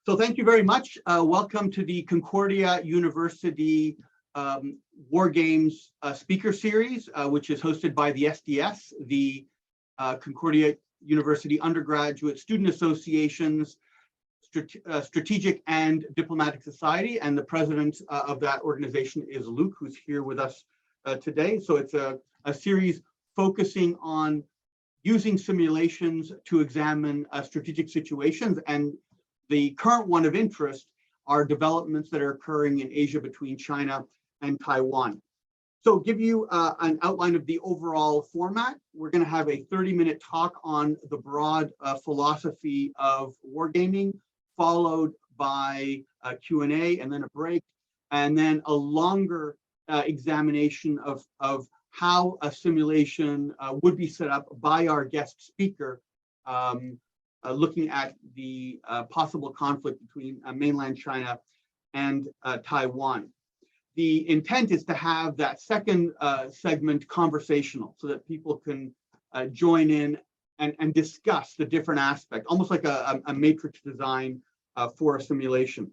So thank you very much. Welcome to the Concordia University War Games speaker series, which is hosted by the SDS, the Concordia University Undergraduate Student Associations, Strategic and Diplomatic Society, and the president of that organization is Luke, who's here with us today. So it's a series focusing on using simulations to examine strategic situations, and the current one of interest are developments that are occurring in Asia between China and Taiwan. So give you an outline of the overall format. We're going to have a 30-minute talk on the broad philosophy of wargaming, followed by a Q&A and then a break, and then a longer examination of how a simulation would be set up by our guest speaker, looking at the possible conflict between mainland China and Taiwan. The intent is to have that second segment conversational so that people can join in and discuss the different aspects, almost like a matrix design for a simulation.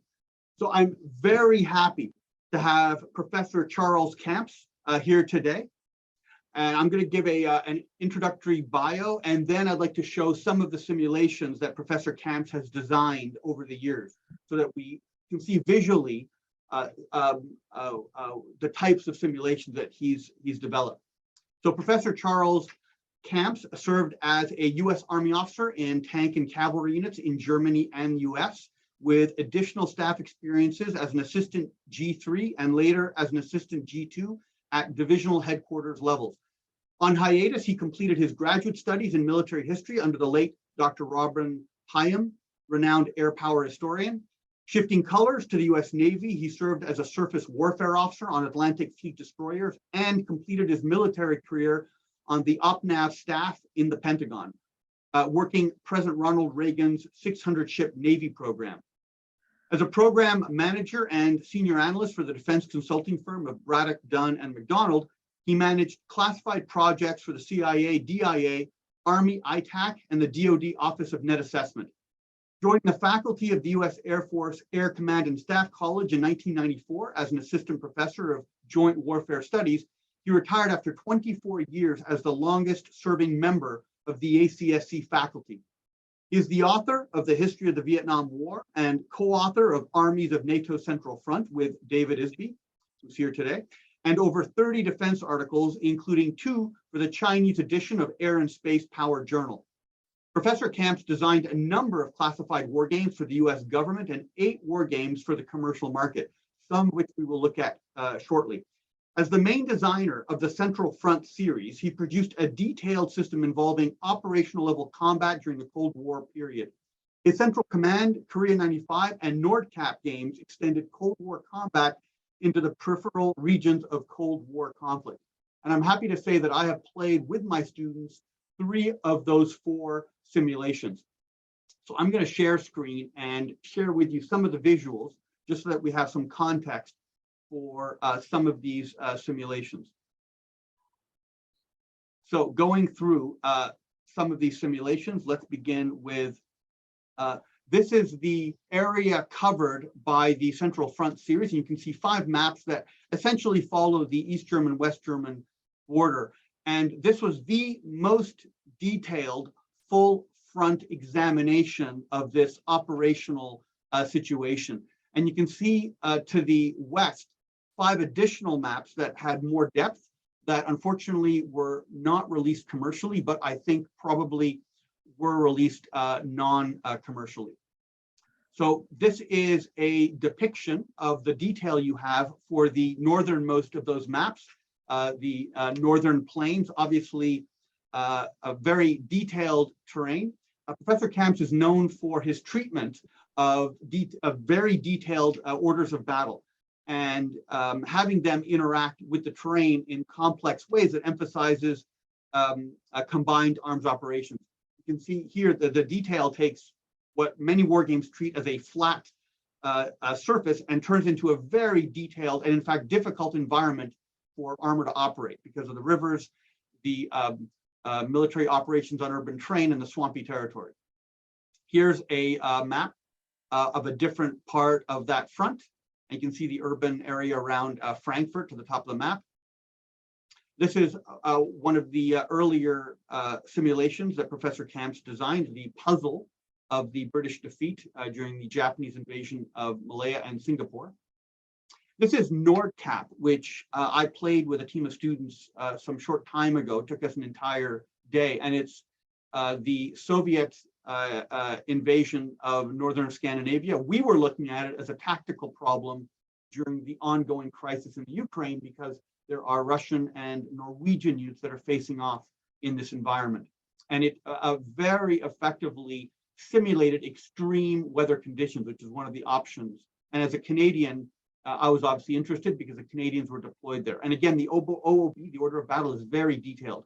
So I'm very happy to have Professor Charles Kamps here today. And I'm going to give an introductory bio, and then I'd like to show some of the simulations that Professor Kamps has designed over the years so that we can see visually the types of simulations that he's developed. So Professor Charles Kamps served as a U.S. Army officer in tank and cavalry units in Germany and U.S., with additional staff experiences as an assistant G3 and later as an assistant G2 at divisional headquarters levels. On hiatus, he completed his graduate studies in military history under the late Dr. Robin Higham, renowned air power historian. Shifting colors to the U.S. Navy, he served as a surface warfare officer on Atlantic Fleet destroyers and completed his military career on the OPNAV Staff in the Pentagon, working President Ronald Reagan's 600-ship Navy program. As a program manager and senior analyst for the defense consulting firm of Braddock, Dunn, and McDonald, he managed classified projects for the CIA, DIA, Army, ITAC, and the DoD Office of Net Assessment. Joining the faculty of the U.S. Air Force Air Command and Staff College in 1994 as an assistant professor of joint warfare studies, he retired after 24 years as the longest serving member of the ACSC faculty. He is the author of The History of the Vietnam War and co-author of Armies of NATO Central Front with David Isby, who's here today, and over 30 defense articles, including 2 for the Chinese edition of Air and Space Power Journal. Professor Kamps designed a number of classified war games for the US government and 8 war games for the commercial market, some of which we will look at shortly. As the main designer of the Central Front series, he produced a detailed system involving operational level combat during the Cold War period. His Central Command, Korea 95, and Nordkapp games extended Cold War combat into the peripheral regions of Cold War conflict. And I'm happy to say that I have played with my students 3 of those 4 simulations. So I'm going to share screen and share with you some of the visuals, just so that we have some context for some of these simulations. So going through some of these simulations, let's begin with this is the area covered by the Central Front series. And you can see 5 maps that essentially follow the East German, West German border. And this was the most detailed full front examination of this operational situation. And you can see to the west, 5 additional maps that had more depth that unfortunately were not released commercially, but I think probably were released non-commercially. So this is a depiction of the detail you have for the northernmost of those maps, the northern plains, obviously a very detailed terrain. Professor Kamps is known for his treatment of very detailed orders of battle and having them interact with the terrain in complex ways that emphasizes combined arms operations. You can see here that the detail takes what many war games treat as a flat surface and turns into a very detailed and in fact difficult environment for armor to operate because of the rivers, the military operations on urban terrain in the swampy territory. Here's a map of a different part of that front. And you can see the urban area around Frankfurt to the top of the map. This is one of the earlier simulations that Professor Kamps designed, the puzzle of the British defeat during the Japanese invasion of Malaya and Singapore. This is Nordkapp, which I played with a team of students some short time ago. It took us an entire day, and it's the Soviet invasion of northern Scandinavia. We were looking at it as a tactical problem during the ongoing crisis in the Ukraine, because there are Russian and Norwegian units that are facing off in this environment. And it very effectively simulated extreme weather conditions, which is one of the options. And as a Canadian, I was obviously interested because the Canadians were deployed there. And again, the OOB, the order of battle, is very detailed.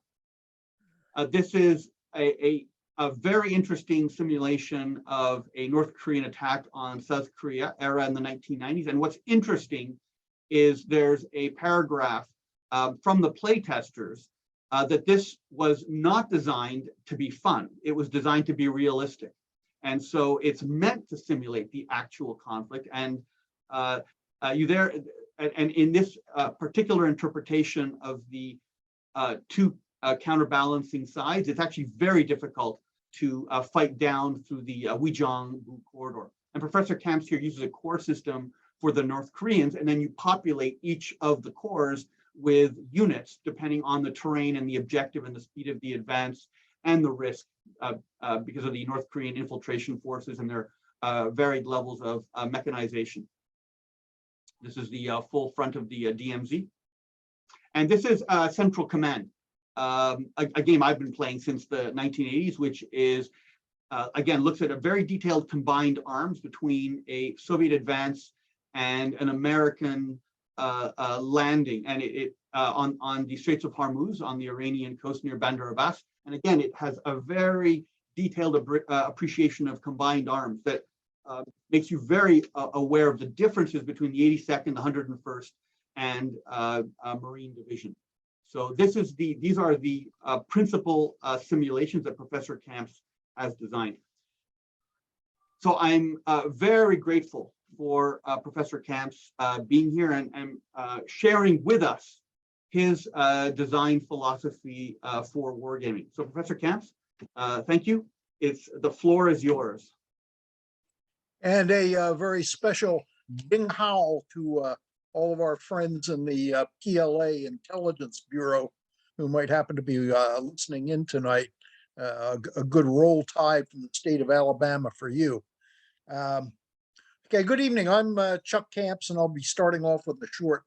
This is a very interesting simulation of a North Korean attack on South Korea era in the 1990s. And what's interesting is there's a paragraph from the playtesters that this was not designed to be fun. It was designed to be realistic. And so it's meant to simulate the actual conflict. And and in this particular interpretation of the two counterbalancing sides, it's actually very difficult to fight down through the Weijang corridor. And Professor Kamps here uses a core system for the North Koreans, and then you populate each of the cores with units depending on the terrain and the objective and the speed of the advance and the risk because of the North Korean infiltration forces and their varied levels of mechanization. This is the full front of the DMZ. And this is Central Command, a game I've been playing since the 1980s, which is, again, looks at a very detailed combined arms between a Soviet advance and an American landing, and on the Straits of Hormuz on the Iranian coast near Bandar Abbas. And again, it has a very detailed appreciation of combined arms that makes you very aware of the differences between the 82nd, the 101st, and Marine Division. So these are the principal simulations that Professor Kamps has designed. So I'm very grateful for Professor Kamps being here and sharing with us his design philosophy for wargaming. So Professor Kamps, thank you. The floor is yours. And a very special ding hao to all of our friends in the PLA Intelligence Bureau who might happen to be listening in tonight. A good roll tide from the state of Alabama for you. Okay, good evening. I'm Chuck Kamps, and I'll be starting off with a short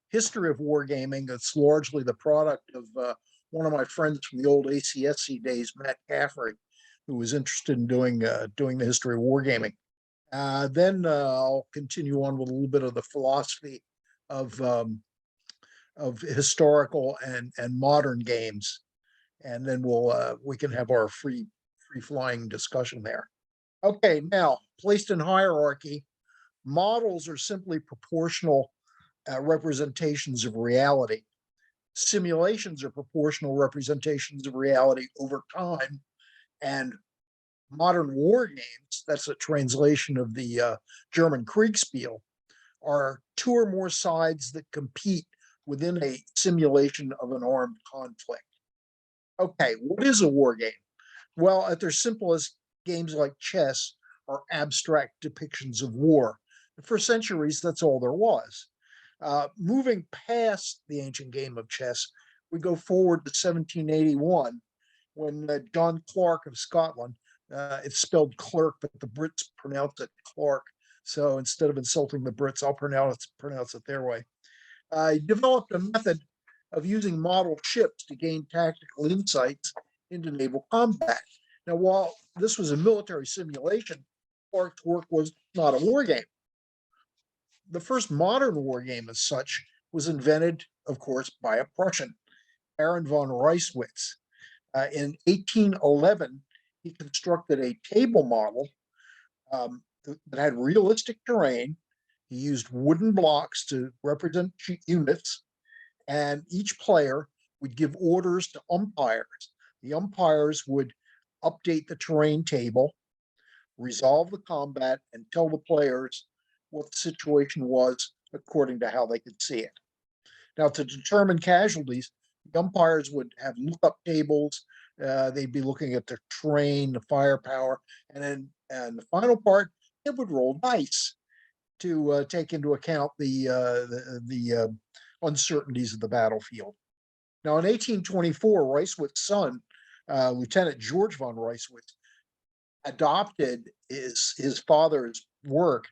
history of wargaming. It's largely the product of one of my friends from the old ACSC days, Matt Caffrey, who was interested in doing the history of wargaming. Then I'll continue on with a little bit of the philosophy of historical and modern games, and then we can have our free flying discussion there. Okay, now placed in hierarchy, models are simply proportional representations of reality. Simulations are proportional representations of reality over time, and modern war games, that's a translation of the German Kriegspiel, are two or more sides that compete within a simulation of an armed conflict. Okay, what is a war game? Well, at their simplest, games like chess are abstract depictions of war. For centuries, that's all there was. Moving past the ancient game of chess, we go forward to 1781, when John Clark of Scotland, it's spelled clerk, but the Brits pronounce it Clark. So instead of insulting the Brits, I'll pronounce it their way. He developed a method of using model ships to gain tactical insights into naval combat. Now, while this was a military simulation, Clark's work was not a war game. The first modern war game as such was invented, of course, by a Prussian, Baron von Reiswitz. In 1811, he constructed a table model that had realistic terrain. He used wooden blocks to represent units, and each player would give orders to umpires. The umpires would update the terrain table, resolve the combat, and tell the players what the situation was according to how they could see it. Now, to determine casualties, the umpires would have lookup tables. They'd be looking at the terrain, the firepower, and the final part, it would roll dice to take into account the uncertainties of the battlefield. Now, in 1824, Reiswitz's son, Lieutenant George von Reiswitz, adopted his father's work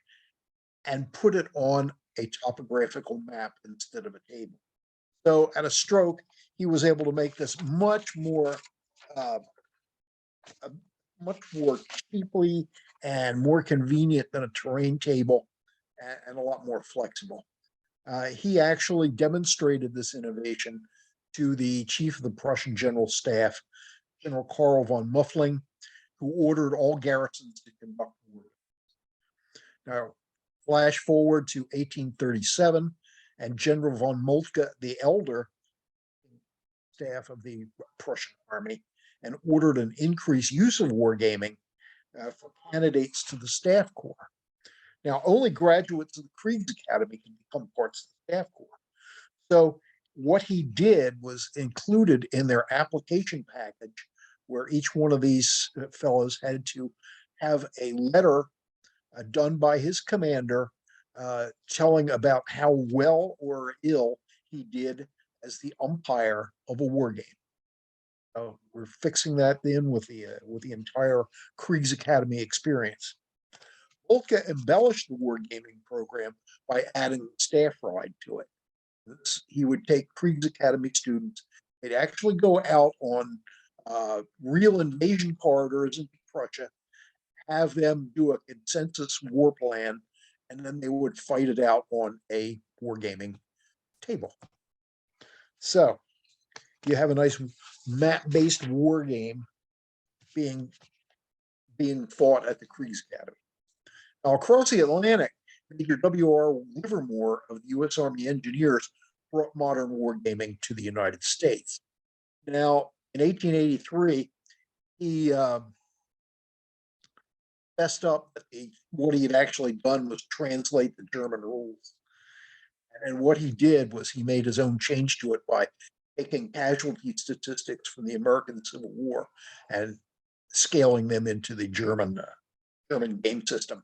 and put it on a topographical map instead of a table. So at a stroke, he was able to make this much more cheaply and more convenient than a terrain table, and a lot more flexible. He actually demonstrated this innovation to the chief of the Prussian General Staff, General Karl von Muffling, who ordered all garrisons to conduct war. Now, flash forward to 1837, and General von Moltke the Elder, staff of the Prussian army, and ordered an increased use of wargaming for candidates to the staff corps. Now, only graduates of the Kriegsacademy can become parts of the staff corps. So what he did was included in their application package, where each one of these fellows had to have a letter done by his commander telling about how well or ill he did as the umpire of a war game. We're fixing that in with the entire Kriegsacademy experience. Moltke embellished the wargaming program by adding staff ride to it. He would take Kriegsacademy students. They'd actually go out on real invasion corridors into Prussia, have them do a consensus war plan, and then they would fight it out on a wargaming table. So you have a nice map-based war game being fought at the Kriegsacademy. Now, across the Atlantic, Major W.R. Livermore of the U.S. Army Engineers brought modern wargaming to the United States. Now, in 1883, he messed up that what he had actually done was translate the German rules. And what he did was he made his own change to it by taking casualty statistics from the American Civil War and scaling them into the German game system.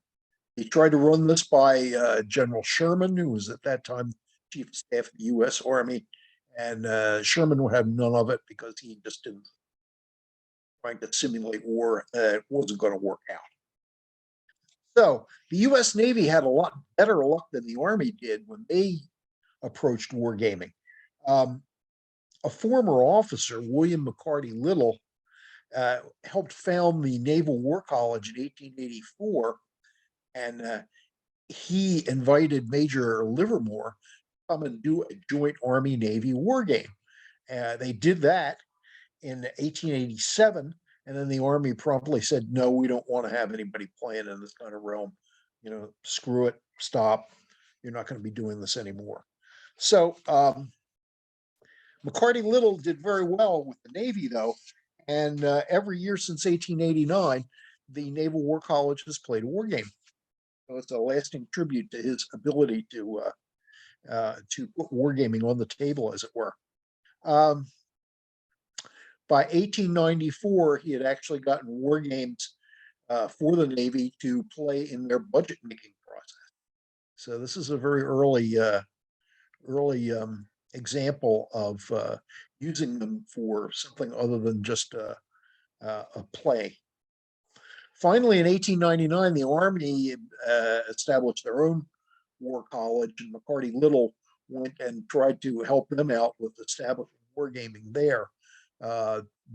He tried to run this by General Sherman, who was at that time Chief of Staff of the U.S. Army, and Sherman would have none of it because he just didn't trying to simulate war. It wasn't going to work out. So the U.S. Navy had a lot better luck than the Army did when they approached wargaming. A former officer, William McCarty Little, helped found the Naval War College in 1884, and he invited Major Livermore to come and do a joint Army-Navy war game. They did that in 1887, and then the Army promptly said, no, we don't want to have anybody playing in this kind of realm. You know, screw it, stop. You're not going to be doing this anymore. So McCarty Little did very well with the Navy, though, and every year since 1889, the Naval War College has played a war game. So it's a lasting tribute to his ability to put wargaming on the table, as it were. By 1894, he had actually gotten war games for the Navy to play in their budget making process. So this is a very early example of using them for something other than just a play. Finally, in 1899, the Army established their own war college, and McCarty Little went and tried to help them out with establishing wargaming there.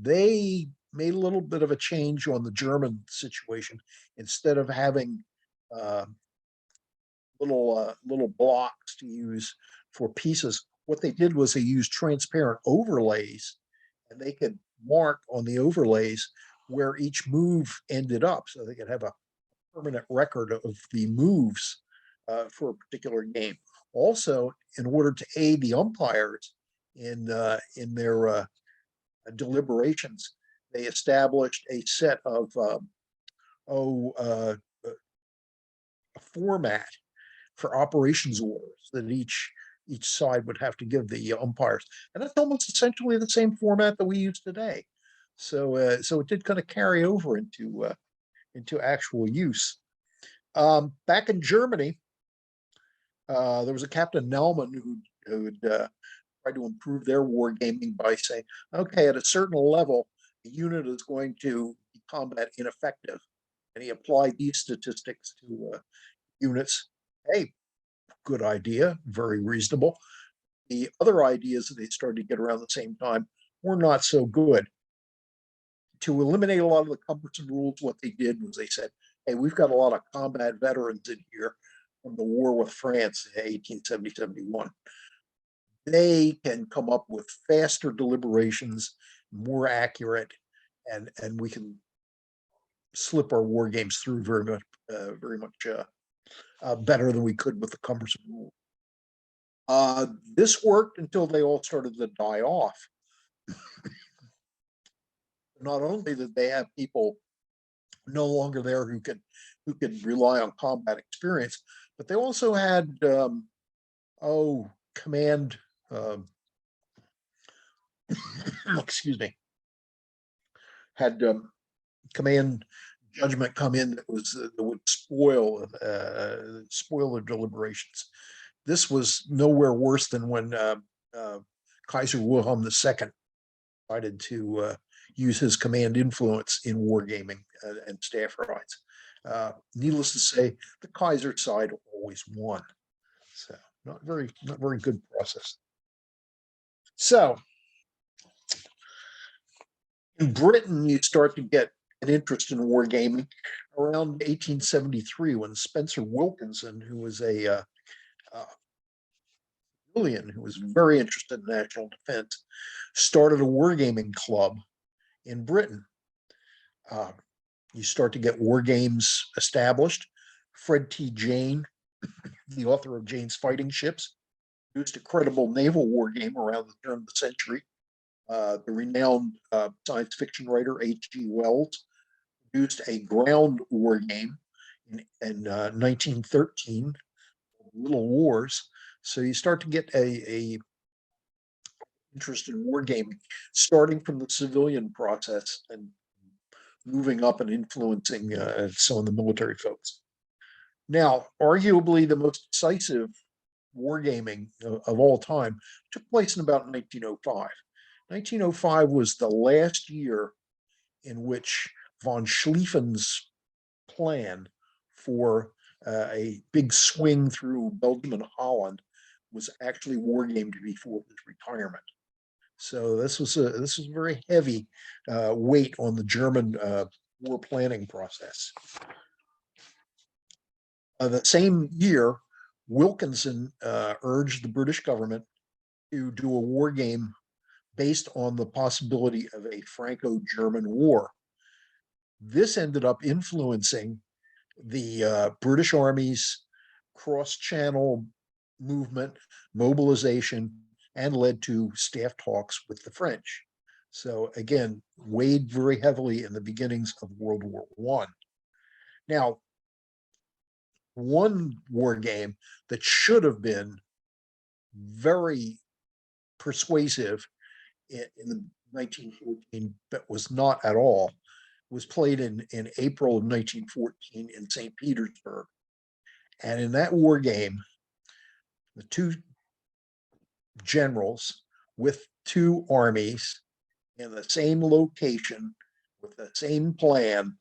They made a little bit of a change on the German situation. Instead of having little blocks to use for pieces, what they did was they used transparent overlays, and they could mark on the overlays where each move ended up, so they could have a permanent record of the moves for a particular game. Also, in order to aid the umpires in their deliberations, they established a set of a format for operations orders that each side would have to give the umpires, and that's almost essentially the same format that we use today. So so it did kind of carry over into actual use. Back in Germany, there was a Captain Naumann who tried to improve their wargaming by saying, okay, at a certain level, the unit is going to be combat ineffective. And he applied these statistics to units. Hey, good idea, very reasonable. The other ideas that they started to get around the same time were not so good. To eliminate a lot of the cumbersome rules, what they did was they said, hey, we've got a lot of combat veterans in here from the war with France in 1870-71. They can come up with faster deliberations, more accurate, and we can slip our war games through very much better than we could with the cumbersome rules. This worked until they all started to die off. Not only did they have people no longer there who could rely on combat experience, but they also had command excuse me, had command judgment come in that would spoil the deliberations. This was nowhere worse than when Kaiser Wilhelm II decided to use his command influence in wargaming and staff rights. Needless to say, the Kaiser side always won. So not very good process. So in Britain, you start to get an interest in wargaming around 1873 when Spencer Wilkinson, who was a civilian who was very interested in national defense, started a wargaming club in Britain. You start to get war games established. Fred T. Jane, the author of Jane's Fighting Ships, produced a credible naval war game around the turn of the century. The renowned science fiction writer H.G. Wells produced a ground war game in 1913, Little Wars. So you start to get a interest in wargaming, starting from the civilian process and moving up and influencing some of the military folks. Now, arguably the most decisive wargaming of all time took place in about 1905. 1905 was the last year in which von Schlieffen's plan for a big swing through Belgium and Holland was actually wargamed before his retirement. So this was a very heavy weight on the German war planning process. The same year, Wilkinson urged the British government to do a war game based on the possibility of a Franco-German war. This ended up influencing the British Army's cross-channel movement, mobilization, and led to staff talks with the French. So again, weighed very heavily in the beginnings of World War I. Now, one war game that should have been very persuasive in 1914, but was not at all, was played in April of 1914 in St. Petersburg. And in that war game, the two generals with two armies in the same location with the same plan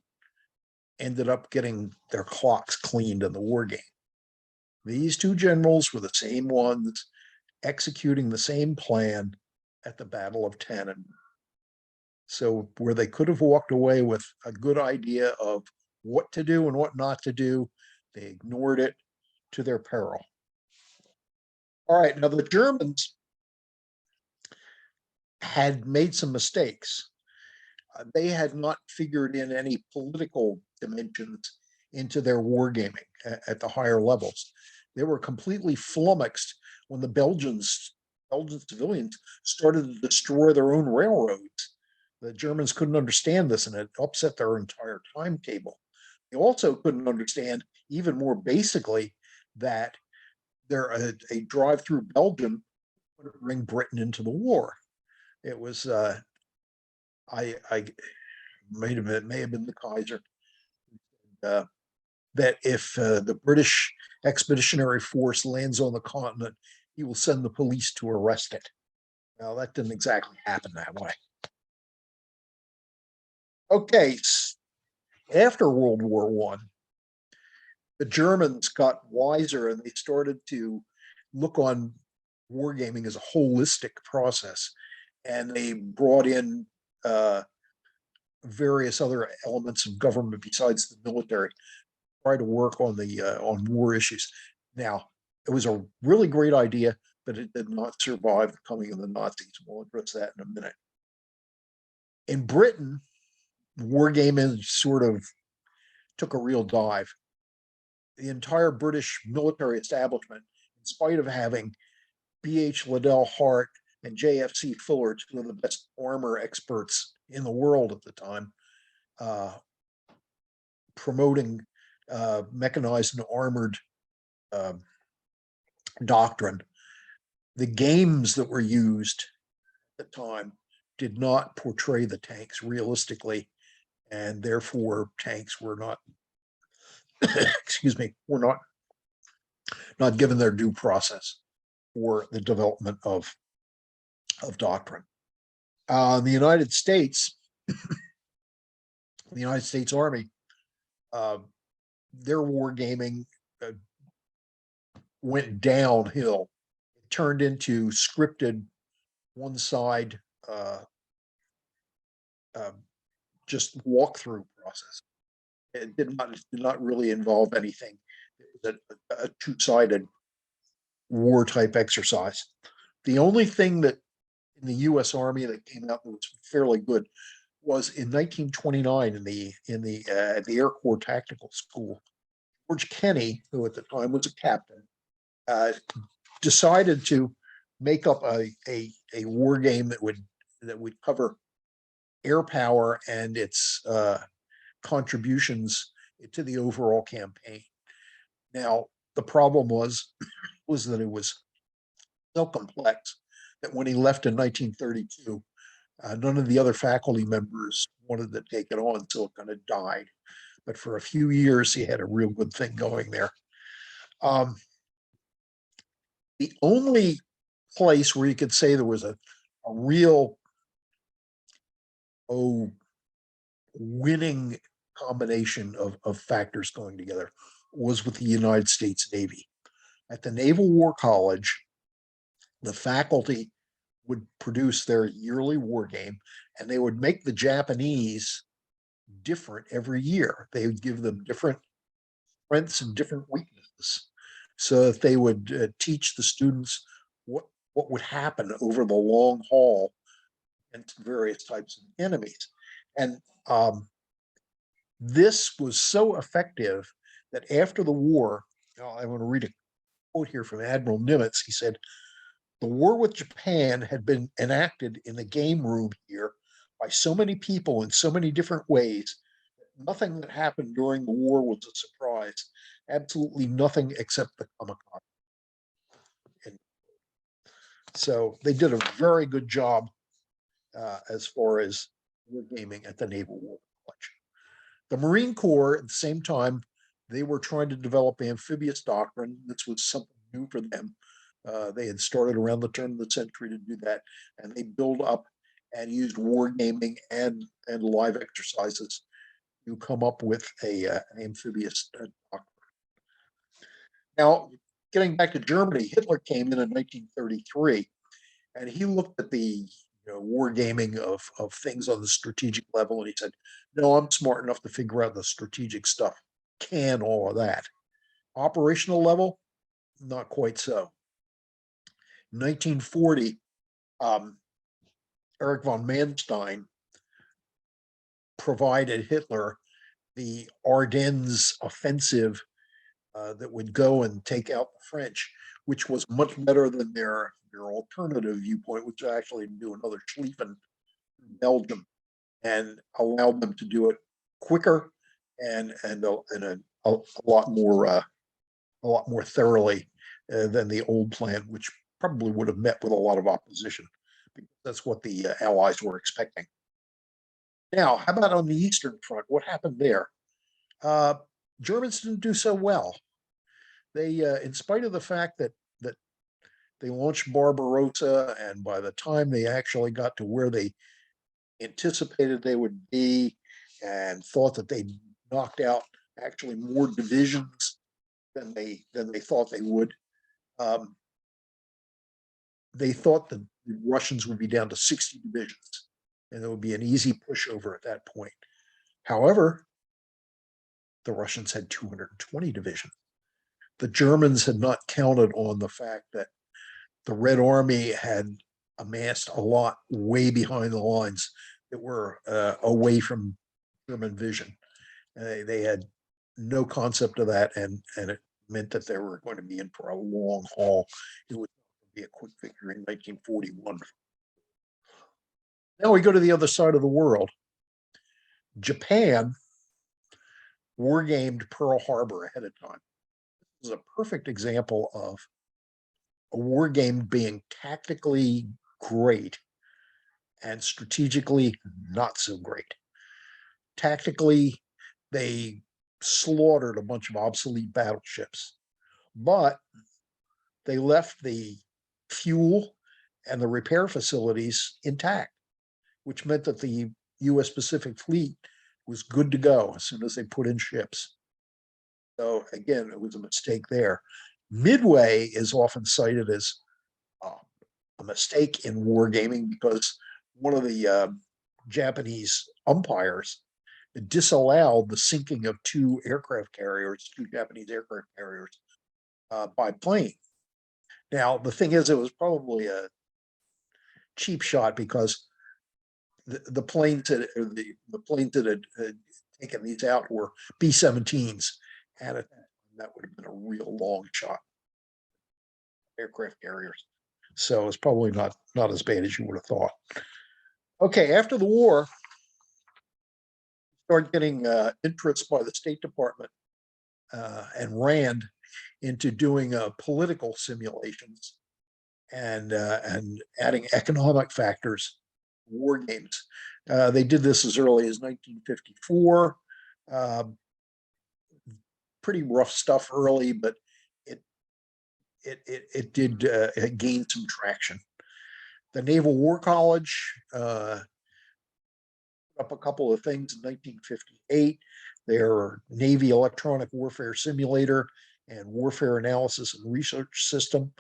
ended up getting their clocks cleaned in the war game. These two generals were the same ones executing the same plan at the Battle of Tannenberg. So where they could have walked away with a good idea of what to do and what not to do, they ignored it to their peril. All right, now the Germans had made some mistakes. They had not figured in any political dimensions into their wargaming at the higher levels. They were completely flummoxed when the Belgian civilians started to destroy their own railroads The Germans couldn't understand this, and it upset their entire timetable. They also couldn't understand, even more basically, that a drive through Belgium would bring Britain into the war. It was I may have been the Kaiser, that if the British Expeditionary Force lands on the continent, he will send the police to arrest it. Well, that didn't exactly happen that way. Okay, after World War I, the Germans got wiser and they started to look on wargaming as a holistic process, and they brought in various other elements of government besides the military, try to work on on war issues. Now, it was a really great idea, but it did not survive the coming of the Nazis. We'll address that in a minute. In Britain, wargaming sort of took a real dive. The entire British military establishment, in spite of having B.H. Liddell Hart and J.F.C. Fuller, two of the best armor experts in the world at the time, promoting mechanized and armored doctrine. The games that were used at the time did not portray the tanks realistically, and therefore tanks were not, excuse me, were not given their due process for the development of doctrine. The United States, the United States Army, their wargaming went downhill. It turned into scripted, one side, just walkthrough process. It did not really involve anything. It was a two-sided war type exercise. The only thing that in the U.S. Army that came out that was fairly good was in 1929 in the Air Corps Tactical School. George Kenney, who at the time was a captain, decided to make up a war game that would cover air power and its contributions to the overall campaign. Now, the problem was that it was so complex that when he left in 1932, none of the other faculty members wanted to take it on, so it kind of died. But for a few years, he had a real good thing going there. The only place where you could say there was a real winning combination of factors going together was with the United States Navy. At the Naval War College, the faculty would produce their yearly war game, and they would make the Japanese different every year. They would give them different strengths and different weaknesses, so that they would teach the students what would happen over the long haul and various types of enemies. And this was so effective that after the war, I want to read a quote here from Admiral Nimitz. He said, "The war with Japan had been enacted in the game room here by so many people in so many different ways. Nothing that happened during the war was a surprise. Absolutely nothing except the kamikaze." And so they did a very good job as far as wargaming at the Naval War College. The Marine Corps, at the same time, they were trying to develop amphibious doctrine. This was something new for them. They had started around the turn of the century to do that, and they built up and used wargaming and live exercises to come up with an amphibious doctrine. Now, getting back to Germany, Hitler came in 1933, and he looked at the wargaming of things on the strategic level, and he said, "No, I'm smart enough to figure out the strategic stuff. Can all of that. Operational level, not quite so." In 1940, Erich von Manstein provided Hitler the Ardennes offensive that would go and take out the French, which was much better than their alternative viewpoint, which actually do another Schlieffen in Belgium. and allowed them to do it quicker and a lot more thoroughly than the old plan, which probably would have met with a lot of opposition. That's what the Allies were expecting. Now, how about on the Eastern Front? What happened there? Germans didn't do so well. They, in spite of the fact that they launched Barbarossa, and by the time they actually got to where they anticipated they would be, and thought that they knocked out actually more divisions than they thought they would. They thought that the Russians would be down to 60 divisions, and it would be an easy pushover at that point. However, the Russians had 220 divisions. The Germans had not counted on the fact that the Red Army had amassed a lot way behind the lines that were away from German vision. They had no concept of that, and it meant that they were going to be in for a long haul. It would be a quick victory in 1941. Now we go to the other side of the world. Japan wargamed Pearl Harbor ahead of time. This is a perfect example of a war game being tactically great and strategically not so great. Tactically, they slaughtered a bunch of obsolete battleships, but they left the fuel and the repair facilities intact, which meant that the U.S. Pacific Fleet was good to go as soon as they put in ships. So again, it was a mistake there. Midway is often cited as a mistake in wargaming because one of the Japanese umpires disallowed the sinking of two Japanese aircraft carriers by plane. Now, the thing is, it was probably a cheap shot because the planes that had taken these out were B-17s, and that would have been a real long shot. Aircraft carriers. So it's probably not as bad as you would have thought. Okay, after the war, started getting interest by the State Department and RAND into doing political simulations and adding economic factors, war games. They did this as early as 1954. Pretty rough stuff early, but it did gain some traction. The Naval War College put up a couple of things in 1958. Their Navy Electronic Warfare Simulator and Warfare Analysis and Research System.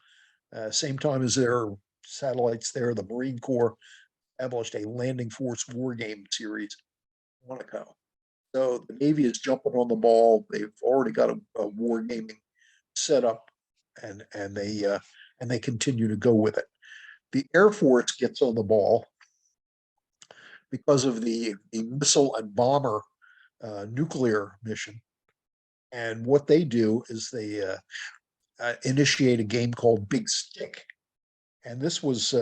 Same time as their satellites there, the Marine Corps established a landing force war game series in Monaco. So the Navy is jumping on the ball. They've already got a war gaming set up, and they continue to go with it. The Air Force gets on the ball because of the missile and bomber nuclear mission. And what they do is they initiate a game called Big Stick. And this was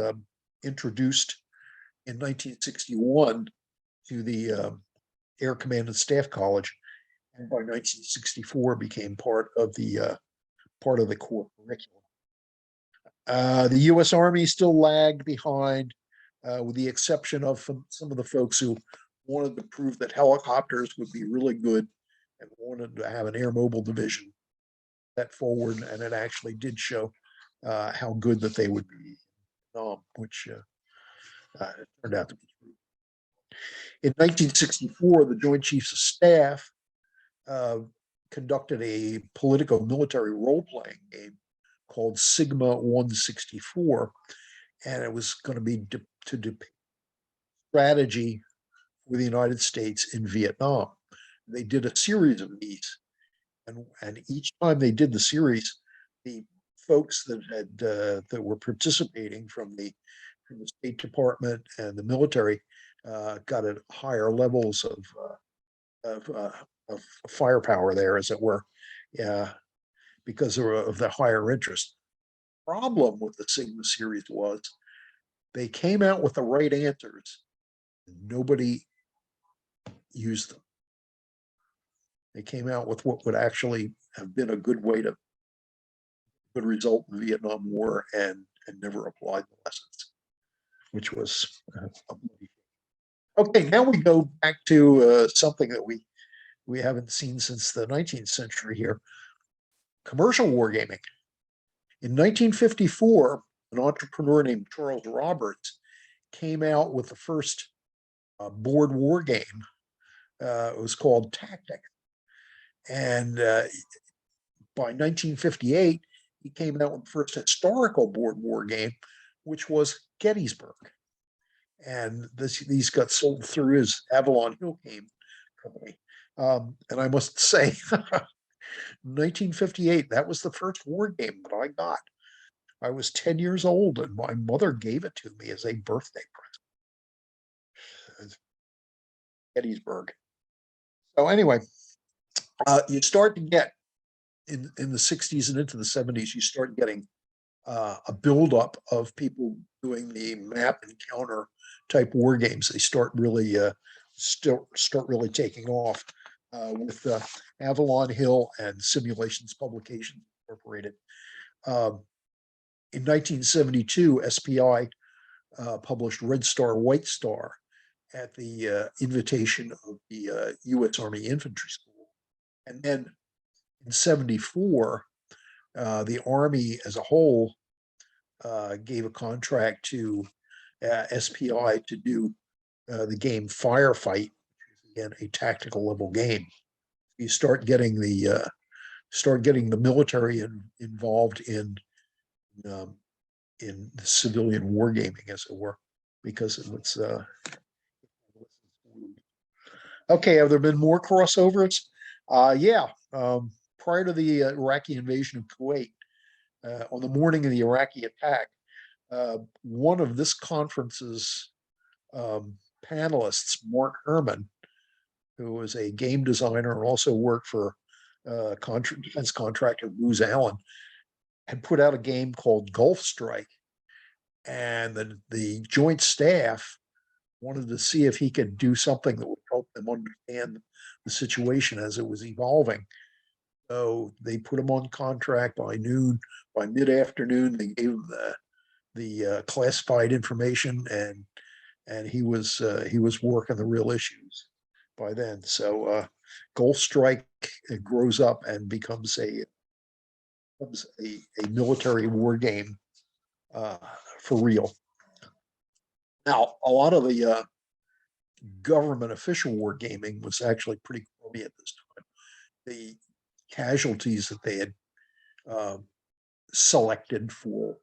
introduced in 1961 to the Air Command and Staff College, and by 1964 became part of the core curriculum. The U.S. Army still lagged behind, with the exception of some of the folks who wanted to prove that helicopters would be really good and wanted to have an air mobile division that forward, and it actually did show how good that they would be, which turned out to be true. In 1964, the Joint Chiefs of Staff conducted a politico-military role-playing game called Sigma 164, and it was going to be to depict strategy for the United States in Vietnam. They did a series of these, and each time they did the series, the folks that were participating from the State Department and the military got at higher levels of firepower there, as it were, because of the higher interest. Problem with the Sigma series was they came out with the right answers. Nobody use them. They came out with what would actually have been a good way to good result in the Vietnam War and never applied the lessons, which was okay. Now we go back to something that we haven't seen since the 19th century here: commercial wargaming. In 1954, an entrepreneur named Charles Roberts came out with the first board war game. It was called Tactic. And by 1958, he came out with the first historical board war game, which was Gettysburg. And these got sold through his Avalon Hill game company. And I must say, 1958, that was the first war game that I got. I was 10 years old, and my mother gave it to me as a birthday present. Gettysburg. So anyway, you start to get in the 60s and into the 70s, you start getting a buildup of people doing the map and counter type war games. They start really really taking off with Avalon Hill and Simulations Publications Incorporated. In 1972, SPI published Red Star, White Star at the invitation of the U.S. Army Infantry School. And then in 74, the Army as a whole gave a contract to SPI to do the game Firefight, again, a tactical level game. You start getting the military involved in the civilian wargaming, as it were, because it's okay. Have there been more crossovers? Yeah. Prior to the Iraqi invasion of Kuwait, on the morning of the Iraqi attack, one of this conference's panelists, Mark Herman, who was a game designer and also worked for defense contractor Booz Allen, had put out a game called Gulf Strike. And the Joint Staff wanted to see if he could do something that would help them understand the situation as it was evolving. So they put him on contract by noon. By mid-afternoon, they gave him the classified information, and he was working the real issues by then. So Gulf Strike grows up and becomes a military war game for real. Now, a lot of the government official war gaming was actually pretty crummy at this time. The casualties that they had selected for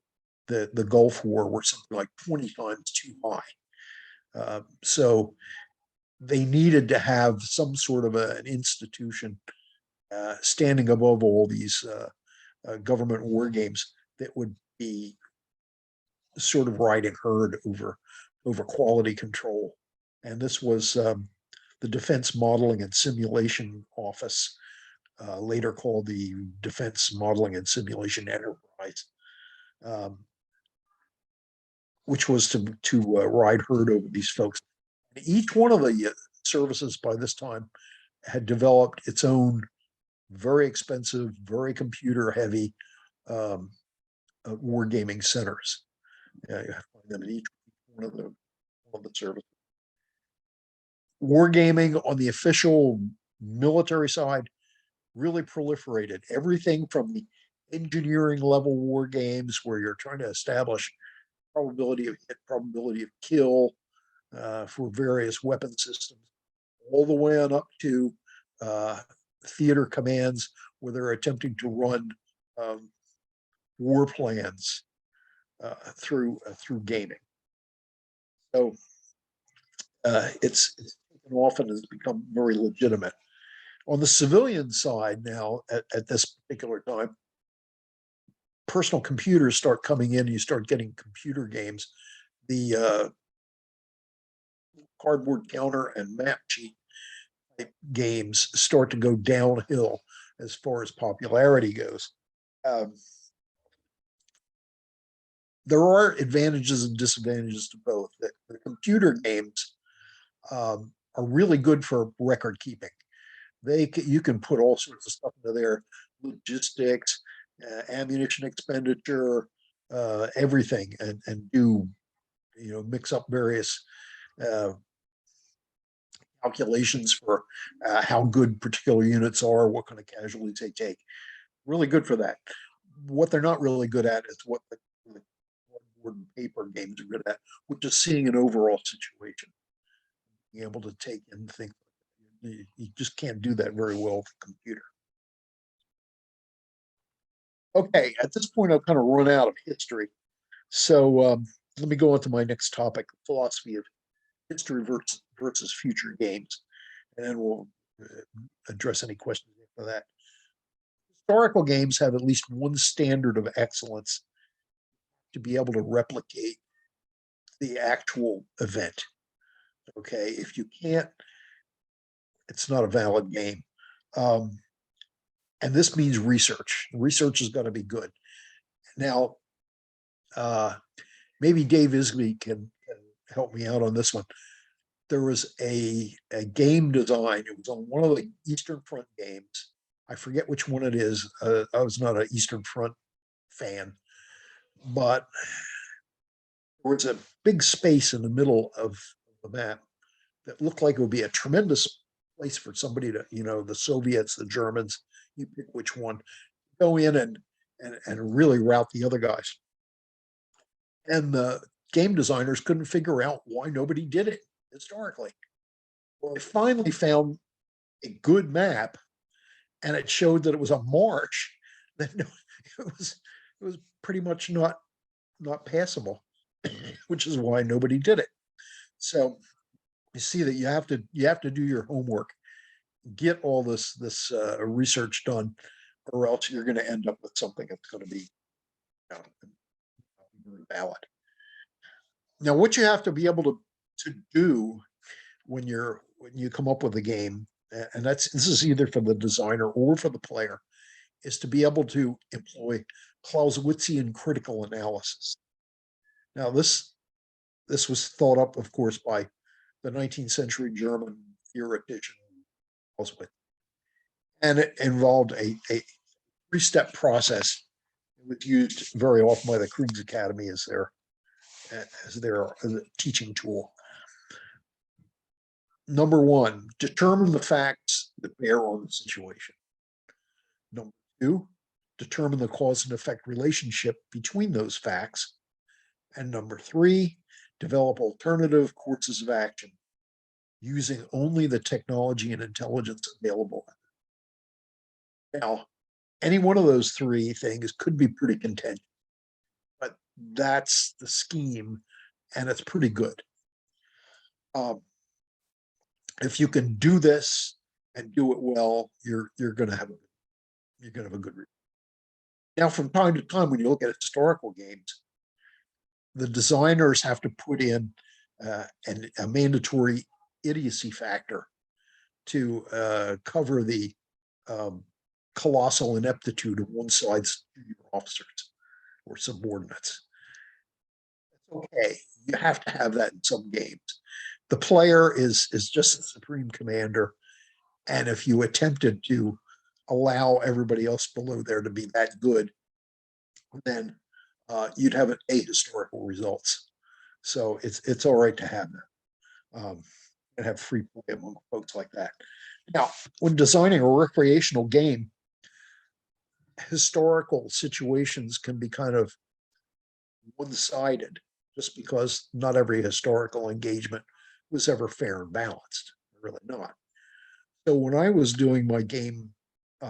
the Gulf War were something like 20 times too high. So they needed to have some sort of an institution standing above all these government war games that would be sort of riding herd over quality control. And this was the Defense Modeling and Simulation Office, later called the Defense Modeling and Simulation Enterprise, which was to ride herd over these folks. Each one of the services by this time had developed its own very expensive, very computer-heavy wargaming centers. You have to find them in each one of the services. Wargaming on the official military side really proliferated. Everything from the engineering level war games where you're trying to establish probability of hit, probability of kill for various weapon systems, all the way on up to theater commands where they're attempting to run war plans through gaming. So it's taken off and has become very legitimate. On the civilian side now, at this particular time, personal computers start coming in, and you start getting computer games. The cardboard counter and map sheet type games start to go downhill as far as popularity goes. There are advantages and disadvantages to both. The computer games are are really good for record keeping. You can put all sorts of stuff into there, logistics, ammunition expenditure, everything, and do, mix up various calculations for how good particular units are, what kind of casualties they take. Really good for that. What they're not really good at is what the board and paper games are good at, which is seeing an overall situation, being able to take and think. You just can't do that very well with a computer. Okay, at this point, I've kind of run out of history. So let me go on to my next topic, philosophy of history versus future games. And then we'll address any questions after that. Historical games have at least one standard of excellence to be able to replicate the actual event. Okay, if you can't, it's not a valid game. And this means research. Research is going to be good. Now, maybe Dave Isby can help me out on this one. There was a game design. It was on one of the Eastern Front games. I forget which one it is. I was not an Eastern Front fan, but there was a big space in the middle of the map that looked like it would be a tremendous place for somebody to, the Soviets, the Germans, you pick which one, go in and really rout the other guys. And the game designers couldn't figure out why nobody did it historically. Well, they finally found a good map, and it showed that it was a march that it was pretty much not passable, which is why nobody did it. So you see that you have to do your homework, get all this research done, or else you're going to end up with something that's going to be very valid. Now, what you have to be able to do when you come up with a game, and this is either for the designer or for the player, is to be able to employ Clausewitzian critical analysis. Now, this was thought up, of course, by the 19th century German theoretician Clausewitz, and it involved a three-step process. It was used very often by the Kriegsacademy as their teaching tool. Number one, determine the facts that bear on the situation. Number two, determine the cause and effect relationship between those facts. And number three, develop alternative courses of action using only the technology and intelligence available. Now, any one of those three things could be pretty contentious, but that's the scheme, and it's pretty good. If you can do this and do it well, you're going to have a good result. Now, from time to time, when you look at historical games, the designers have to put in a mandatory idiocy factor to cover the colossal ineptitude of one side's officers or subordinates. Okay, you have to have that in some games. The player is just the supreme commander, and if you attempted to allow everybody else below there to be that good, then you'd have ahistorical results. So it's all right to have that and have free play among folks like that. Now, when designing a recreational game, historical situations can be kind of one-sided, just because not every historical engagement was ever fair and balanced. Really not. So when I was doing my game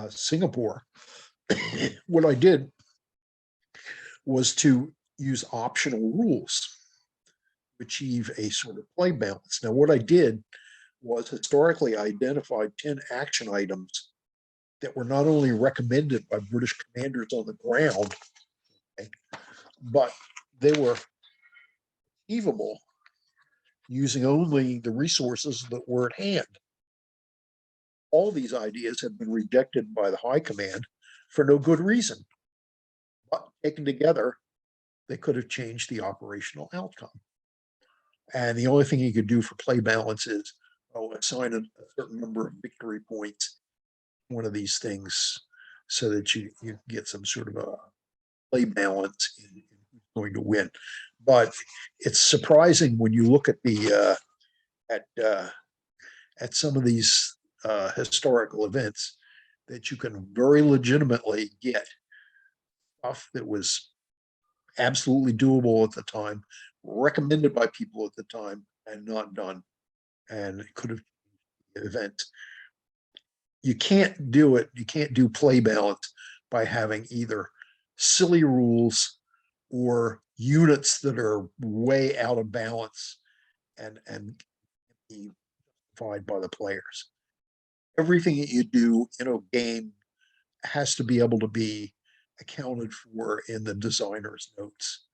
Singapore, what I did was to use optional rules to achieve a sort of play balance. Now, what I did was historically identified 10 action items that were not only recommended by British commanders on the ground, okay, but they were achievable using only the resources that were at hand. All these ideas have been rejected by the High Command for no good reason. But taken together, they could have changed the operational outcome. And the only thing you could do for play balance is, assign a certain number of victory points, one of these things, so that you get some sort of a play balance in who's going to win. But it's surprising when you look at the at some of these historical events that you can very legitimately get stuff that was absolutely doable at the time, recommended by people at the time, and not done. And it could have been an event. You can't do it. You can't do play balance by having either silly rules or units that are way out of balance and be justified by the players. Everything that you do in a game has to be able to be accounted for in the designer's notes.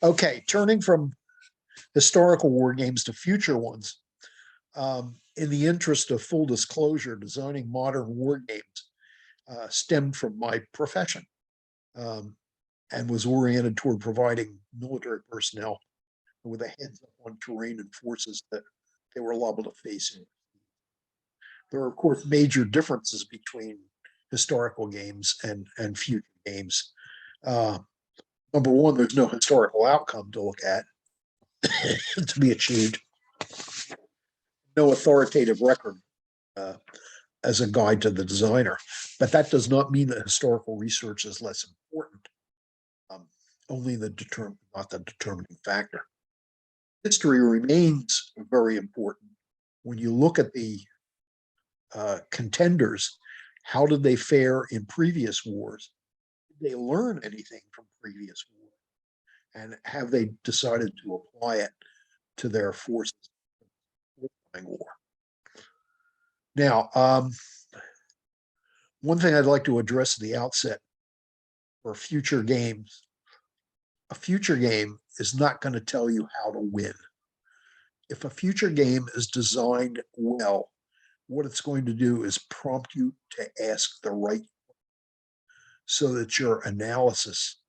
Okay, turning from historical war games to future ones. In the interest of full disclosure, designing modern war games stemmed from my profession and was oriented toward providing military personnel with a heads up on terrain and forces that they were liable to face. There are, of course, major differences between historical games and future games. Number one, there's no historical outcome to look at to be achieved. No authoritative record as a guide to the designer. But that does not mean that historical research is less important. Only not the determining factor. History remains very important. When you look at the contenders, how did they fare in previous wars? Did they learn anything from previous wars? And have they decided to apply it to their forces in war? Now, one thing I'd like to address at the outset for future games, a future game is not going to tell you how to win. If a future game is designed well, what it's going to do is prompt you to ask the right so that your analysis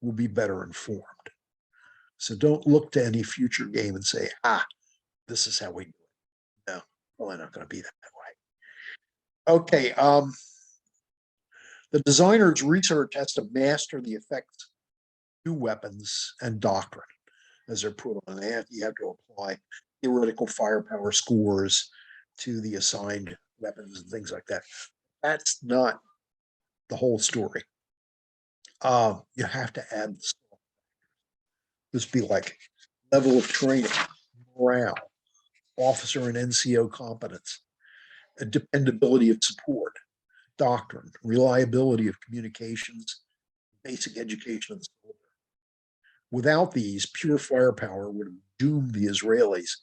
will be better informed. So don't look to any future game and say, this is how we do it. No, probably not going to be that way. Okay, the designer's research has to master the effects of new weapons and doctrine as they're put on. You have to apply theoretical firepower scores to the assigned weapons and things like that. That's not the whole story. You have to add this. This be like level of training, morale, officer and NCO competence, a dependability of support, doctrine, reliability of communications, basic education of the soldier. Without these, pure firepower would have doomed the Israelis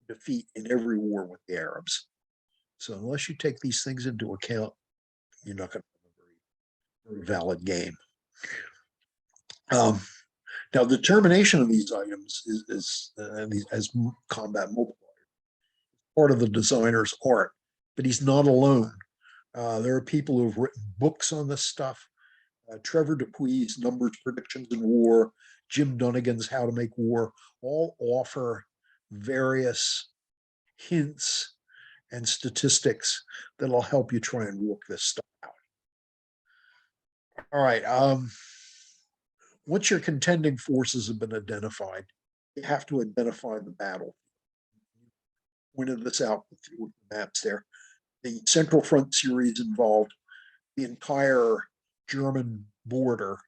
to defeat in every war with the Arabs. So unless you take these things into account, you're not going to have a very valid game. Now, the determination of these items is as combat multipliers, part of the designer's art, but he's not alone. There are people who have written books on this stuff. Trevor Dupuy's Numbers, Predictions in War, Jim Dunnigan's How to Make War, all offer various hints and statistics that'll help you try and work this stuff out. All right. Once your contending forces have been identified, you have to identify the battle. Pointed this out with the maps there. The Central Front series involved the entire German border,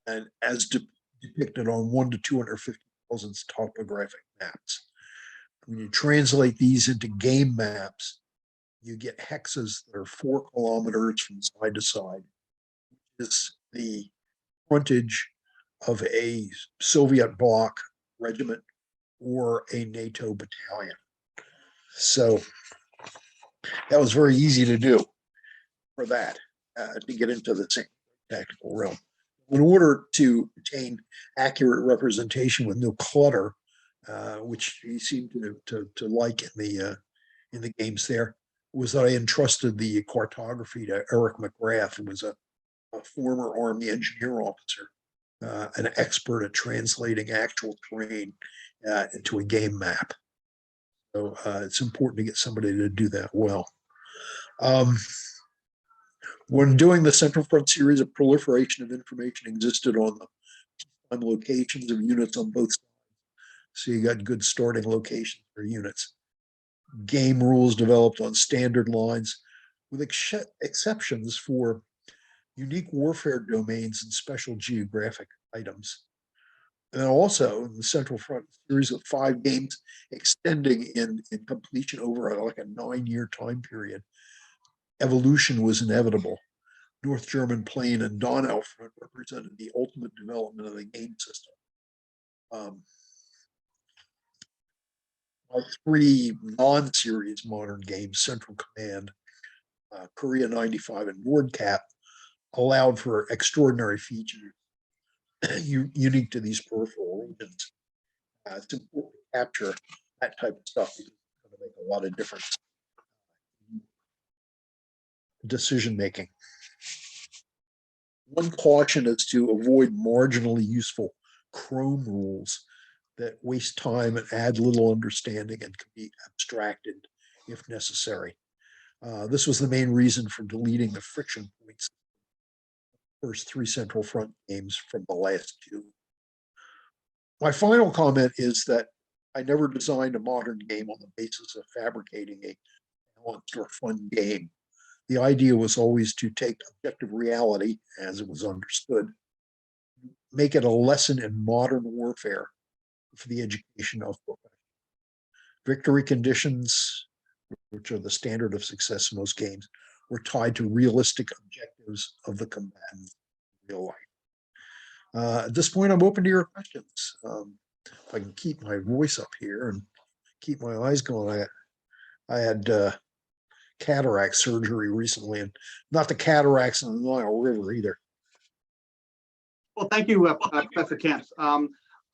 and as depicted on 1 to 250,000 topographic maps. When you translate these into game maps, you get hexes that are 4 kilometers from side to side. Is the frontage of a Soviet bloc regiment or a NATO battalion. So that was very easy to do for that, to get into the same tactical realm. In order to obtain accurate representation with no clutter, which he seemed to like in the games there, was that I entrusted the cartography to Eric McGrath, who was a former Army engineer officer, an expert at translating actual terrain into a game map. So it's important to get somebody to do that well. When doing the Central Front series, a proliferation of information existed on the locations of units on both sides. So you got good starting locations for units. Game rules developed on standard lines, with exceptions for unique warfare domains and special geographic items. And also in the Central Front series of 5 games extending in completion over like a 9-year time period, evolution was inevitable. North German Plain and Donau Front represented the ultimate development of the game system. My 3 non-series modern games, Central Command, Korea 95, and Nordkapp, allowed for extraordinary features unique to these peripheral regions. It's important to capture that type of stuff because it's going to make a lot of difference in decision making. One caution is to avoid marginally useful Chrome rules that waste time and add little understanding and can be abstracted if necessary. This was the main reason for deleting the friction points first 3 Central Front games from the last 2. My final comment is that I never designed a modern game on the basis of fabricating a balanced or fun game. The idea was always to take objective reality, as it was understood, make it a lesson in modern warfare for the education of professionals. Victory conditions, which are the standard of success in most games, were tied to realistic objectives of the combatants in real life. At this point, I'm open to your questions. If I can keep my voice up here and keep my eyes going. I had cataract surgery recently, and not the cataracts in the Nile River either. Well, thank you, Professor Kamps.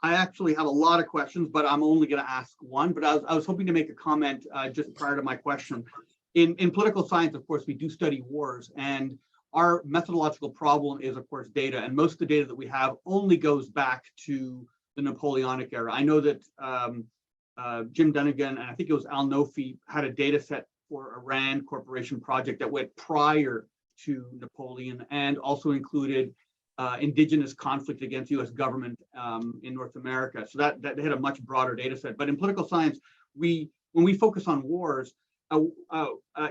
I actually have a lot of questions, but I'm only going to ask one. But I was hoping to make a comment just prior to my question. In political science, of course, we do study wars, and our methodological problem is, of course, data. And most of the data that we have only goes back to the Napoleonic era. I know that Jim Dunnigan, and I think it was Al Nofi, had a data set for a RAND Corporation project that went prior to Napoleon and also included indigenous conflict against U.S. government in North America. So that had a much broader data set. But in political science, when we focus on wars,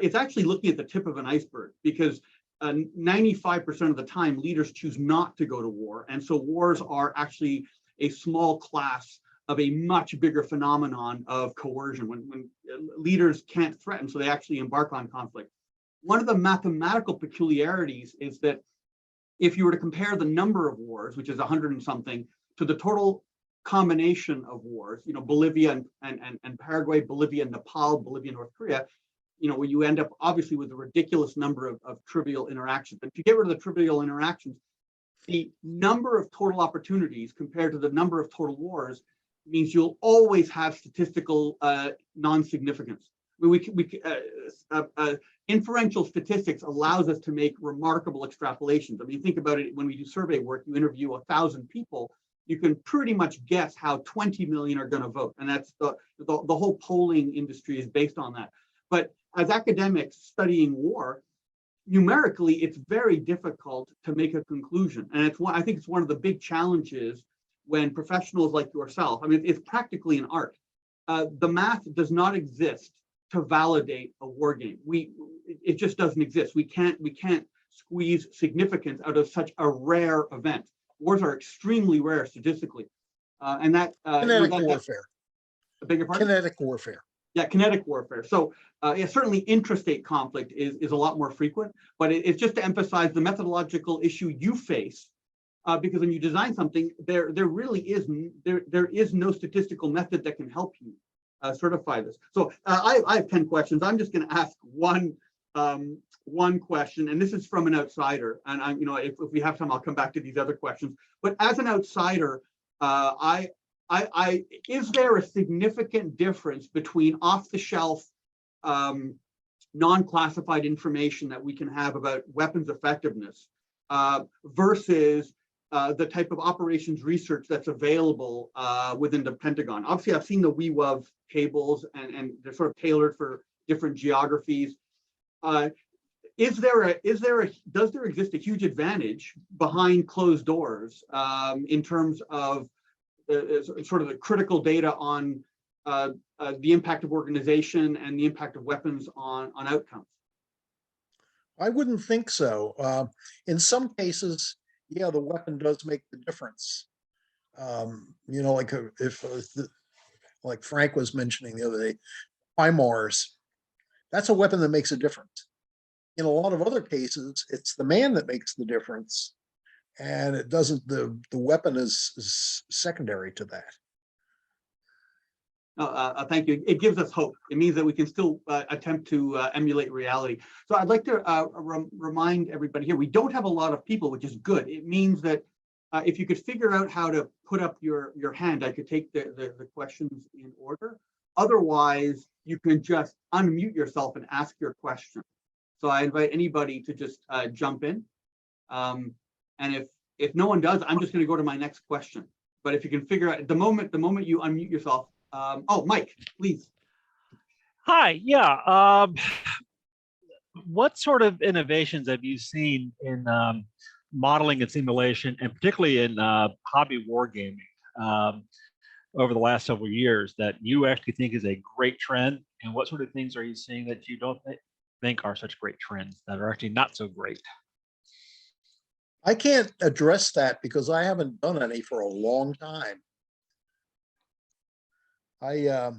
it's actually looking at the tip of an iceberg, because 95% of the time leaders choose not to go to war. And so wars are actually a small class of a much bigger phenomenon of coercion when leaders can't threaten, so they actually embark on conflict. One of the mathematical peculiarities is that if you were to compare the number of wars, which is 100 and something, to the total combination of wars, Bolivia and Paraguay, Bolivia and Nepal, Bolivia and North Korea, where you end up obviously with a ridiculous number of trivial interactions. But if you get rid of the trivial interactions, the number of total opportunities compared to the number of total wars means you'll always have statistical non-significance. Inferential statistics allows us to make remarkable extrapolations. I mean, think about it, when we do survey work, you interview 1,000 people, you can pretty much guess how 20 million are going to vote. And that's the whole polling industry is based on that. But as academics studying war, numerically, it's very difficult to make a conclusion. And I think it's one of the big challenges when professionals like yourself, I mean, it's practically an art. The math does not exist to validate a war game. It just doesn't exist. We can't squeeze significance out of such a rare event. Wars are extremely rare statistically, and that kinetic warfare. I beg your pardon? Kinetic warfare. Yeah, kinetic warfare. So certainly intrastate conflict is a lot more frequent, but it's just to emphasize the methodological issue you face, because when you design something, there really is no statistical method that can help you certify this. So I have 10 questions. I'm just going to ask one question, and this is from an outsider. And if we have time, I'll come back to these other questions. But as an outsider, is there a significant difference between off-the-shelf, non-classified information that we can have about weapons effectiveness versus the type of operations research that's available within the Pentagon. Obviously, I've seen the WeWov tables, and they're sort of tailored for different geographies. Does there exist a huge advantage behind closed doors in terms of sort of the critical data on the impact of organization and the impact of weapons on outcomes? I wouldn't think so. In some cases, yeah, the weapon does make the difference. You know, like like Frank was mentioning the other day, HIMARS, that's a weapon that makes a difference. In a lot of other cases, it's the man that makes the difference, and it doesn't. The weapon is secondary to that. Thank you. It gives us hope. It means that we can still attempt to emulate reality. So I'd like to remind everybody here, we don't have a lot of people, which is good. It means that if you could figure out how to put up your hand, I could take the questions in order. Otherwise, you can just unmute yourself and ask your question. So I invite anybody to just jump in. And if no one does, I'm just going to go to my next question. But if you can figure out the moment you unmute yourself. Oh, Mike, please. Hi, yeah. What sort of innovations have you seen in modeling and simulation, and particularly in hobby wargaming over the last several years that you actually think is a great trend? And what sort of things are you seeing that you don't think are such great trends that are actually not so great? I can't address that because I haven't done any for a long time. The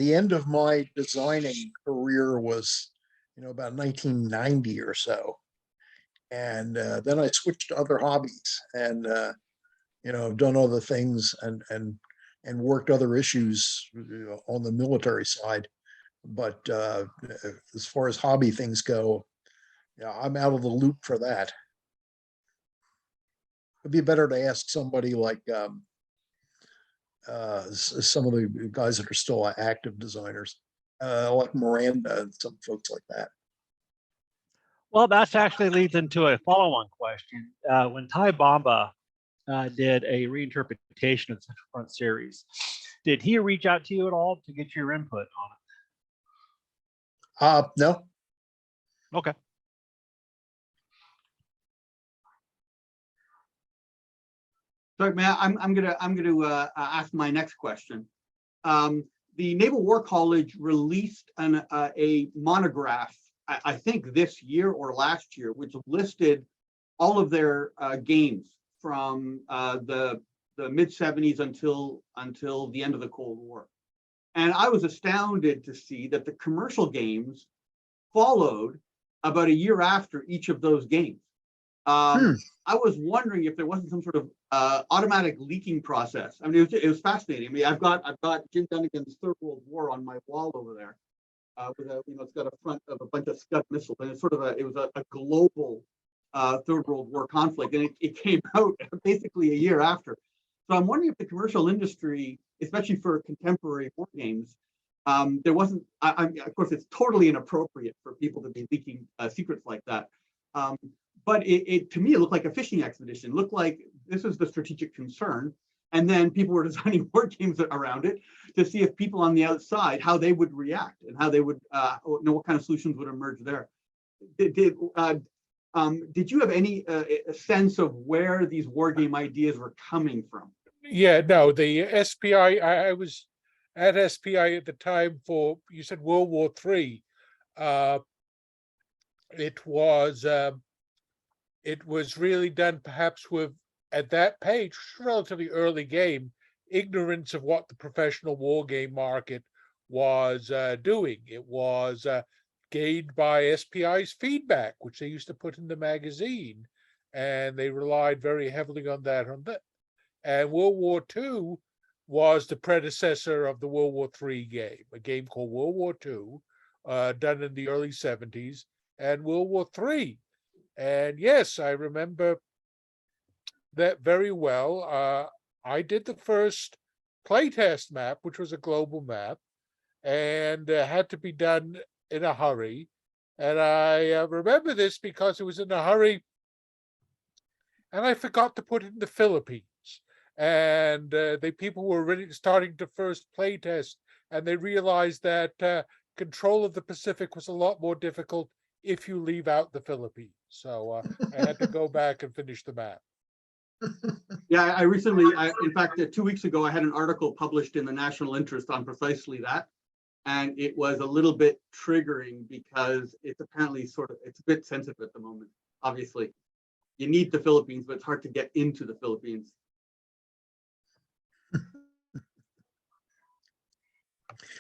end of my designing career was, you know, about 1990 or so, and then I switched to other hobbies, and you know, I've done other things and worked other issues on the military side. But as far as hobby things go, yeah, I'm out of the loop for that. It'd be better to ask somebody like some of the guys that are still active designers, like Miranda and some folks like that. Well, that actually leads into a follow-on question. When Ty Bomba did a reinterpretation of the Central Front series, did he reach out to you at all to get your input on it? No. Okay. So, Matt, I'm gonna ask my next question. The Naval War College released a monograph, I think this year or last year, which listed all of their games from the mid 70s until the end of the Cold War. And I was astounded to see that the commercial games followed about a year after each of those games. I was wondering if there wasn't some sort of automatic leaking process. I mean, it was fascinating. I mean, I've got Jim Dunnigan's Third World War on my wall over there. With a, you know, it's got a front of a bunch of Scud missiles, and it's sort of a global Third World War conflict, and it came out basically a year after. So I'm wondering if the commercial industry, especially for contemporary war games, there wasn't. Of course, it's totally inappropriate for people to be leaking secrets like that. But to me, it looked like a fishing expedition. It looked like this was the strategic concern. And then people were designing war games around it to see if people on the outside, how they would react and how they would know what kind of solutions would emerge there. Did you have any sense of where these war game ideas were coming from? Yeah, no, the SPI, I was at SPI at the time for, you said World War III. It was really done perhaps with, at that page, relatively early game, ignorance of what the professional war game market was doing. It was gained by SPI's feedback, which they used to put in the magazine, and they relied very heavily on that. And World War II was the predecessor of the World War III game, a game called World War II, done in the early 70s, and World War III. And yes, I remember that very well. I did the first playtest map, which was a global map, and had to be done in a hurry. And I remember this because it was in a hurry and I forgot to put it in the Philippines. And people were really starting to first play test, and they realized that control of the Pacific was a lot more difficult if you leave out the Philippines. So I had to go back and finish the map. Yeah, I recently, in fact, 2 weeks ago, I had an article published in the National Interest on precisely that. And it was a little bit triggering because it's apparently it's a bit sensitive at the moment. Obviously, you need the Philippines, but it's hard to get into the Philippines.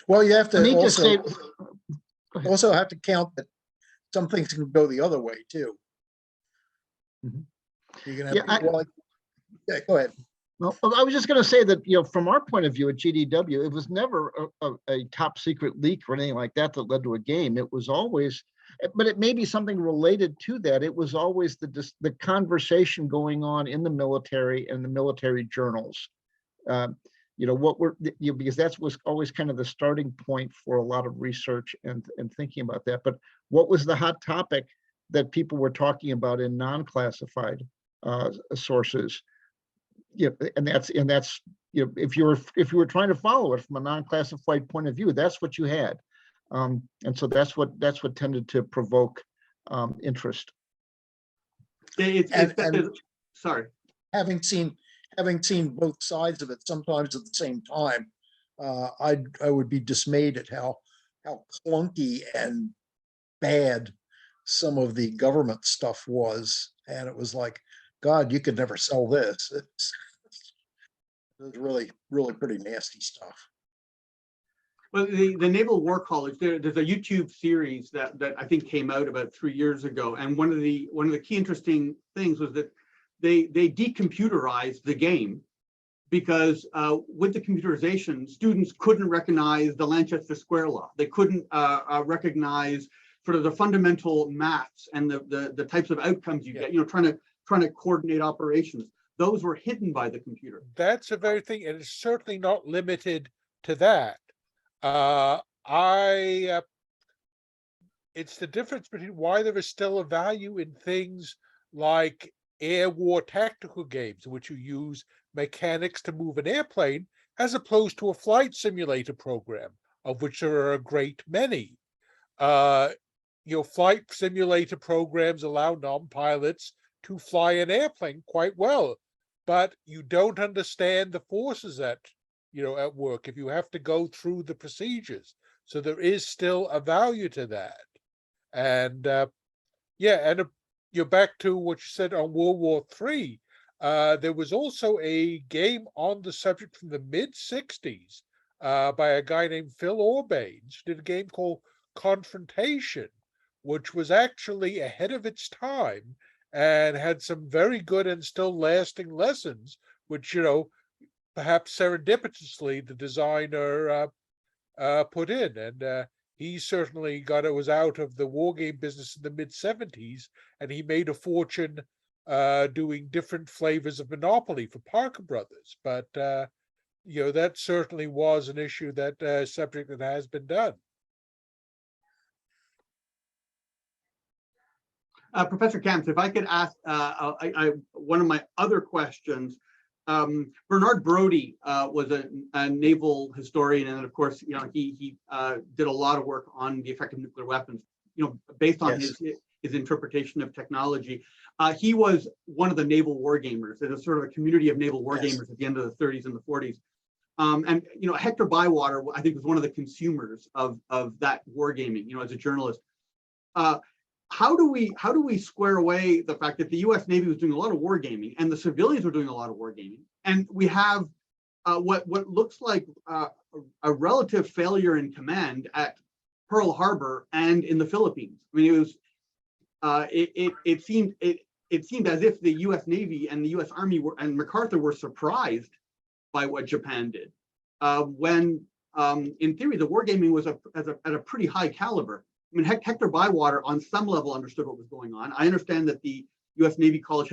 Well, you have I to need to say, also have to count that some things can go the other way too. Mhm. You can have Yeah, people like, yeah, go ahead. well, I was just going to say that, from our point of view at GDW, it was never a top secret leak or anything like that that led to a game. It was always, but it may be something related to that. It was always the conversation going on in the military and the military journals. Because that was always kind of the starting point for a lot of research and thinking about that. But what was the hot topic that people were talking about in non-classified sources? And that's if you were trying to follow it from a non-classified point of view, that's what you had, and so that's what tended to provoke interest. Sorry. Having seen both sides of it sometimes at the same time, I would be dismayed at how clunky and bad some of the government stuff was, and it was like, God, you could never sell this. It was really, really pretty nasty stuff. Well, the Naval War College, there's a YouTube series that I think came out about 3 years ago, and one of the key interesting things was that they decomputerized the game because with the computerization, students couldn't recognize the Lanchester Square Law. They couldn't recognize sort of the fundamental maths and the types of outcomes you get. Trying to coordinate operations. Those were hidden by the computer. That's a very thing, and it's certainly not limited to that. It's the difference between why there is still a value in things like air war tactical games, in which you use mechanics to move an airplane, as opposed to a flight simulator program, of which there are a great many. Flight simulator programs allow non-pilots to fly an airplane quite well, but you don't understand the forces at work if you have to go through the procedures. So there is still a value to that. And you're back to what you said on World War III. There was also a game on the subject from the mid-60s by a guy named Phil Orbanes, who did a game called Confrontation, which was actually ahead of its time and had some very good and still lasting lessons, which, perhaps serendipitously the designer put in. And he certainly was out of the war game business in the mid-70s, and he made a fortune doing different flavors of Monopoly for Parker Brothers. But, that certainly was an issue, that subject that has been done. Professor Kamps, if I could ask one of my other questions. Bernard Brody was a naval historian, and of course, he did a lot of work on the effect of nuclear weapons. Based on his interpretation of technology. He was one of the naval wargamers. There's a sort of a community of naval wargamers at the end of the 30s and the 40s. And Hector Bywater, I think, was one of the consumers of that wargaming. As a journalist. How do we square away the fact that the U.S. Navy was doing a lot of wargaming and the civilians were doing a lot of wargaming, and we have what looks like a relative failure in command at Pearl Harbor and in the Philippines? I mean, it seemed as if the U.S. Navy and the U.S. Army and MacArthur were surprised by what Japan did, when in theory the wargaming was at a pretty high caliber. I mean, Hector Bywater, on some level, understood what was going on. I understand that the U.S. Navy College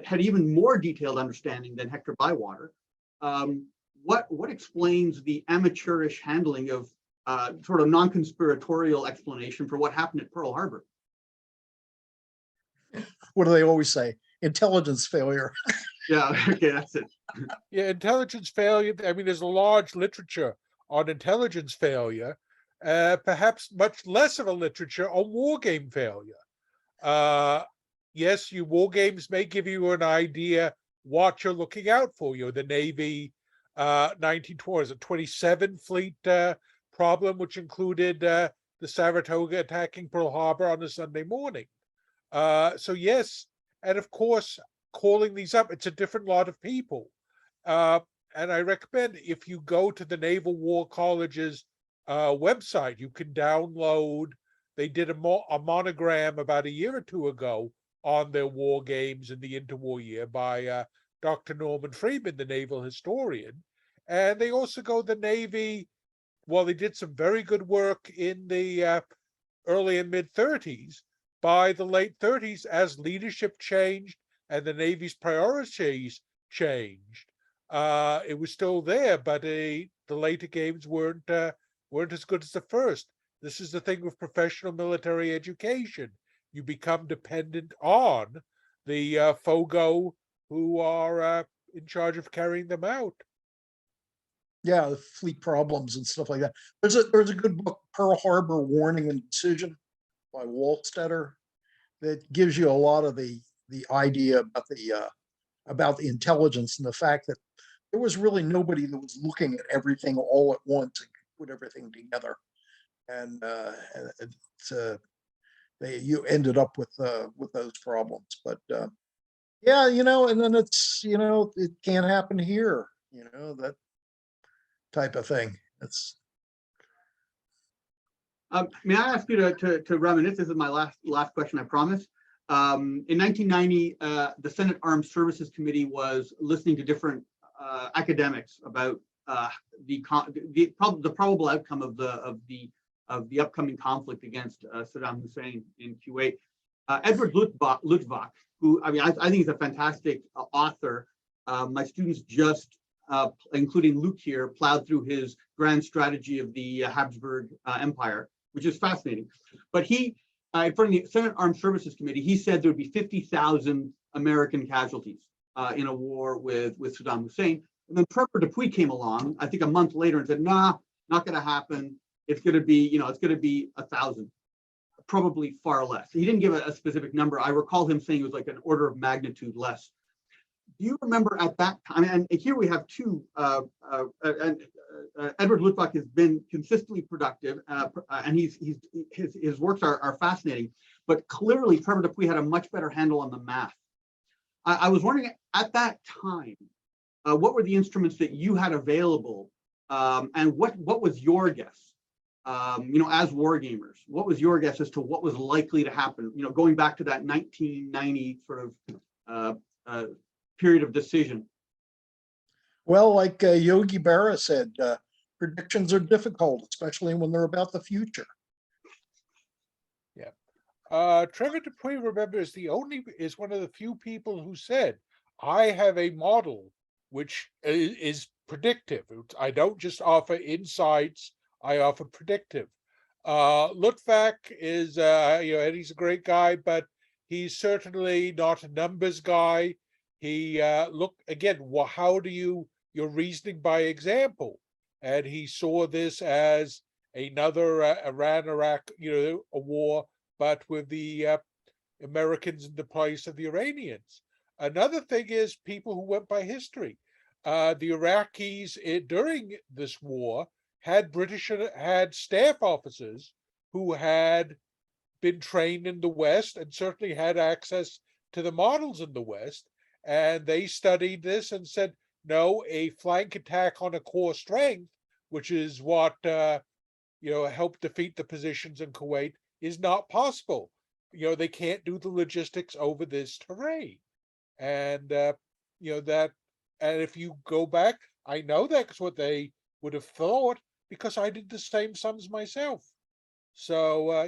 had even more detailed understanding than Hector Bywater. What explains the amateurish handling of sort of non-conspiratorial explanation for what happened at Pearl Harbor? What do they always say? intelligence failure. Yeah, okay, that's it. Yeah, intelligence failure. I mean, there's a large literature on intelligence failure, perhaps much less of a literature on war game failure. Yes, war games may give you an idea what you're looking out for. You know, the Navy 27 fleet problem, which included the Saratoga attacking Pearl Harbor on a Sunday morning. So yes, and of course, calling these up, it's a different lot of people. And I recommend if you go to the Naval War College's website, you can download, they did a monogram about a year or two ago on their war games in the interwar year by Dr. Norman Freeman, the naval historian. And they also go the Navy, well, they did some very good work in the early and mid 30s. By the late 30s, as leadership changed and the Navy's priorities changed, it was still there, but the later games weren't as good as the first. This is the thing with professional military education. You become dependent on the FOGO who are in charge of carrying them out. Yeah, the fleet problems and stuff like that. There's a good book, Pearl Harbor Warning and Decision by Wolstetter, that gives you a lot of the idea about the intelligence and the fact that there was really nobody that was looking at everything all at once and could put everything together. And you ended up with those problems. But yeah, you know, and then it's, you know, it can't happen here, you know, that type of thing. It's may I ask you to reminisce? This is my last question, I promise. In 1990, the Senate Armed Services Committee was listening to different academics about the probable outcome of the upcoming conflict against Saddam Hussein in Kuwait. Edward Luttwak, who I think he's a fantastic author. My students just, including Luke here, plowed through his grand strategy of the Habsburg Empire, which is fascinating. But he, in front of the Senate Armed Services Committee, he said there would be 50,000 American casualties in a war with Saddam Hussein. And then Trevor Dupuy came along, I think a month later, and said, nah, not going to happen. It's going to be, it's going to be 1,000, probably far less. He didn't give a specific number. I recall him saying it was like an order of magnitude less. Do you remember at that time, and here we have two, Edward Luttwak has been consistently productive, and his works are fascinating, but clearly Trevor Dupuy had a much better handle on the math. I was wondering at that time, what were the instruments that you had available, and what was your guess? As war gamers, what was your guess as to what was likely to happen? Going back to that 1990 sort of period of decision. well, like Yogi Berra said, predictions are difficult, especially when they're about the future. Yeah, Trevor Dupuy, remember, is one of the few people who said, "I have a model which is predictive. I don't just offer insights; I offer predictive." Luttwak is, and he's a great guy, but he's certainly not a numbers guy. He how do you're reasoning by example, and he saw this as another Iran-Iraq, a war, but with the Americans in the place of the Iranians. Another thing is people who went by history. The Iraqis during this war had staff officers who had been trained in the West and certainly had access to the models in the West. And they studied this and said, no, a flank attack on a core strength, which is what helped defeat the positions in Kuwait, is not possible. They can't do the logistics over this terrain. And and if you go back, I know that's what they would have thought, because I did the same sums myself. So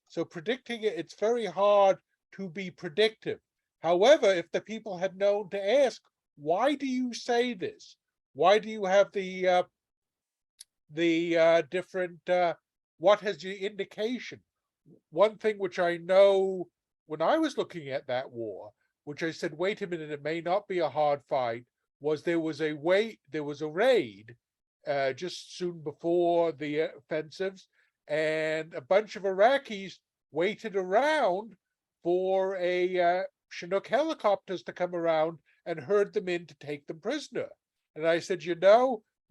so predicting it's very hard to be predictive. However, if the people had known to ask, why do you say this? Why do you have the different, what has the indication? One thing which I know when I was looking at that war, which I said, wait a minute, it may not be a hard fight, was there was a raid just soon before the offensives, and a bunch of Iraqis waited around for a Chinook helicopters to come around and herd them in to take them prisoner. And I said,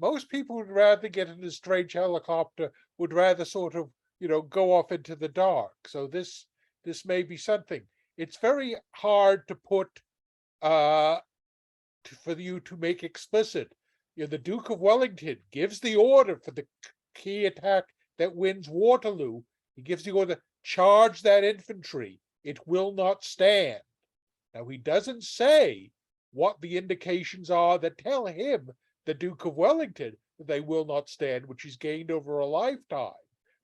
most people would rather get in a strange helicopter, would rather sort of, go off into the dark. So this may be something. It's very hard to put for you to make explicit. The Duke of Wellington gives the order for the key attack that wins Waterloo. He gives the order, charge that infantry. It will not stand. Now, he doesn't say what the indications are that tell him, the Duke of Wellington, that they will not stand, which he's gained over a lifetime.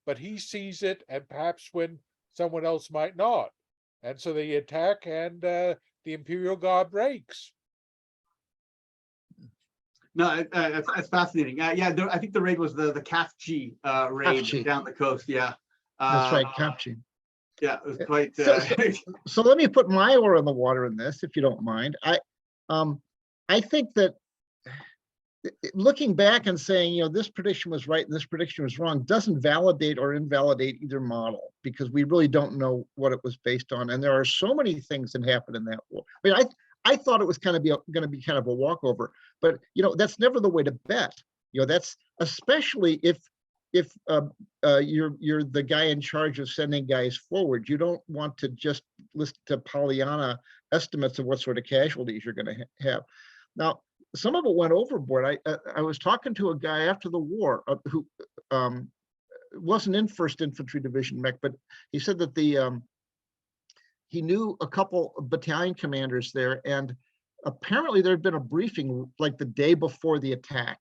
But he sees it, and perhaps when someone else might not. And so they attack, and the Imperial Guard breaks. No, that's fascinating. Yeah, I think the raid was the Kafji raid Kafji. down the coast. Yeah, That's right, Kapchi. yeah, it was quite. So let me put my oar in the water in this, if you don't mind. I think that looking back and saying, this prediction was right and this prediction was wrong doesn't validate or invalidate either model, because we really don't know what it was based on. And there are so many things that happened in that war. I mean, I thought it was going to be kind of a walkover, but that's never the way to bet. That's especially if you're the guy in charge of sending guys forward. You don't want to just listen to Pollyanna estimates of what sort of casualties you're going to have. Now, some of it went overboard. I was talking to a guy after the war who wasn't in 1st Infantry Division mech, but he said that he knew a couple of battalion commanders there, and apparently there had been a briefing like the day before the attack,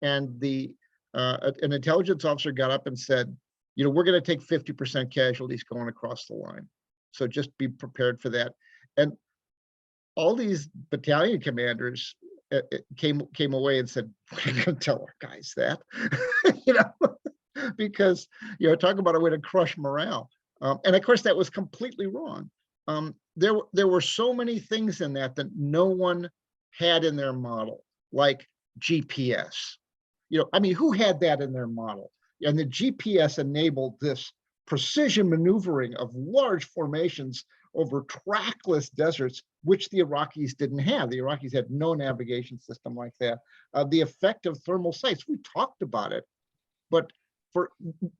and an intelligence officer got up and said, we're going to take 50% casualties going across the line, so just be prepared for that. And all these battalion commanders came away and said, we're going to tell our guys that, because talk about a way to crush morale. And of course that was completely wrong. There were so many things in that no one had in their model, like GPS. Who had that in their model? And the GPS enabled this precision maneuvering of large formations over trackless deserts, which the Iraqis didn't have. The Iraqis had no navigation system like that. The effect of thermal sights, we talked about it, but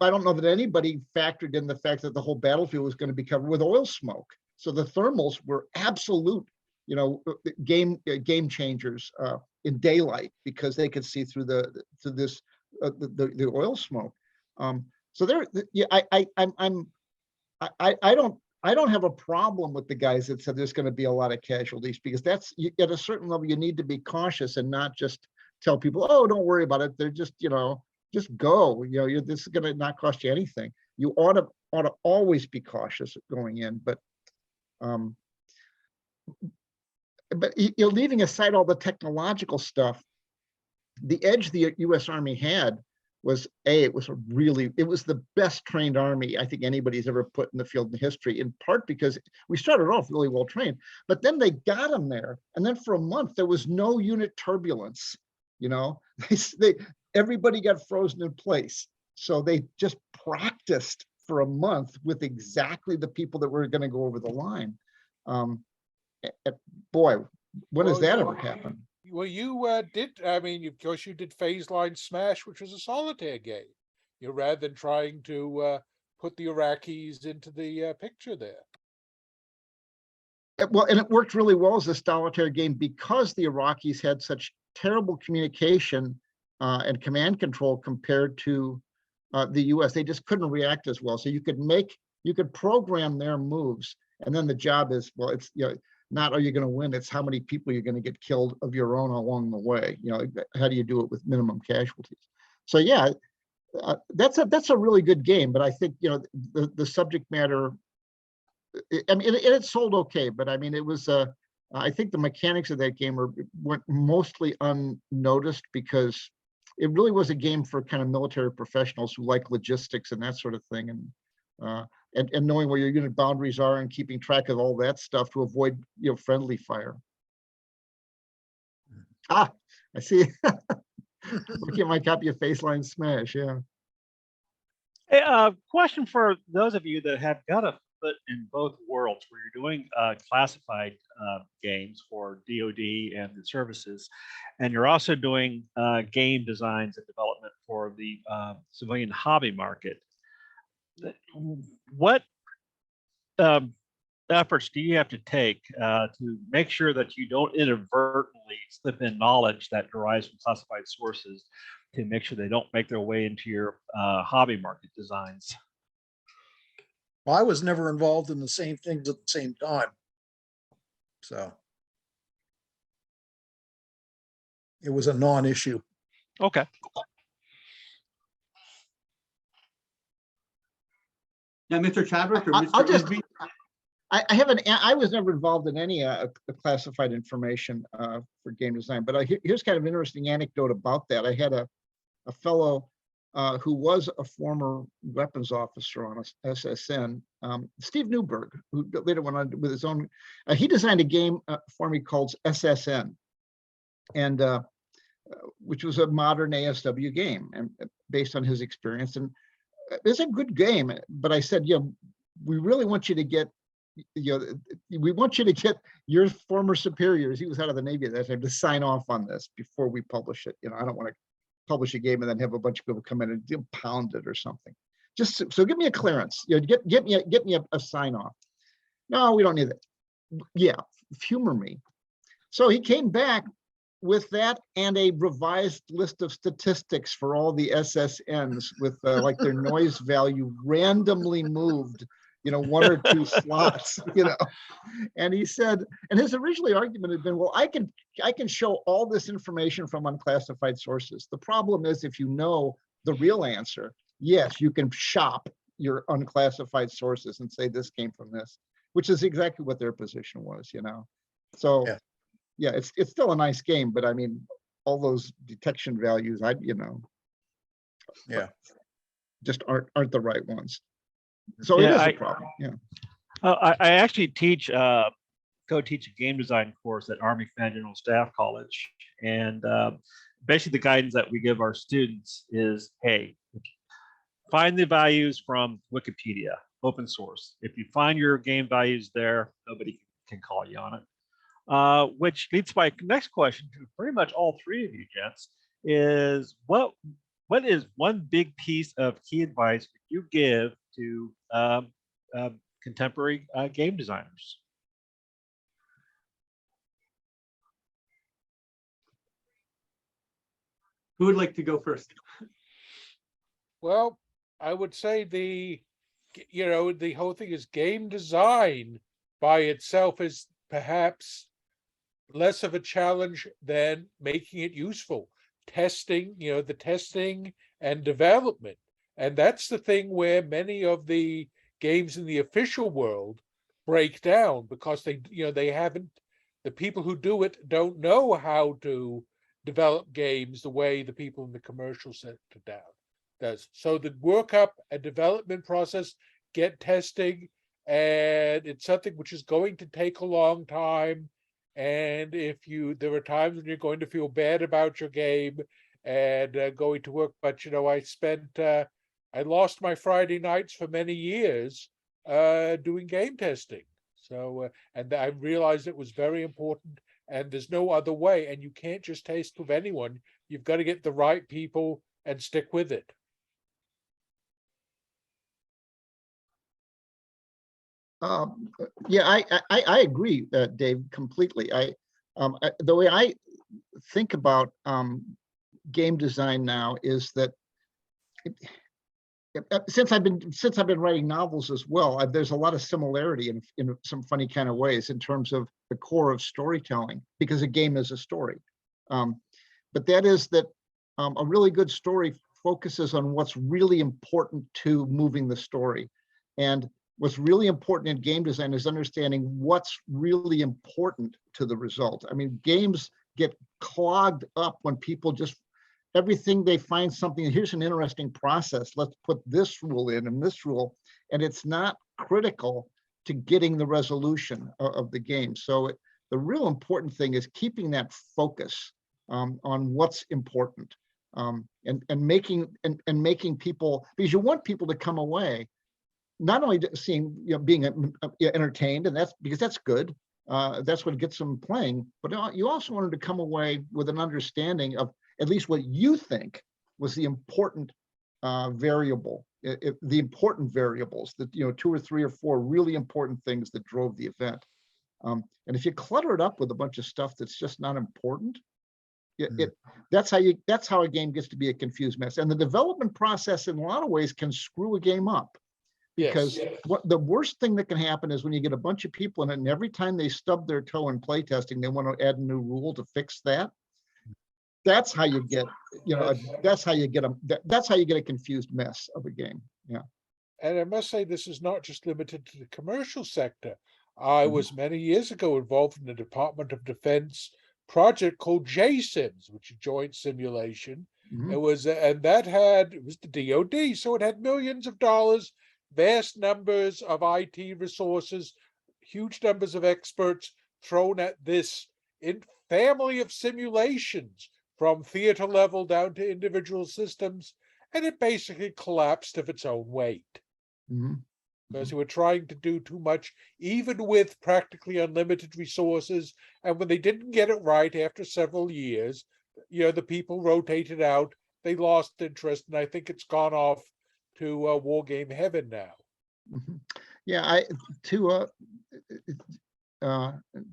I don't know that anybody factored in the fact that the whole battlefield was going to be covered with oil smoke. So the thermals were absolute, game changers in daylight, because they could see through the oil smoke. So there, I don't have a problem with the guys that said there's going to be a lot of casualties, because that's, at a certain level, you need to be cautious and not just tell people, oh, don't worry about it. They're just, just go. This is going to not cost you anything. You ought to always be cautious going in, but leaving aside all the technological stuff, the edge the U.S. Army had was it was the best trained army I think anybody's ever put in the field in history, in part because we started off really well trained, but then they got them there, and then for a month there was no unit turbulence. Everybody got frozen in place, so they just practiced for a month with exactly the people that were going to go over the line. Boy, when does that ever happen? Well, you did. I mean, of course, you did Phase Line Smash, which was a solitaire game. Rather than trying to put the Iraqis into the picture there. Well, and it worked really well as a solitaire game because the Iraqis had such terrible communication and command control compared to the U.S. They just couldn't react as well. So you could program their moves, and then the job is, well, it's not are you going to win, it's how many people you're going to get killed of your own along the way. How do you do it with minimum casualties? So yeah, that's a really good game. But I think the subject matter, it sold okay, but I mean it was I think the mechanics of that game went mostly unnoticed, because it really was a game for kind of military professionals who like logistics and that sort of thing. And and knowing where your unit boundaries are and keeping track of all that stuff to avoid, friendly fire. Ah, I see. Look at my copy of Faceline Smash. Yeah. Hey, question for those of you that have got a foot in both worlds, where you're doing classified games for DoD and the services, and you're also doing game designs and development for the civilian hobby market. What efforts do you have to take to make sure that you don't inadvertently slip in knowledge that derives from classified sources to make sure they don't make their way into your hobby market designs? Well, I was never involved in the same things at the same time. So it was a non-issue. Okay. Now, Mr. Chadwick or I'll Mr. just- Isby? I was never involved in any classified information for game design, but here's kind of an interesting anecdote about that. I had a fellow who was a former weapons officer on SSN, Steve Newberg, who later went on with his own. He designed a game for me called SSN, and which was a modern ASW game, and based on his experience. And it's a good game, but I said, we really want you to get, we want you to get your former superiors. He was out of the Navy at that time, to sign off on this before we publish it. I don't want to publish a game and then have a bunch of people come in and pound it or something. Just so give me a clearance. Get me a sign off. No, we don't need that. Yeah, humor me. So he came back with that and a revised list of statistics for all the SSNs with like their noise value randomly moved, 1 or 2 slots, And he said, and his original argument had been, well, I can show all this information from unclassified sources. The problem is, if you know the real answer, yes, you can shop your unclassified sources and say this came from this, which is exactly what their position was, So yeah, it's still a nice game, but I mean, all those detection values, just aren't the right ones. So it is a problem. Yeah. I actually co-teach a game design course at Army Command General Staff College, and basically the guidance that we give our students is, hey, find the values from Wikipedia, open source. If you find your game values there, nobody can call you on it. Which leads to my next question to pretty much all 3 of you gents, is what is one big piece of key advice you give to contemporary game designers? Who would like to go first? Well, I would say the whole thing is game design by itself is perhaps less of a challenge than making it useful. Testing, the testing and development. And that's the thing where many of the games in the official world break down, because the people who do it don't know how to develop games the way the people in the commercial sector does. So the workup and development process, get testing, and it's something which is going to take a long time. And there are times when you're going to feel bad about your game and going to work, but I lost my Friday nights for many years doing game testing. So, and I realized it was very important, and there's no other way, and you can't just test with anyone. You've got to get the right people and stick with it. Yeah, I agree, Dave, completely. The way I think about game design now is that since I've been writing novels as well, there's a lot of similarity in some funny kind of ways in terms of the core of storytelling, because a game is a story. But that is that a really good story focuses on what's really important to moving the story. And what's really important in game design is understanding what's really important to the result. I mean, games get clogged up when people just, everything they find something, here's an interesting process, let's put this rule in and this rule, and it's not critical to getting the resolution of the game. So the real important thing is keeping that focus on what's important, and making people, because you want people to come away not only seeing, being entertained, and that's because that's good. That's what gets them playing, but you also want them to come away with an understanding of at least what you think was the important variable, the important variables, that 2 or 3 or 4 really important things that drove the event. And if you clutter it up with a bunch of stuff that's just not important, that's how a game gets to be a confused mess. And the development process, in a lot of ways, can screw a game up. Because what the worst thing that can happen is when you get a bunch of people in it, and every time they stub their toe in playtesting, they want to add a new rule to fix that. That's how you get, that's how you get a confused mess of a game. Yeah. And I must say, this is not just limited to the commercial sector. I was many years ago involved in the Department of Defense project called JSIMS, which is Joint Simulation. It was the DoD, so it had millions of dollars, vast numbers of IT resources, huge numbers of experts thrown at this family of simulations from theater level down to individual systems, and it basically collapsed of its own weight. Because they were trying to do too much, even with practically unlimited resources, and when they didn't get it right after several years, the people rotated out, they lost interest, and I think it's gone off to war game heaven now. Yeah,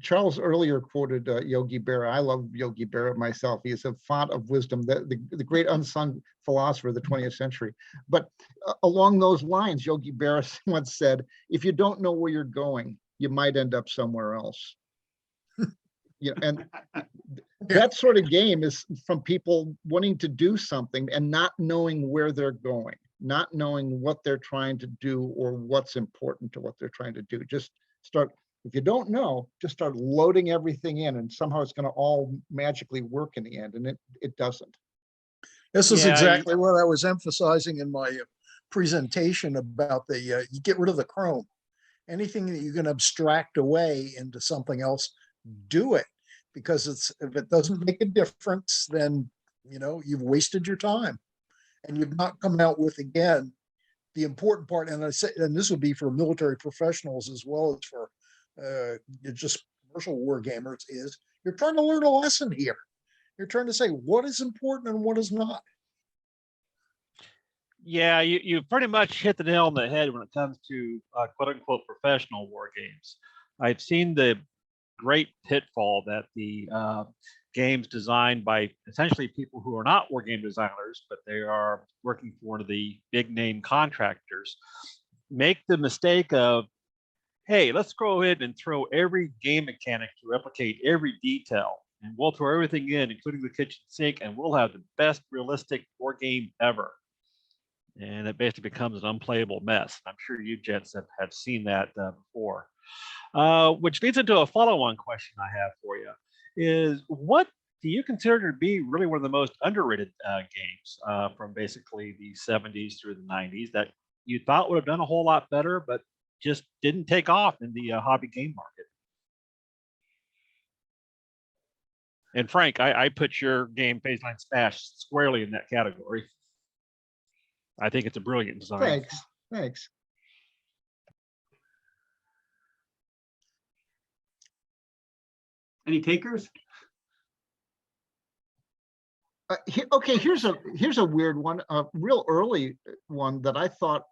Charles earlier quoted Yogi Berra. I love Yogi Berra myself. He is a font of wisdom, the great unsung philosopher of the 20th century. But along those lines, Yogi Berra once said, if you don't know where you're going, you might end up somewhere else. And that sort of game is from people wanting to do something and not knowing where they're going, not knowing what they're trying to do or what's important to what they're trying to do. Just start, if you don't know, just start loading everything in, and somehow it's going to all magically work in the end, and it doesn't. This is exactly what I was emphasizing in my presentation about you get rid of the Chrome. Anything that you can abstract away into something else, do it, because if it doesn't make a difference, then you've wasted your time, and you've not come out with, again, the important part. And I say, and this would be for military professionals as well as for just commercial war gamers, is you're trying to learn a lesson here. You're trying to say what is important and what is not. Yeah, you pretty much hit the nail on the head when it comes to quote unquote professional war games. I've seen the great pitfall that the games designed by essentially people who are not war game designers, but they are working for one of the big name contractors, make the mistake of, hey, let's go ahead and throw every game mechanic to replicate every detail, and we'll throw everything in, including the kitchen sink, and we'll have the best realistic war game ever. And it basically becomes an unplayable mess. I'm sure you gents have seen that before. Which leads into a follow-on question I have for you, is what do you consider to be really one of the most underrated games from basically the 70s through the 90s that you thought would have done a whole lot better, but just didn't take off in the hobby game market? And Frank, I put your game Baseline Smash squarely in that category. I think it's a brilliant design. Thanks. Any takers? Okay, here's a weird one, a real early one that I thought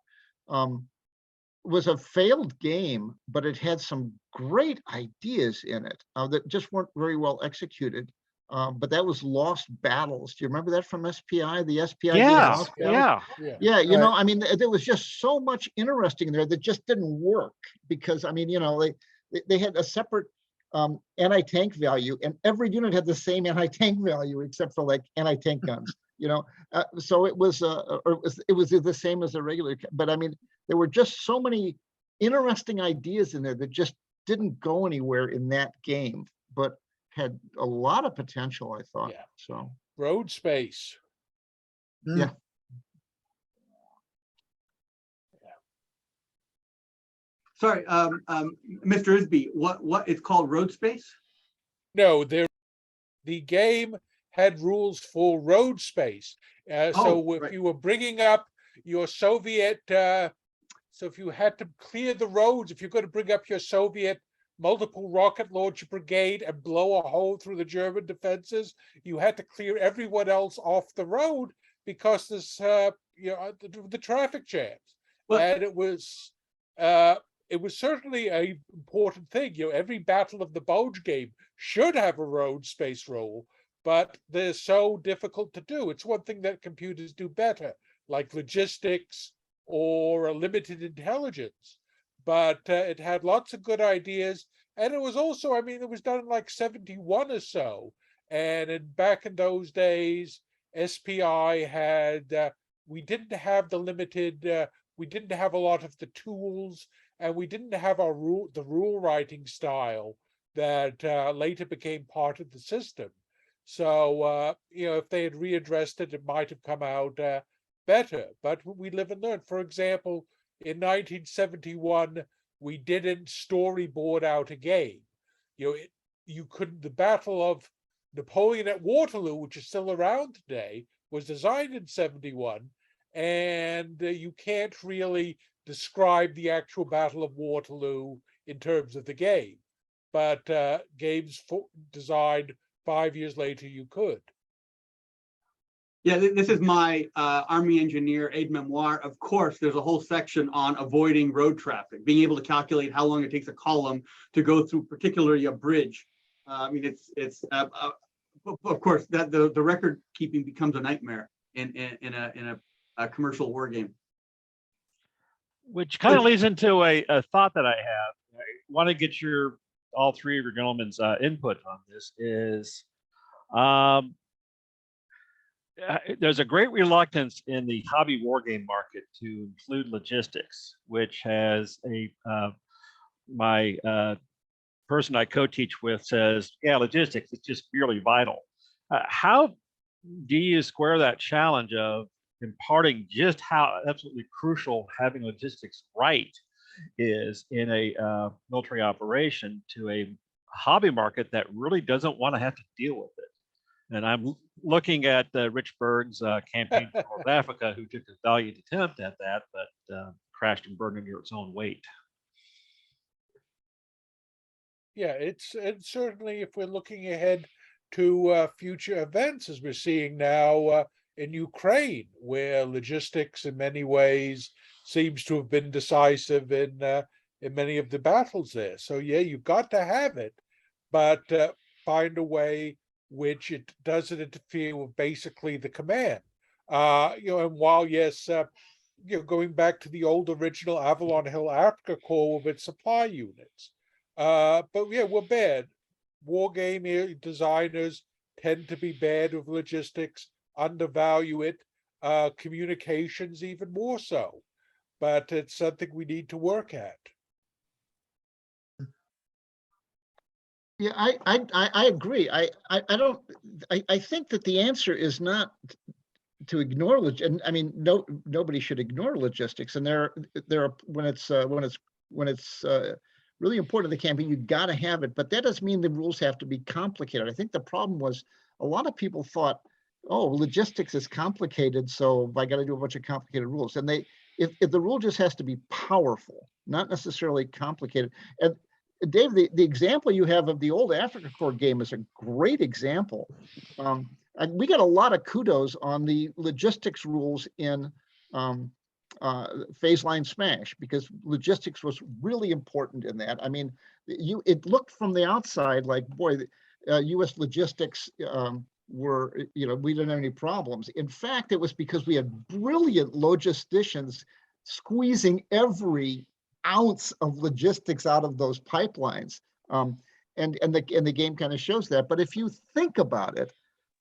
was a failed game, but it had some great ideas in it that just weren't very well executed. But that was Lost Battles. Do you remember that from SPI? The SPI game Lost Battles? Yeah. I mean, there was just so much interesting in there that just didn't work because, I mean, they had a separate anti-tank value, and every unit had the same anti-tank value except for like anti-tank guns. So it was the same as a regular. But I mean, there were just so many interesting ideas in there that just didn't go anywhere in that game, but had a lot of potential, I thought. Yeah. So Road Space. Yeah. Sorry, Mr. Isby, what it's called road space? No, the game had rules for road space. So Oh, if right. you were bringing up your Soviet, so if you had to clear the roads, if you're going to bring up your Soviet multiple rocket launcher brigade and blow a hole through the German defenses, you had to clear everyone else off the road because there's, the traffic jams. Well, And it was certainly a important thing. Every Battle of the Bulge game should have a road space rule, but they're so difficult to do. It's one thing that computers do better, like logistics or a limited intelligence. But it had lots of good ideas. And it was also, I mean, it was done in like 71 or so. And back in those days, SPI had, we didn't have the limited, we didn't have a lot of the tools, and we didn't have the rule writing style that later became part of the system. So, if they had readdressed it, it might have come out better. But we live and learn. For example, in 1971, we didn't storyboard out a game. You couldn't. The Battle of Napoleon at Waterloo, which is still around today, was designed in 71, and you can't really describe the actual Battle of Waterloo in terms of the game. But games designed 5 years later, you could. Yeah, this is my Army engineer aide memoir. Of course, there's a whole section on avoiding road traffic, being able to calculate how long it takes a column to go through, particularly a bridge. I mean, it's of course that the record keeping becomes a nightmare in a commercial war game. Which kind of leads into a thought that I have. I want to get all three of your gentlemen's input on this. Is there's a great reluctance in the hobby war game market to include logistics, which has my person I co-teach with says, yeah, logistics, it's just purely vital. How do you square that challenge of imparting just how absolutely crucial having logistics right is in a military operation to a hobby market that really doesn't want to have to deal with it? And I'm looking at Rich Berg's campaign for North Africa, who took a valiant attempt at that, but crashed and burned under its own weight. Yeah, it's certainly, if we're looking ahead to future events, as we're seeing now in Ukraine, where logistics in many ways seems to have been decisive in many of the battles there. So yeah, you've got to have it, but find a way which it doesn't interfere with basically the command. And while yes, going back to the old original Avalon Hill Africa Corps with its supply units. But yeah, we're bad. War game designers tend to be bad with logistics, undervalue it, communications even more so. But it's something we need to work at. Yeah, I agree. I think that the answer is not to ignore and I mean, nobody should ignore logistics. And there are when it's really important to the campaign, you got to have it. But that doesn't mean the rules have to be complicated. I think the problem was a lot of people thought, oh, logistics is complicated, so I got to do a bunch of complicated rules. And if the rule just has to be powerful, not necessarily complicated. And Dave, the example you have of the old Africa Corps game is a great example. And we got a lot of kudos on the logistics rules in phase line smash, because logistics was really important in that. I mean, it looked from the outside like, boy, U.S. logistics were, we didn't have any problems. In fact, it was because we had brilliant logisticians squeezing every ounce of logistics out of those pipelines. And the game kind of shows that. But if you think about it,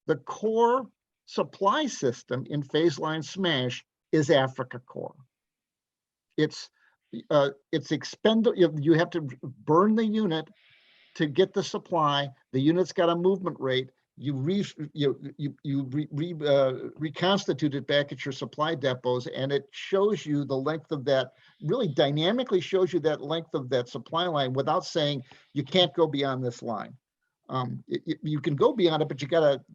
the core supply system in phase line smash is Africa Corps. It's expendable. You have to burn the unit to get the supply. The unit's got a movement rate. you reconstitute it back at your supply depots, and it shows you the length of that, really dynamically shows you that length of that supply line without saying you can't go beyond this line. You can go beyond it, but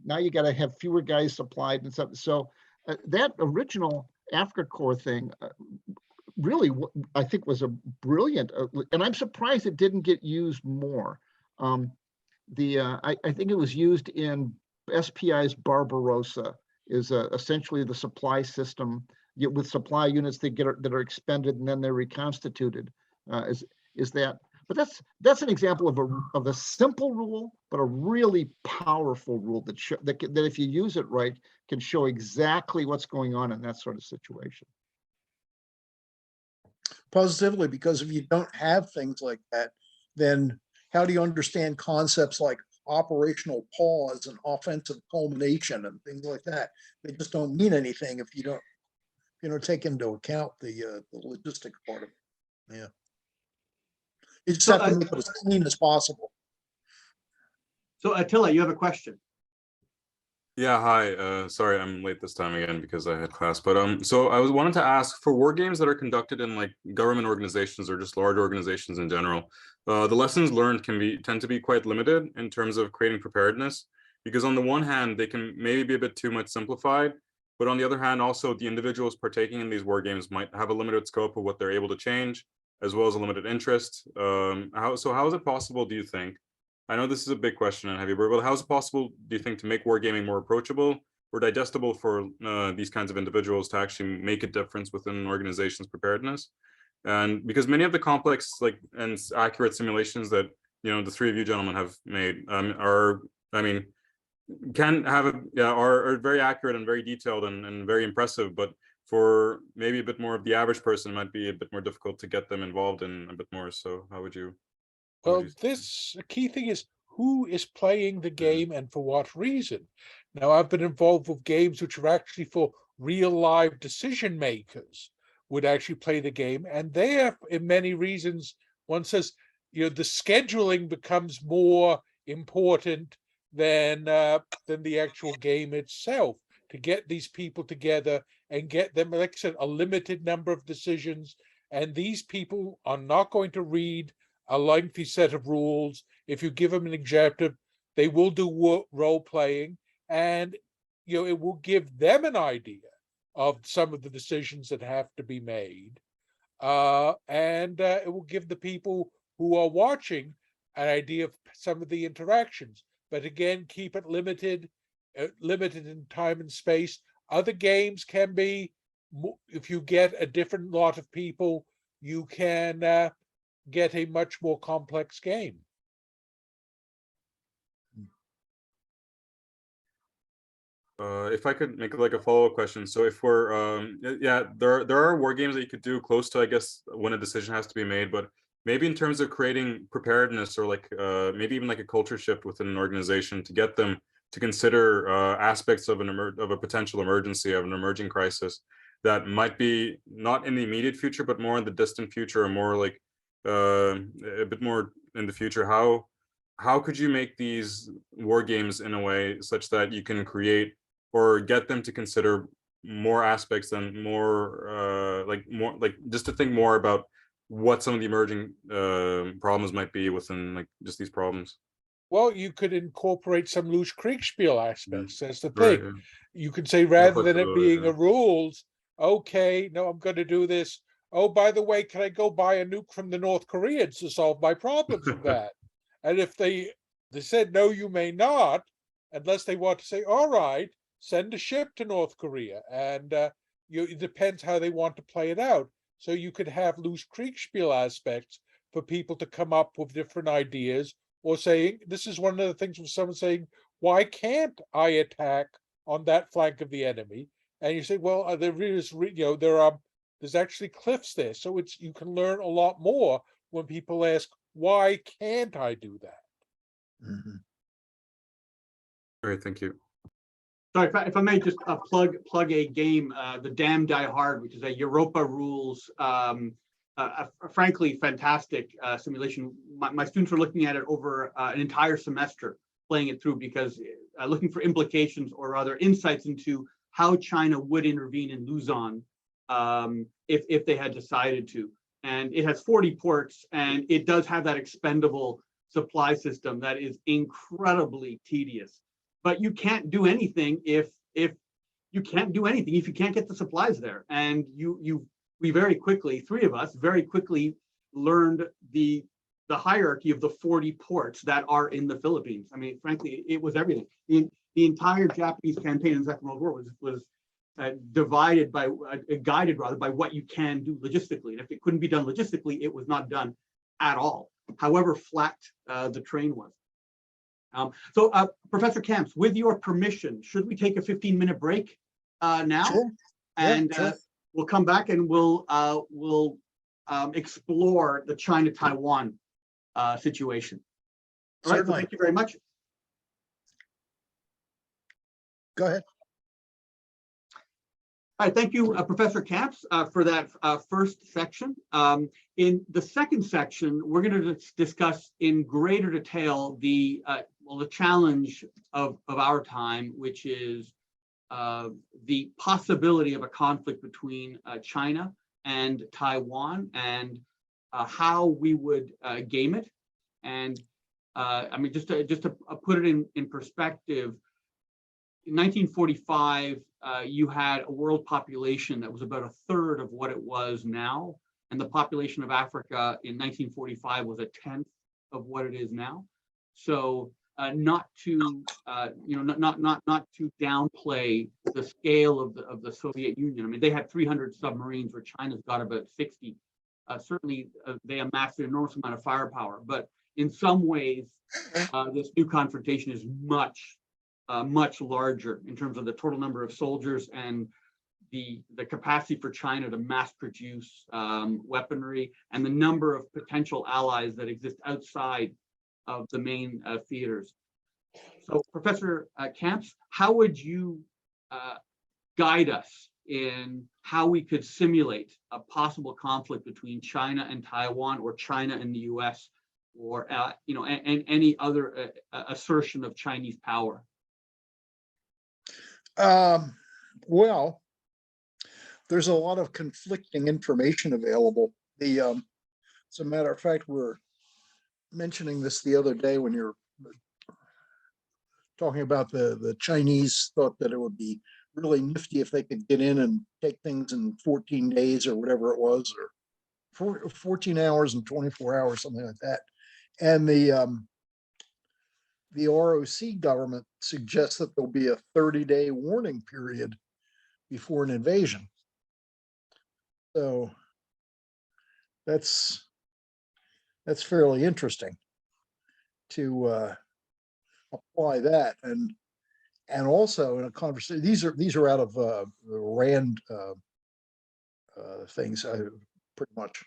now you gotta have fewer guys supplied and stuff. So that original Africa Corps thing really, I think, was a brilliant, and I'm surprised it didn't get used more. I think it was used in SPI's Barbarossa, is essentially the supply system with supply units that are expended and then they're reconstituted. Is that? But that's an example of a simple rule, but a really powerful rule that if you use it right, can show exactly what's going on in that sort of situation. Positively, because if you don't have things like that, then how do you understand concepts like operational pause and offensive culmination and things like that? They just don't mean anything if you don't take into account the logistic part of it. Yeah. You just have to make it as clean as possible. So Attila, you have a question. Yeah, hi. Sorry, I'm late this time again because I had class. But so I wanted to ask, for war games that are conducted in like government organizations or just large organizations in general, the lessons learned tend to be quite limited in terms of creating preparedness, because on the one hand they can maybe be a bit too much simplified, but on the other hand also the individuals partaking in these war games might have a limited scope of what they're able to change, as well as a limited interest. How is it possible, do you think? I know this is a big question and heavy, but how is it possible, do you think, to make wargaming more approachable or digestible for these kinds of individuals to actually make a difference within an organization's preparedness? And because many of the complex and accurate simulations that the three of you gentlemen have made are very accurate and very detailed and very impressive, but for maybe a bit more of the average person, it might be a bit more difficult to get them involved in a bit more. So how would you? Well, the key thing is who is playing the game and for what reason. Now, I've been involved with games which are actually for real live decision makers would actually play the game, and they have, in many reasons, one says, the scheduling becomes more important than the actual game itself, to get these people together and get them, like I said, a limited number of decisions, and these people are not going to read a lengthy set of rules. If you give them an objective, they will do role playing, and it will give them an idea of some of the decisions that have to be made, and it will give the people who are watching an idea of some of the interactions. But again, keep it limited in time and space. Other games can be, if you get a different lot of people, you can get a much more complex game. If I could make like a follow-up question. So if we're there are war games that you could do close to, I guess, when a decision has to be made, but maybe in terms of creating preparedness or maybe even like a culture shift within an organization to get them to consider aspects of a potential emergency, of an emerging crisis that might be not in the immediate future, but more in the distant future, or more like a bit more in the future. How could you make these war games in a way such that you can create or get them to consider more aspects and more just to think more about what some of the emerging problems might be within just these problems? Well, you could incorporate some loose Kriegspiel aspects. That's the thing. Right, yeah. You could say, rather than it being a rules, okay, no, I'm going to do this. Oh, by the way, can I go buy a nuke from the North Koreans to solve my problems with that? And if they said, no, you may not, unless they want to say, all right, send a ship to North Korea. And it depends how they want to play it out. So you could have loose Kriegspiel aspects for people to come up with different ideas, or saying, this is one of the things with someone saying, why can't I attack on that flank of the enemy? And you say, well, there is, there's actually cliffs there. So you can learn a lot more when people ask, why can't I do that? Mm-hmm. All right, thank you. Sorry, if I may just plug a game, The Damned Die Hard, which is a Europa rules, frankly fantastic simulation. My students were looking at it over an entire semester playing it through because looking for implications or rather insights into how China would intervene in Luzon if they had decided to. And it has 40 ports, and it does have that expendable supply system that is incredibly tedious. But you can't do anything if you can't do anything if you can't get the supplies there. And we very quickly, three of us very quickly learned the hierarchy of the 40 ports that are in the Philippines. I mean, frankly, it was everything. The entire Japanese campaign in the Second World War was guided rather by what you can do logistically. And if it couldn't be done logistically, it was not done at all, however flat the terrain was. So Professor Kamps, with your permission, should we take a 15-minute break now? Sure. And Sure. We'll come back and we'll explore the China-Taiwan situation. All right, so Certainly. thank you very much. Go ahead. All right, thank you, Professor Kamps, for that first section. In the second section, we're going to discuss in greater detail the challenge of our time, which is the possibility of a conflict between China and Taiwan, and how we would game it. And I mean, just to put it in perspective, in 1945, you had a world population that was about a third of what it was now, and the population of Africa in 1945 was a tenth of what it is now. So, not to not to downplay the scale of the Soviet Union. I mean, they had 300 submarines, where China's got about 60. Certainly, they amassed an enormous amount of firepower, but in some ways, this new confrontation is much larger in terms of the total number of soldiers and the capacity for China to mass produce weaponry, and the number of potential allies that exist outside of the main theaters. So, Professor Kamps, how would you guide us in how we could simulate a possible conflict between China and Taiwan, or China and the US, or and any other assertion of Chinese power? Well, there's a lot of conflicting information available. As a matter of fact, we're mentioning this the other day when you're talking about the Chinese thought that it would be really nifty if they could get in and take things in 14 days or whatever it was, or 14 hours and 24 hours, something like that. And the ROC government suggests that there'll be a 30-day warning period before an invasion. So that's fairly interesting to apply that. And also in a conversation, these are out of the RAND things, pretty much.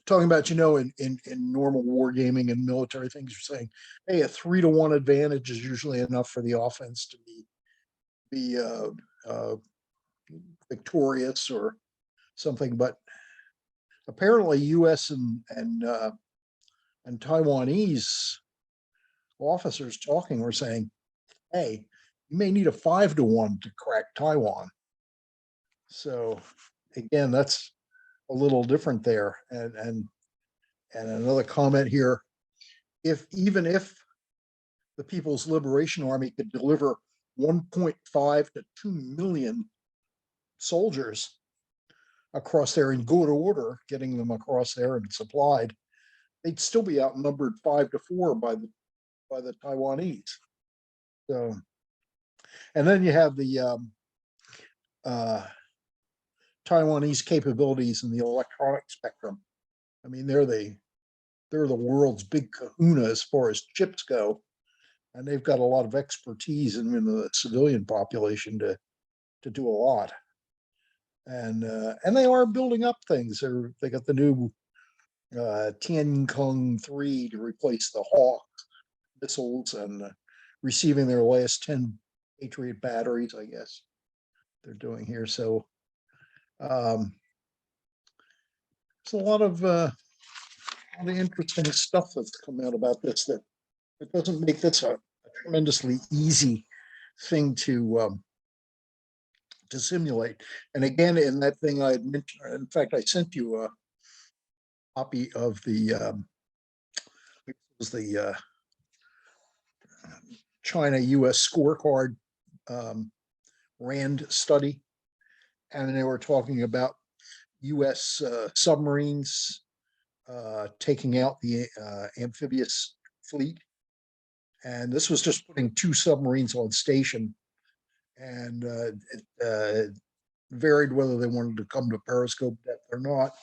Talking about, in normal wargaming and military things, you're saying, hey, a 3-to-1 advantage is usually enough for the offense to be victorious or something. But apparently, U.S. and Taiwanese officers talking were saying, hey, you may need a 5-to-1 to crack Taiwan. So again, that's a little different there. And another comment here, even if the People's Liberation Army could deliver 1.5 to 2 million soldiers across there in good order, getting them across there and supplied, they'd still be outnumbered 5-to-4 by the Taiwanese. So, and then you have the Taiwanese capabilities in the electronic spectrum. I mean, they're the world's big kahuna as far as chips go, and they've got a lot of expertise in the civilian population to do a lot. And they are building up things. They got the new Tiancong 3 to replace the Hawk missiles, and receiving their last 10 Patriot batteries, I guess they're doing here. So it's a lot of all the interesting stuff that's come out about this, that it doesn't make this a tremendously easy thing to simulate. And again, in that thing I had mentioned, in fact, I sent you a copy of the it was the China-US scorecard RAND study, and they were talking about US submarines taking out the amphibious fleet. And this was just putting 2 submarines on station, and it varied whether they wanted to come to periscope depth or not.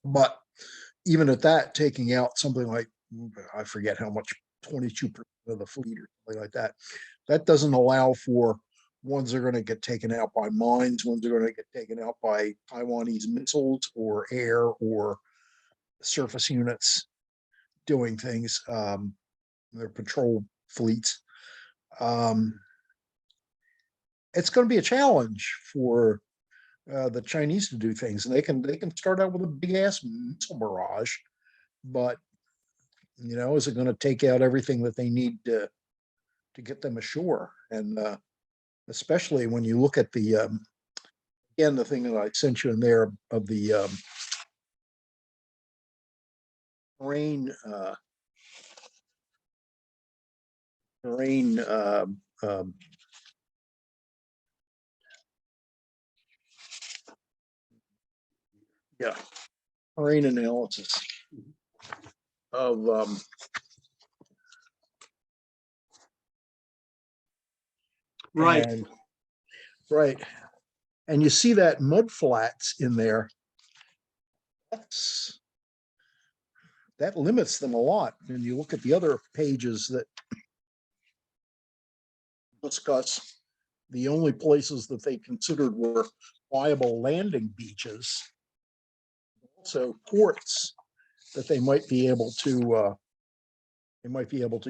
But even at that, taking out something like, I forget how much, 22% of the fleet or something like that, that doesn't allow for ones that are going to get taken out by mines, ones that are going to get taken out by Taiwanese missiles or air or surface units doing things, their patrol fleets. It's going to be a challenge for the Chinese to do things, and they can start out with a big ass missile barrage, but you know, is it going to take out everything that they need to get them ashore? And especially when you look at the again, the thing that I sent you in there of the terrain yeah, terrain analysis of Right. Right. And you see that mud flats in there. That limits them a lot. And you look at the other pages that discuss the only places that they considered were viable landing beaches, also ports that they might be able to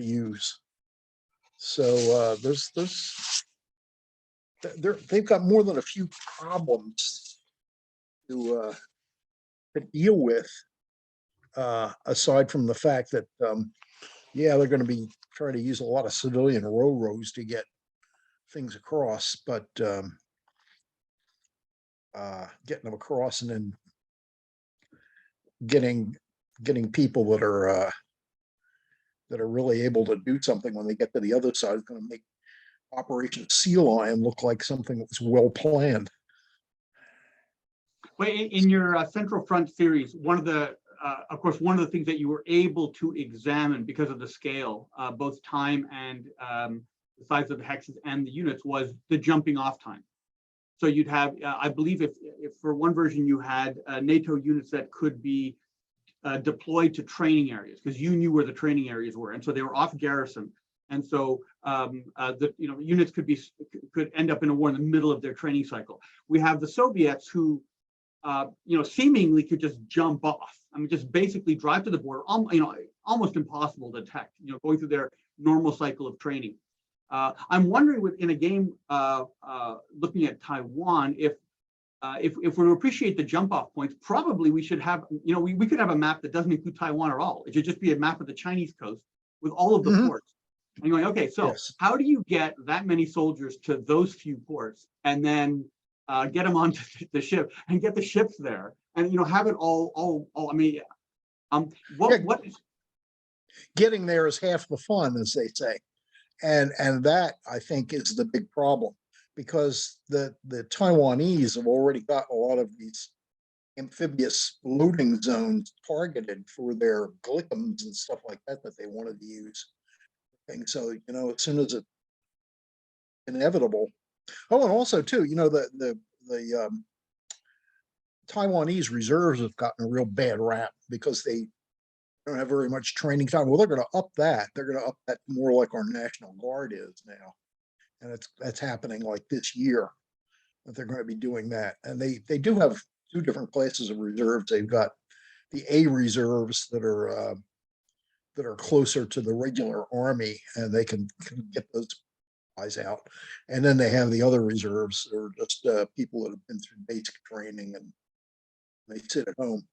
use. So they've got more than a few problems to deal with, aside from the fact that yeah, they're going to be trying to use a lot of civilian ro-ros to get things across, but getting them across and then getting people that are really able to do something when they get to the other side is going to make Operation Sea Lion look like something that was well planned. Well, in your Central Front series, one of the, of course, one of the things that you were able to examine because of the scale, both time and the size of the hexes and the units, was the jumping off time. So you'd have, I believe, if for one version you had NATO units that could be deployed to training areas because you knew where the training areas were, and so they were off garrison. And so the units could end up in a war in the middle of their training cycle. We have the Soviets who seemingly could just jump off. I mean, just basically drive to the border. Almost impossible to detect. Going through their normal cycle of training. I'm wondering, within a game looking at Taiwan, if we appreciate the jump off points, probably we should have, we could have a map that doesn't include Taiwan at all. It should just be a map of the Chinese coast with all of the ports. And you're going, okay, so Yes. How do you get that many soldiers to those few ports and then get them onto the ship and get the ships there and have it all I mean, what is Getting there is half the fun, as they say. And that, I think, is the big problem, because the Taiwanese have already got a lot of these amphibious loading zones targeted for their glickums and stuff like that they wanted to use. And so, as soon as it's inevitable. Oh, and also too, the Taiwanese reserves have gotten a real bad rap because they don't have very much training time. Well, they're going to up that. They're going to up that more like our National Guard is now. And that's happening like this year that they're going to be doing that. And they do have 2 different classes of reserves. They've got the A reserves that are closer to the regular army, and they can get those guys out. And then they have the other reserves that are just people that have been through basic training and they sit at home.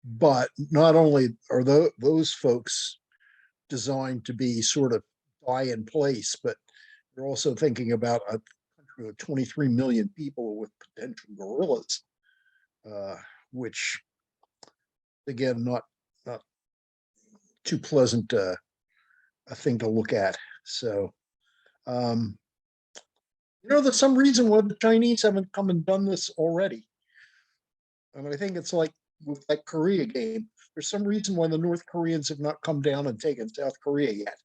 But not only are those folks designed to be sort of die in place, but they're also thinking about a country with 23 million people with potential guerrillas, which again, not too pleasant a thing to look at. So, there's some reason why the Chinese haven't come and done this already. And I think it's like with that Korea game. There's some reason why the North Koreans have not come down and taken South Korea yet.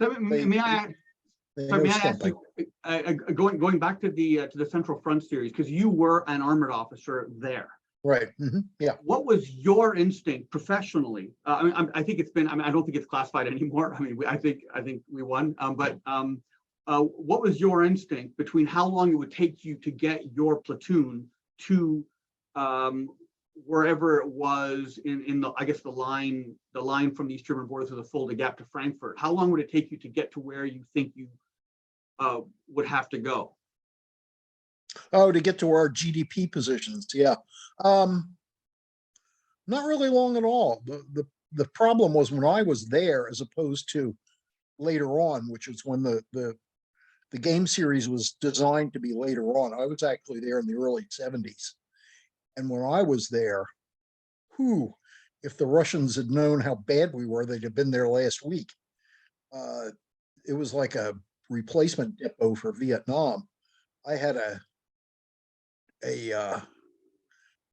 So may I ask you, going back to the Central Front series, because you were an armored officer there. Right. Yeah. What was your instinct professionally? I think it's been. I don't think it's classified anymore. I think we won. But what was your instinct between how long it would take you to get your platoon to wherever it was in the, I guess, the line from the East German border to the Fulda Gap to Frankfurt? How long would it take you to get to where you think you would have to go? Oh, to get to our GDP positions, yeah. Not really long at all. The problem was when I was there, as opposed to later on, which is when the game series was designed to be later on. I was actually there in the early 70s. And when I was there, if the Russians had known how bad we were, they'd have been there last week. It was like a replacement depot for Vietnam. I had a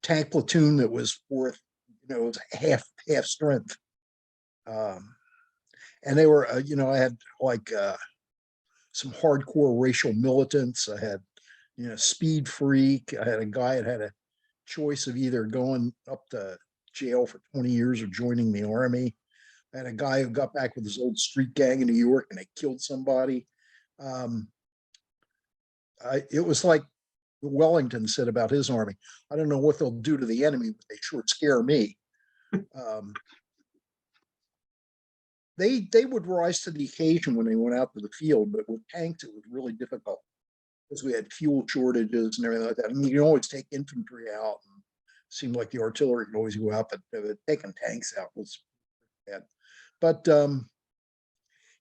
tank platoon that was worth, it was half strength. And they were, I had like some hardcore racial militants. I had, speed freak. I had a guy that had a choice of either going up to jail for 20 years or joining the army. I had a guy who got back with his old street gang in New York and they killed somebody. It was like Wellington said about his army. I don't know what they'll do to the enemy, but they sure scare me. They would rise to the occasion when they went out to the field, but with tanks, it was really difficult because we had fuel shortages and everything like that. I mean, you can always take infantry out. And it seemed like the artillery could always go out, but taking tanks out was bad. But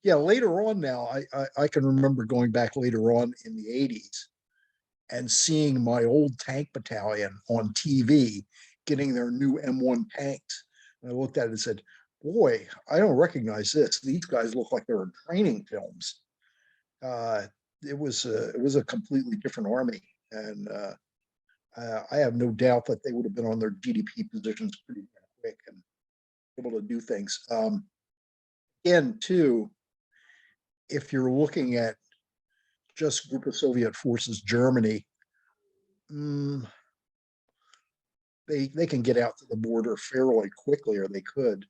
yeah, later on now, I can remember going back later on in the 80s and seeing my old tank battalion on TV getting their new M1 tanks. And I looked at it and said, boy, I don't recognize this. These guys look like they're in training films. It was a completely different army. And I have no doubt that they would have been on their GDP positions pretty quick and able to do things. Again, too, if you're looking at just group of Soviet forces, Germany, they can get out to the border fairly quickly, or they could,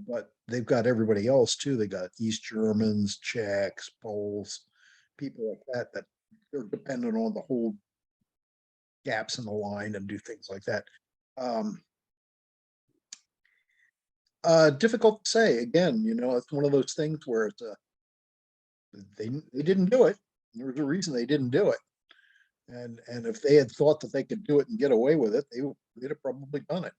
but they've got everybody else too. They got East Germans, Czechs, Poles, people like that they're dependent on the whole gaps in the line and do things like that. Difficult to say. Again, it's one of those things where it's they didn't do it. There was a reason they didn't do it. And if they had thought that they could do it and get away with it, they'd have probably done it.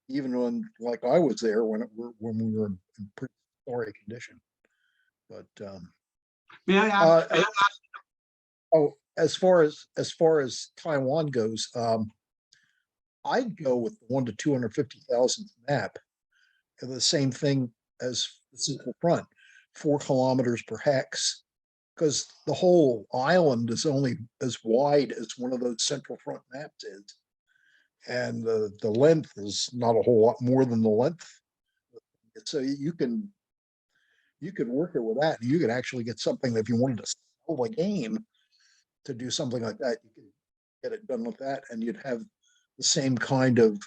Even when, like I was there when we were in pretty sorry condition. But may I ask? As far as Taiwan goes, I'd go with the 1 to 250,000 map. The same thing as the Central Front, 4 kilometers per hex, because the whole island is only as wide as one of those Central Front maps is. And the length is not a whole lot more than the length. So you can work it with that. You could actually get something that if you wanted to sell a game to do something like that, you could get it done with that, and you'd have the same kind of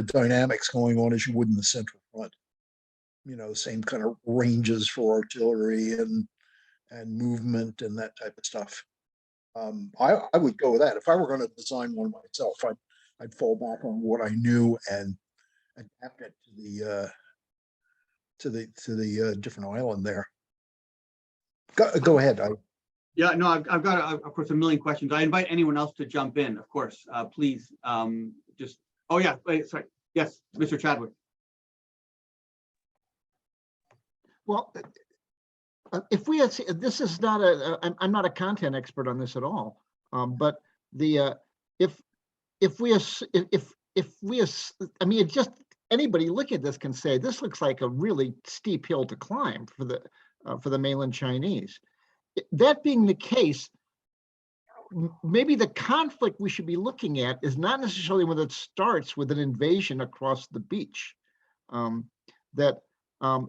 dynamics going on as you would in the Central Front. Same kind of ranges for artillery and movement and that type of stuff. I would go with that. If I were going to design one myself, I'd fall back on what I knew and adapt it to the different island there. Go ahead. Yeah, no, I've got, of course, a million questions. I invite anyone else to jump in, of course. Please, just, oh yeah, wait, sorry. Yes, Mr. Chadwick. Well, if we had, this is not I'm not a content expert on this at all. But the if we I mean, it just anybody look at this can say this looks like a really steep hill to climb for the mainland Chinese. That being the case, maybe the conflict we should be looking at is not necessarily when it starts with an invasion across the beach.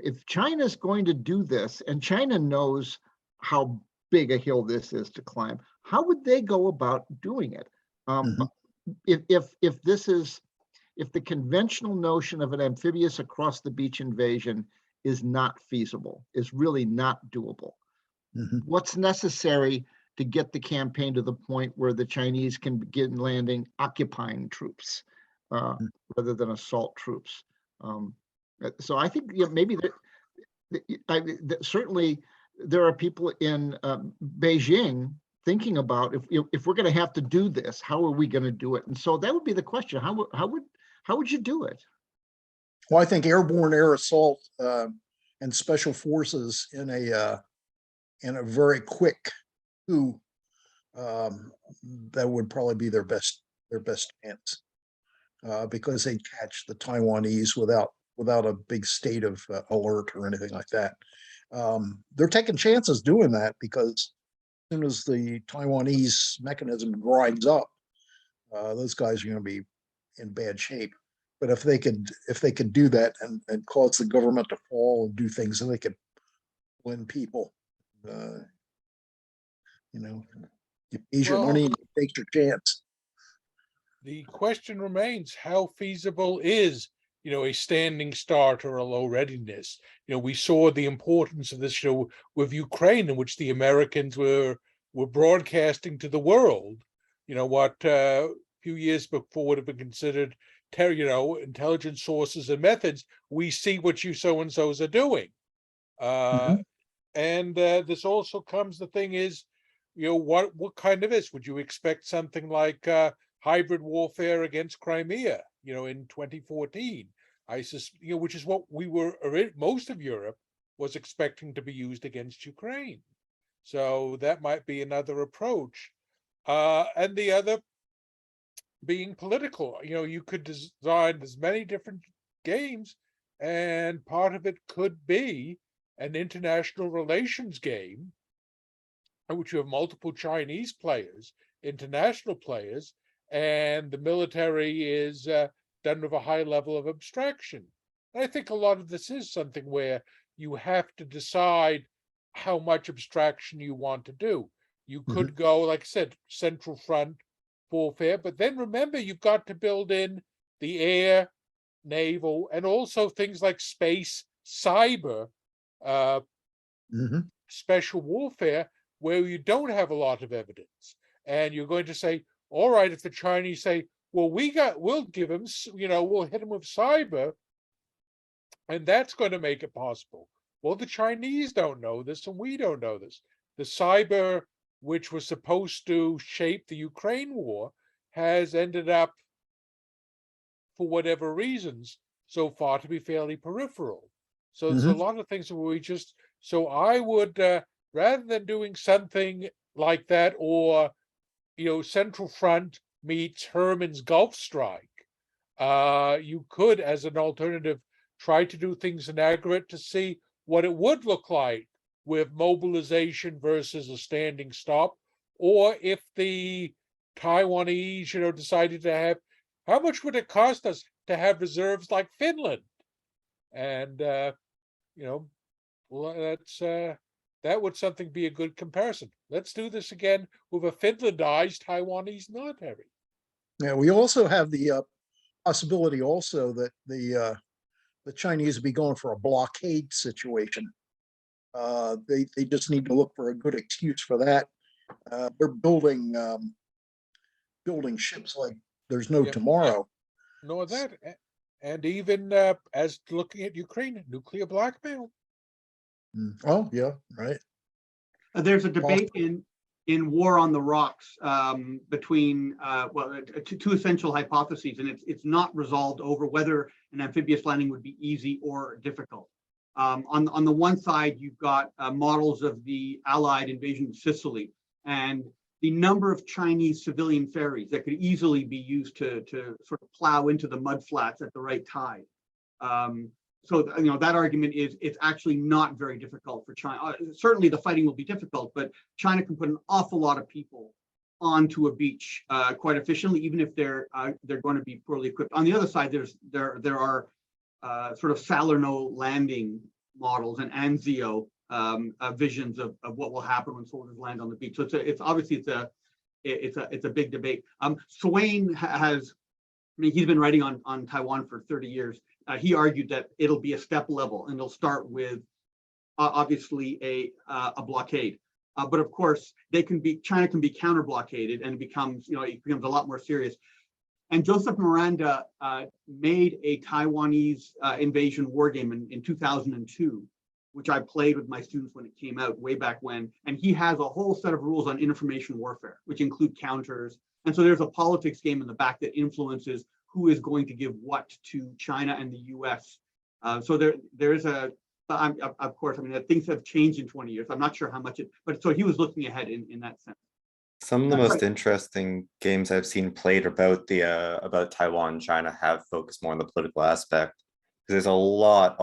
If China is going to do this, and China knows how big a hill this is to climb, how would they go about doing it? If the conventional notion of an amphibious across the beach invasion is not feasible, is really not doable, what's necessary to get the campaign to the point where the Chinese can begin landing occupying troops rather than assault troops? So I think maybe certainly there are people in Beijing thinking about if we're going to have to do this, how are we going to do it? And so that would be the question: how would you do it? Well, I think airborne air assault and special forces in a very quick coup, that would probably be their best chance, because they catch the Taiwanese without a big state of alert or anything like that. They're taking chances doing that because as soon as the Taiwanese mechanism grinds up, those guys are going to be in bad shape. But if they could do that and cause the government to fall and do things, so they could win people, you ease your money and you take your chance. The question remains: how feasible is a standing start or a low readiness? We saw the importance of this show with Ukraine, in which the Americans were broadcasting to the world, what a few years before would have been considered, intelligence sources and methods. We see what you so-and-sos are doing. And this also comes, the thing is, what kind of is, would you expect something like hybrid warfare against Crimea, in 2014, which is what most of Europe was expecting to be used against Ukraine. So that might be another approach. And the other being political. You could design as many different games, and part of it could be an international relations game in which you have multiple Chinese players, international players, and the military is done with a high level of abstraction. And I think a lot of this is something where you have to decide how much abstraction you want to do. You could go, like I said, central front warfare, but then remember, you've got to build in the air, naval, and also things like space, cyber, special warfare, where you don't have a lot of evidence. And you're going to say, all right, if the Chinese say, well, we'll give them, we'll hit them with cyber, and that's going to make it possible. Well, the Chinese don't know this, and we don't know this. The cyber, which was supposed to shape the Ukraine war, has ended up, for whatever reasons, so far to be fairly peripheral. So there's a lot of things where so I would, rather than doing something like that, or, Central Front meets Herman's Gulf Strike, you could, as an alternative, try to do things in aggregate to see what it would look like with mobilization versus a standing stop, or if the Taiwanese, decided to have, how much would it cost us to have reserves like Finland? And, that would something be a good comparison. Let's do this again with a Finlandized Taiwanese military. Yeah, we also have the possibility also that the Chinese would be going for a blockade situation. They just need to look for a good excuse for that. They're building ships like there's no tomorrow. Nor that, and even as looking at Ukraine, nuclear blackmail. Oh yeah, right. There's a debate in in War on the Rocks between two essential hypotheses, and it's not resolved over whether an amphibious landing would be easy or difficult. On the one side, you've got models of the Allied invasion of Sicily, and the number of Chinese civilian ferries that could easily be used to sort of plow into the mudflats at the right tide. So that argument is it's actually not very difficult for China. Certainly the fighting will be difficult, but China can put an awful lot of people onto a beach quite efficiently, even if they're going to be poorly equipped. On the other side, there are sort of Salerno landing models and Anzio visions of what will happen when soldiers land on the beach. So it's obviously it's a big debate. Swain has, I mean, he's been writing on Taiwan for 30 years. He argued that it'll be a step level, and it'll start with obviously a blockade. But of course, China can be counter blockaded, and it becomes a lot more serious. And Joseph Miranda made a Taiwanese invasion war game in 2002, which I played with my students when it came out way back when. And he has a whole set of rules on information warfare, which include counters. And so there's a politics game in the back that influences who is going to give what to China and the US. So there is of course, I mean, things have changed in 20 years. I'm not sure how much but so he was looking ahead in that sense. Some of the most interesting games I've seen played about Taiwan and China have focused more on the political aspect. There's a lot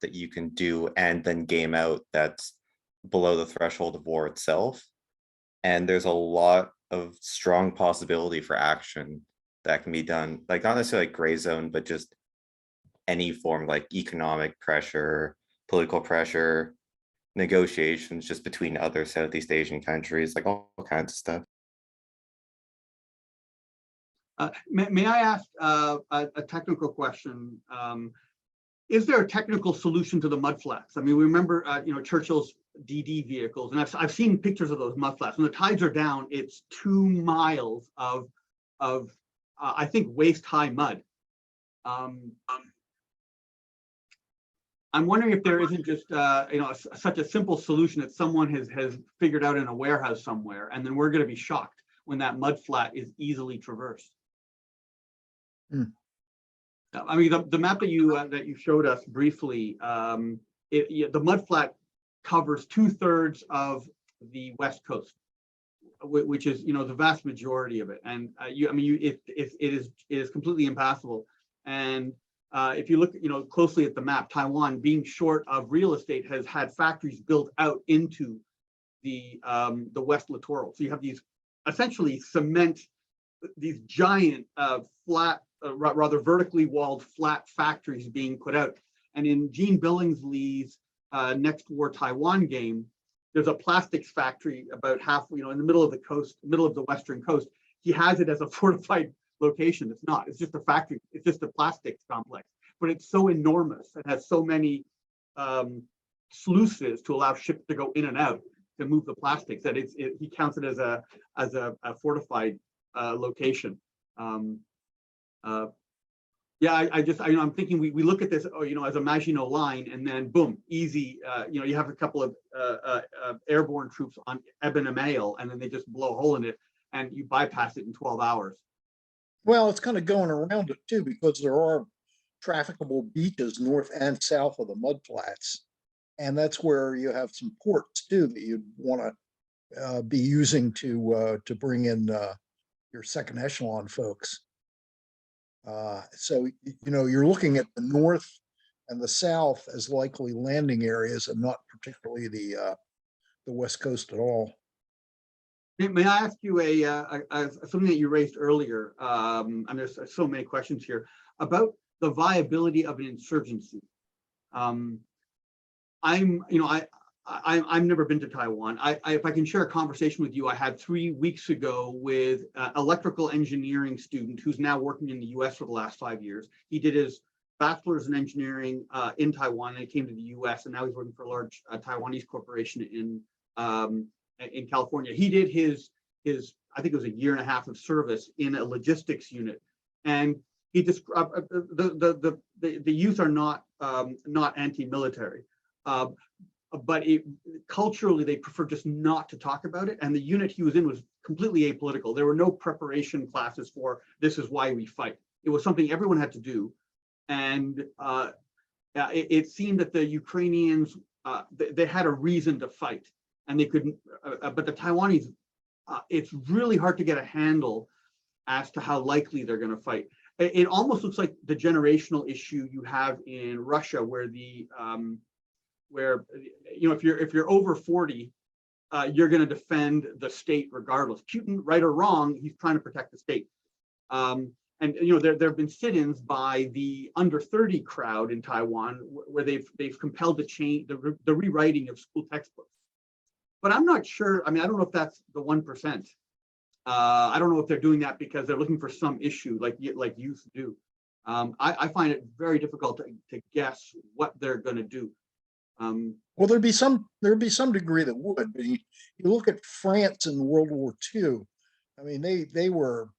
that you can do and then game out that's below the threshold of war itself. And there's a lot of strong possibility for action that can be done, like not necessarily like gray zone, but just any form, like economic pressure, political pressure, negotiations just between other Southeast Asian countries, like all kinds of stuff. May I ask a technical question? Is there a technical solution to the mudflats? I mean, we remember, Churchill's DD vehicles, and I've seen pictures of those mudflats. When the tides are down, it's 2 miles of I think waist-high mud. I'm wondering if there isn't just such a simple solution that someone has figured out in a warehouse somewhere, and then we're going to be shocked when that mud flat is easily traversed. I mean, the map that you showed us briefly, the mud flat covers 2/3 of the West Coast, which is the vast majority of it, and it is completely impassable. And if you look closely at the map, Taiwan, being short of real estate, has had factories built out into the West Littoral. So you have these essentially these giant flat, rather vertically walled flat factories being put out. And in Gene Billingsley's Next War Taiwan game, there's a plastics factory about half, in the middle of the coast, middle of the western coast. He has it as a fortified location. It's not. It's just a factory. It's just a plastics complex. But it's so enormous and has so many sluices to allow ships to go in and out to move the plastics that he counts it as a fortified location. I'm thinking we look at this, as a Maginot Line, and then boom, easy. You have a couple of airborne troops on Eben Email, and then they just blow a hole in it, and you bypass it in 12 hours. Well, it's kind of going around it too, because there are trafficable beaches north and south of the mudflats, and that's where you have some ports too that you'd want to be using to bring in your second echelon folks. So you're looking at the north and the south as likely landing areas, and not particularly the West Coast at all. May I ask you something that you raised earlier? And there's so many questions here about the viability of an insurgency. I've never been to Taiwan. If I can share a conversation with you, I had 3 weeks ago with an electrical engineering student who's now working in the US for the last 5 years. He did his bachelor's in engineering in Taiwan, and he came to the US, and now he's working for a large Taiwanese corporation in California. He did his I think it was a 1.5 years of service in a logistics unit, and he described the youth are not anti-military. but culturally they prefer just not to talk about it. And the unit he was in was completely apolitical. There were no preparation classes for this is why we fight. It was something everyone had to do. And it seemed that the Ukrainians, they had a reason to fight, and they couldn't, but the Taiwanese, it's really hard to get a handle as to how likely they're going to fight. It almost looks like the generational issue you have in Russia, where if you're over 40, you're going to defend the state regardless. Putin, right or wrong, he's trying to protect the state. And there have been sit-ins by the under 30 crowd in Taiwan where they've compelled the change, the rewriting of school textbooks. But I'm not sure. I mean, I don't know if that's the 1%. I don't know if they're doing that because they're looking for some issue like youth do. I find it very difficult to guess what they're going to do. Well, there'd be some degree that would, but you look at France in World War II. I mean, they were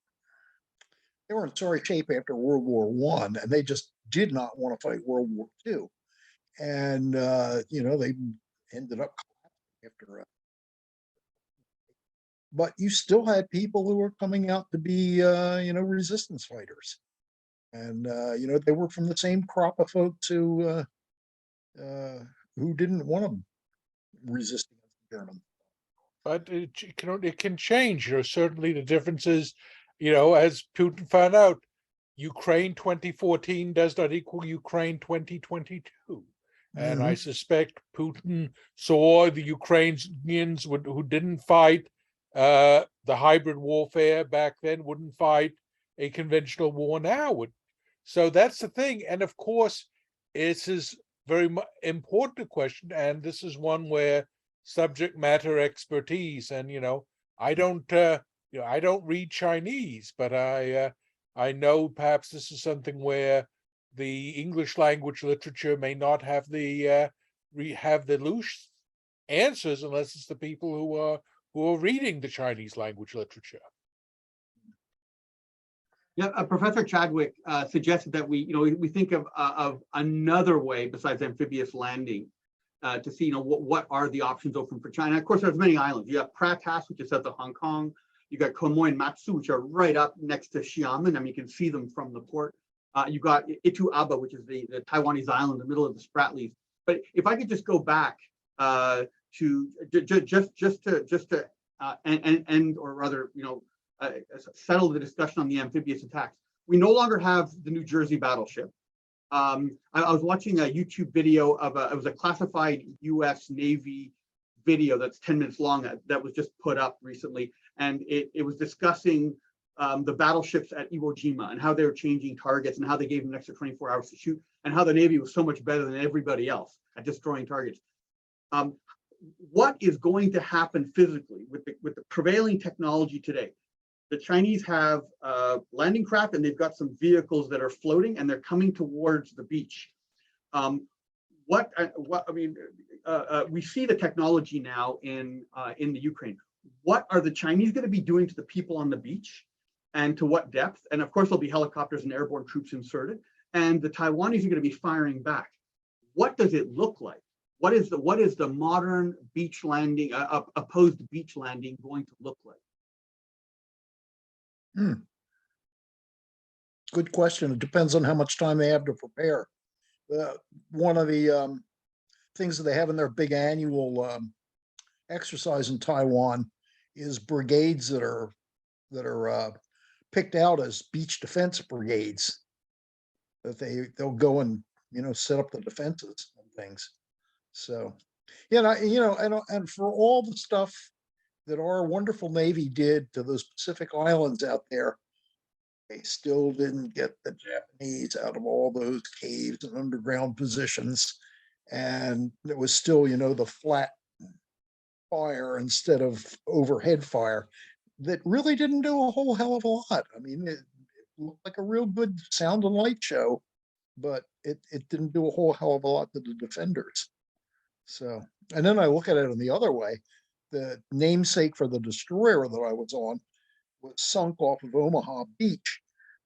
in sorry shape after World War I, and they just did not want to fight World War II. And they ended up after. But you still had people who were coming out to be resistance fighters, and they were from the same crop of folks who didn't want to resist against the Germans. But it can change. Certainly the differences, as Putin found out, Ukraine 2014 does not equal Ukraine 2022. And I suspect Putin saw the Ukrainians who didn't fight the hybrid warfare back then, wouldn't fight a conventional war now. So that's the thing. And of course, this is very important question. And this is one where subject matter expertise, and I don't read Chinese, but I know perhaps this is something where the English language literature may not have the loose answers unless it's the people who are reading the Chinese language literature. Yeah, Professor Chadwick suggested that we think of another way besides amphibious landing to see what are the options open for China. Of course, there's many islands. You have Pratas, which is south of Hong Kong. You got Quemoy and Matsu, which are right up next to Xiamen. I mean, you can see them from the port. You got Itu Aba, which is the Taiwanese island in the middle of the Spratlys. But if I could just go back to settle the discussion on the amphibious attacks. We no longer have the New Jersey battleship. I was watching a YouTube video of it was a classified U.S. Navy video that's 10 minutes long that was just put up recently, and it was discussing the battleships at Iwo Jima and how they were changing targets and how they gave them an extra 24 hours to shoot, and how the Navy was so much better than everybody else at destroying targets. What is going to happen physically with the prevailing technology today? The Chinese have landing craft, and they've got some vehicles that are floating, and they're coming towards the beach. We see the technology now in the Ukraine. What are the Chinese going to be doing to the people on the beach, and to what depth? And of course, there'll be helicopters and airborne troops inserted, and the Taiwanese are going to be firing back. What does it look like? What is the modern beach landing, opposed beach landing, going to look like? Good question. It depends on how much time they have to prepare. One of the things that they have in their big annual exercise in Taiwan is brigades that are picked out as beach defense brigades. That they'll go and set up the defenses and things. So and for all the stuff that our wonderful Navy did to those Pacific Islands out there, they still didn't get the Japanese out of all those caves and underground positions. And it was still, the flat fire instead of overhead fire that really didn't do a whole hell of a lot. I mean, it looked like a real good sound and light show, but it didn't do a whole hell of a lot to the defenders. So, and then I look at it in the other way. The namesake for the destroyer that I was on was sunk off of Omaha Beach.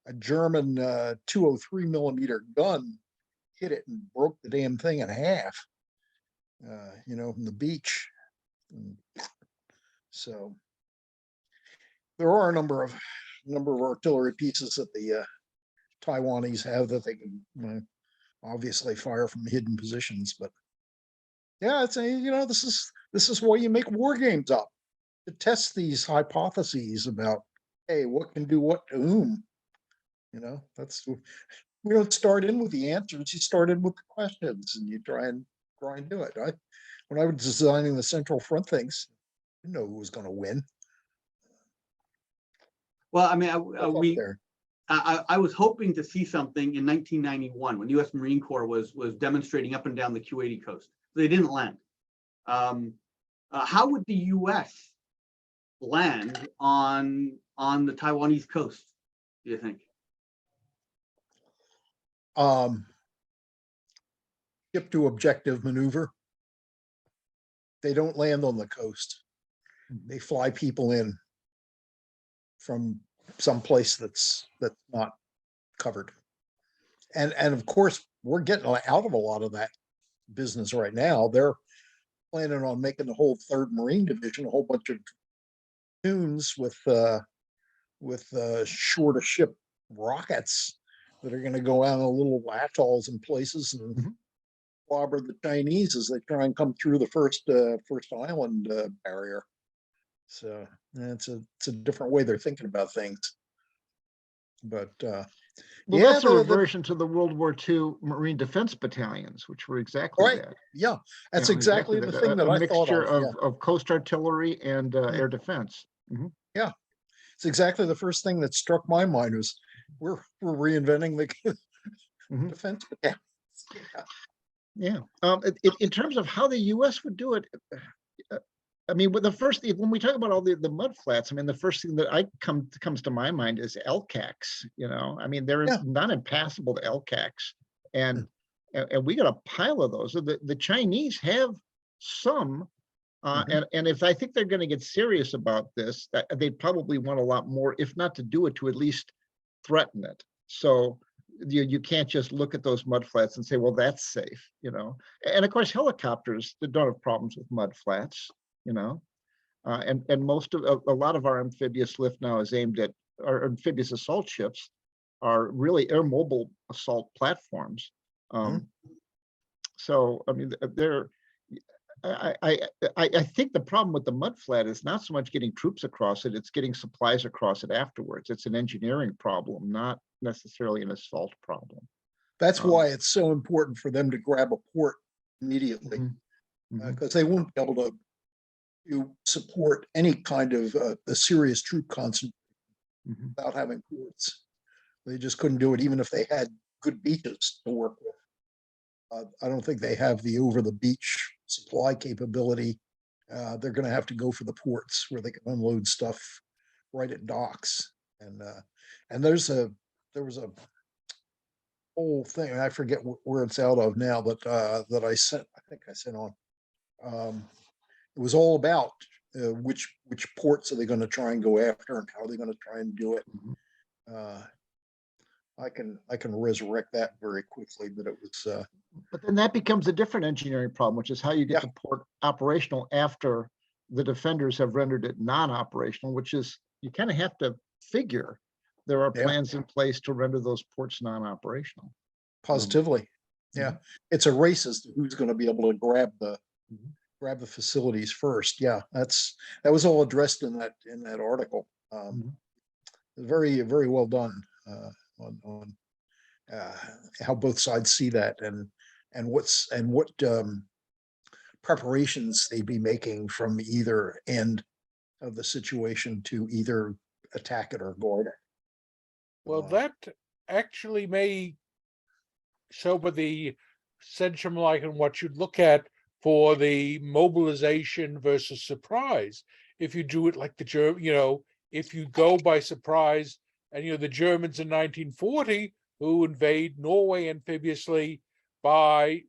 A German 203 millimeter gun hit it and broke the damn thing in half. you know, from the beach. And so there are a number of artillery pieces that the Taiwanese have that they can obviously fire from hidden positions. But yeah, it's a, you know, this is why you make war games up, to test these hypotheses about, hey, what can do what to whom. You know, that's, we don't start in with the answers, you start in with the questions, and you try and do it. When I was designing the Central Front things, I didn't know who was going to win. Well, I mean, There. I was hoping to see something in 1991 when U.S. Marine Corps was demonstrating up and down the Q-80 coast. They didn't land. How would the U.S. land on the Taiwanese coast, do you think? Ship to objective maneuver. They don't land on the coast. They fly people in from some place that's not covered. And of course, we're getting out of a lot of that business right now. They're planning on making the whole 3rd Marine Division a whole bunch of tunes with shore to ship rockets that are going to go out on little atolls and places and clobber the Chinese as they try and come through the first island barrier. So it's a different way they're thinking about things. But Well, yeah, that's a reversion to the World War II Marine Defense Battalions, which were exactly right. that. Yeah, that's You know, exactly the thing that I thought mixture of. of coast artillery and air defense. Yeah, it's exactly the first thing that struck my mind was we're reinventing the defense battalions. Yeah. In terms of how the U.S. would do it, I mean, when we talk about all the mud flats, I mean, the first thing that comes to my mind is LCACs. You know, I mean, they're not impassable to LCACs, and we got a pile of those. The Chinese have some, and if I think they're going to get serious about this, they probably want a lot more, if not to do it, to at least threaten it. So you can't just look at those mud flats and say, well, that's safe, you know. And of course, helicopters that don't have problems with mud flats, you know. And a lot of our amphibious lift now is aimed at our amphibious assault ships are really air mobile assault platforms. So I mean, I think the problem with the mud flat is not so much getting troops across it, it's getting supplies across it afterwards. It's an engineering problem, not necessarily an assault problem. That's why it's so important for them to grab a port immediately, because they won't be able to support any kind of a serious troop concentration without having ports. They just couldn't do it, even if they had good beaches to work with. I don't think they have the over-the-beach supply capability. They're going to have to go for the ports where they can unload stuff right at docks. And there was a whole thing, I forget where it's out of now, but that I think I sent on. It was all about which ports are they going to try and go after, and how are they going to try and do it. I can resurrect that very quickly, but it was. But then that becomes a different engineering problem, which is how you get the port operational after the defenders have rendered it non-operational, which is you kind of have to figure there are plans in place to render those ports non-operational. Positively, it's a race as to who's going to be able to grab the facilities first. Yeah, that was all addressed in that article. Very, very well done on how both sides see that and what preparations they'd be making from either end of the situation to either attack it or guard it. Well, that actually may show what the centrum like and what you'd look at for the mobilization versus surprise. If you do it like the German, you know, if you go by surprise, and you know the Germans in 1940 who invade Norway amphibiously by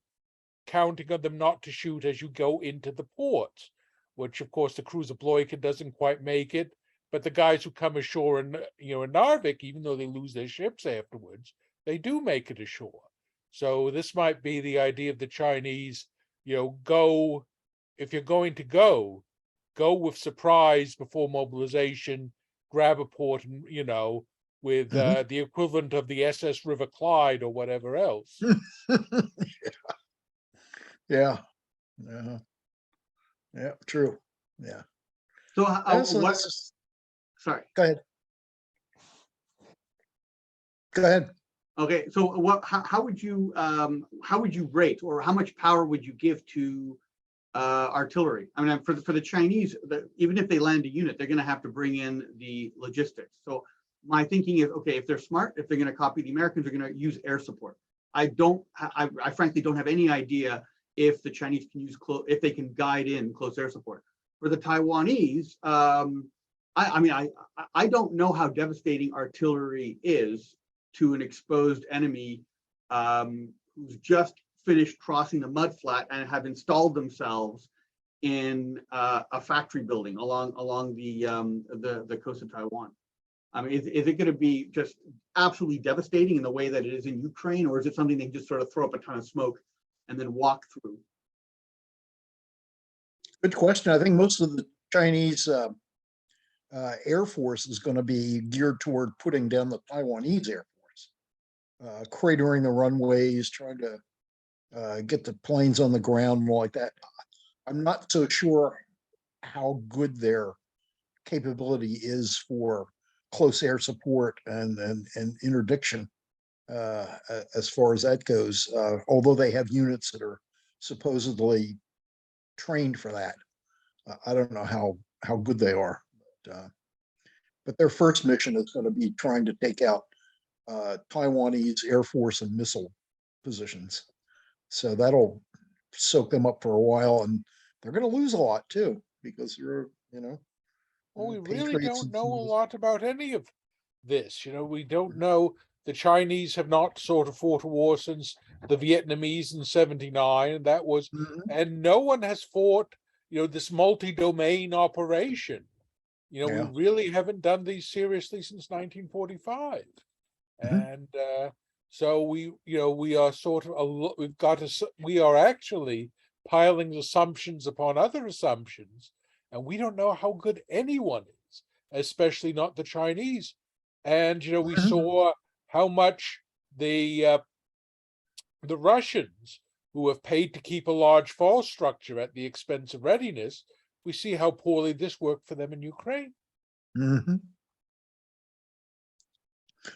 counting on them not to shoot as you go into the ports, which of course the cruiser Bloiken doesn't quite make it, but the guys who come ashore in in Narvik, even though they lose their ships afterwards, they do make it ashore. So this might be the idea of the Chinese go, if you're going to go with surprise before mobilization, grab a port, and with the equivalent of the SS River Clyde or whatever else. Yeah. Yeah, true. Yeah. So, So what? this is- Sorry. Go ahead. Go ahead. Okay. So, how would you rate, or how much power would you give to artillery? I mean, for the Chinese, even if they land a unit, they're going to have to bring in the logistics. So my thinking is, okay, if they're smart, if they're going to copy the Americans, they're going to use air support. I frankly don't have any idea if the Chinese can use if they can guide in close air support. For the Taiwanese, I don't know how devastating artillery is to an exposed enemy who's just finished crossing the mudflat and have installed themselves in a factory building along the coast of Taiwan. I mean, is it going to be just absolutely devastating in the way that it is in Ukraine, or is it something they just sort of throw up a ton of smoke and then walk through? Good question. I think most of the Chinese Air Force is going to be geared toward putting down the Taiwanese Air Force, cratering the runways, trying to get the planes on the ground and all like that. I'm not so sure how good their capability is for close air support and interdiction as far as that goes, although they have units that are supposedly trained for that. I don't know how good they are, but their first mission is going to be trying to take out Taiwanese Air Force and missile positions. So that'll soak them up for a while, and they're going to lose a lot too, because well, we really don't know a lot about any of this. We don't know. The Chinese have not sort of fought a war since the Vietnamese in '79, and that was, and no one has fought, this multi-domain operation. We really haven't done these seriously since 1945, and so we are sort of we are actually piling assumptions upon other assumptions, and we don't know how good anyone is, especially not the Chinese. And we saw how much the Russians, who have paid to keep a large force structure at the expense of readiness, we see how poorly this worked for them in Ukraine.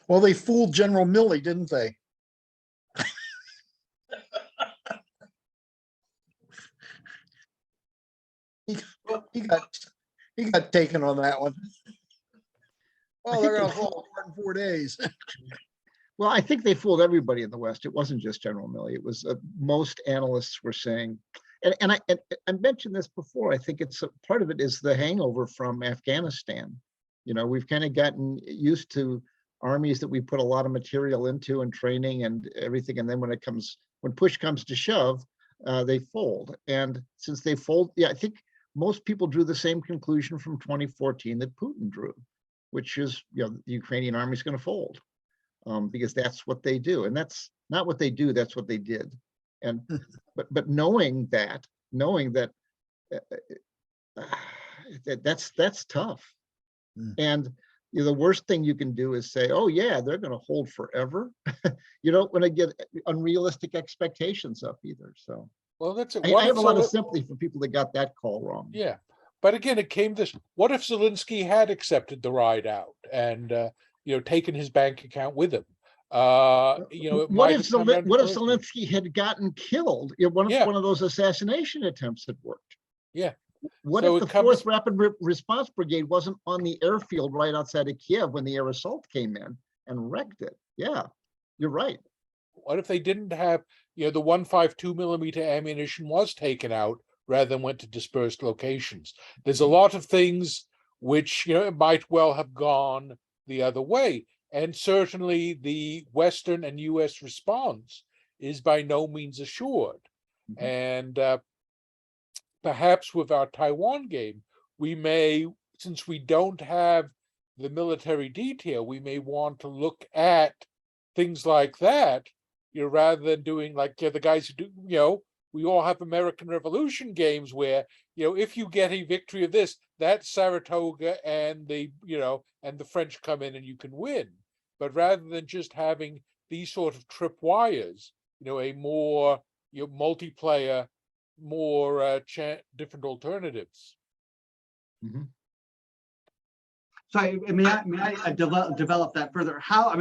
Well, they fooled General Milley, didn't they? he got taken on that one. Oh, they're going to fall apart in 4 days. Well, I think they fooled everybody in the West. It wasn't just General Milley. It was most analysts were saying, and I mentioned this before. I think it's part of it is the hangover from Afghanistan. We've kind of gotten used to armies that we put a lot of material into and training and everything, and then when push comes to shove, they fold. And since they fold, I think most people drew the same conclusion from 2014 that Putin drew, which is the Ukrainian army is going to fold. Because that's what they do, and that's not what they do. That's what they did, and but knowing that that's tough. And the worst thing you can do is say, "Oh yeah, they're going to hold forever." You don't want to get unrealistic expectations up either. So, well, that's it. I have a lot of sympathy for people that got that call wrong. Yeah, but again, it came this: what if Zelensky had accepted the ride out and taken his bank account with him? What if Zelensky had gotten killed? One of those assassination attempts had worked. Yeah. What if the 4th Rapid Response Brigade wasn't on the airfield right outside of Kiev when the air assault came in and wrecked it? Yeah, you're right. What if they didn't have, the 152 millimeter ammunition was taken out rather than went to dispersed locations? There's a lot of things which, might well have gone the other way. And certainly the Western and US response is by no means assured. And perhaps with our Taiwan game, we may, since we don't have the military detail, we may want to look at things like that, rather than doing like the guys who do, we all have American Revolution games where, if you get a victory of this, that's Saratoga and the French come in and you can win. But rather than just having these sort of tripwires, a more multiplayer, more different alternatives. Mm-hmm. So may I develop that further? How,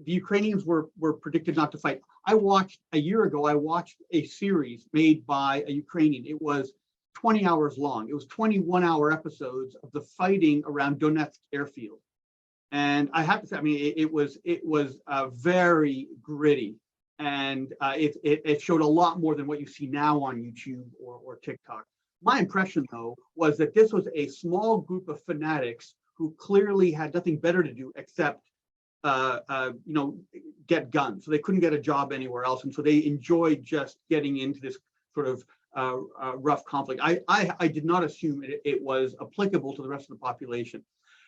the Ukrainians were predicted not to fight. A year ago, I watched a series made by a Ukrainian. It was 20 hours long. It was 21-hour episodes of the fighting around Donetsk airfield. And I have to say, it was very gritty, and it showed a lot more than what you see now on YouTube or TikTok. My impression, though, was that this was a small group of fanatics who clearly had nothing better to do except get guns. So they couldn't get a job anywhere else, and so they enjoyed just getting into this sort of rough conflict. I did not assume it was applicable to the rest of the population.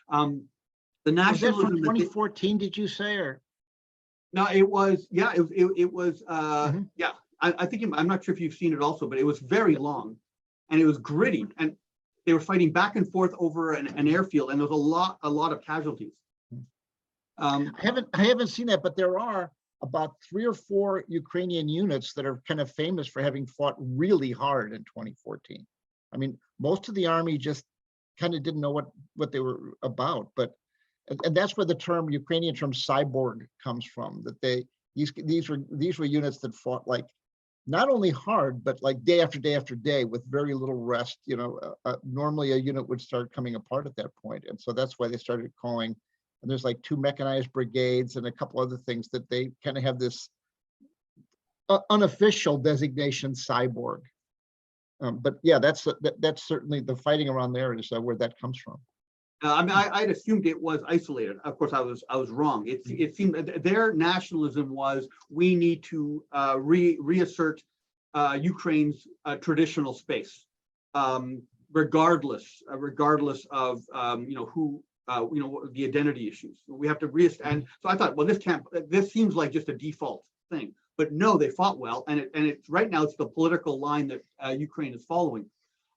The nationalism. Was that from 2014? Did you say, or? No, it was. Yeah, it was. Mm-hmm. Yeah, I think I'm not sure if you've seen it also, but it was very long, and it was gritty, and they were fighting back and forth over an airfield, and there was a lot of casualties. I haven't seen that, but there are about 3 or 4 Ukrainian units that are kind of famous for having fought really hard in 2014. I mean, most of the army just kind of didn't know what they were about, and that's where the term Ukrainian term cyborg comes from. That these were units that fought like not only hard, but like day after day after day with very little rest. Normally a unit would start coming apart at that point, and so that's why they started calling. And there's like 2 mechanized brigades and a couple other things that they kind of have this unofficial designation cyborg. But yeah, that's certainly the fighting around there is where that comes from. I'd assumed it was isolated. Of course, I was wrong. It seemed that their nationalism was we need to reassert Ukraine's traditional space, regardless of who. The identity issues. We have to and so I thought, well, this seems like just a default thing, but no, they fought well, and it's right now it's the political line that Ukraine is following.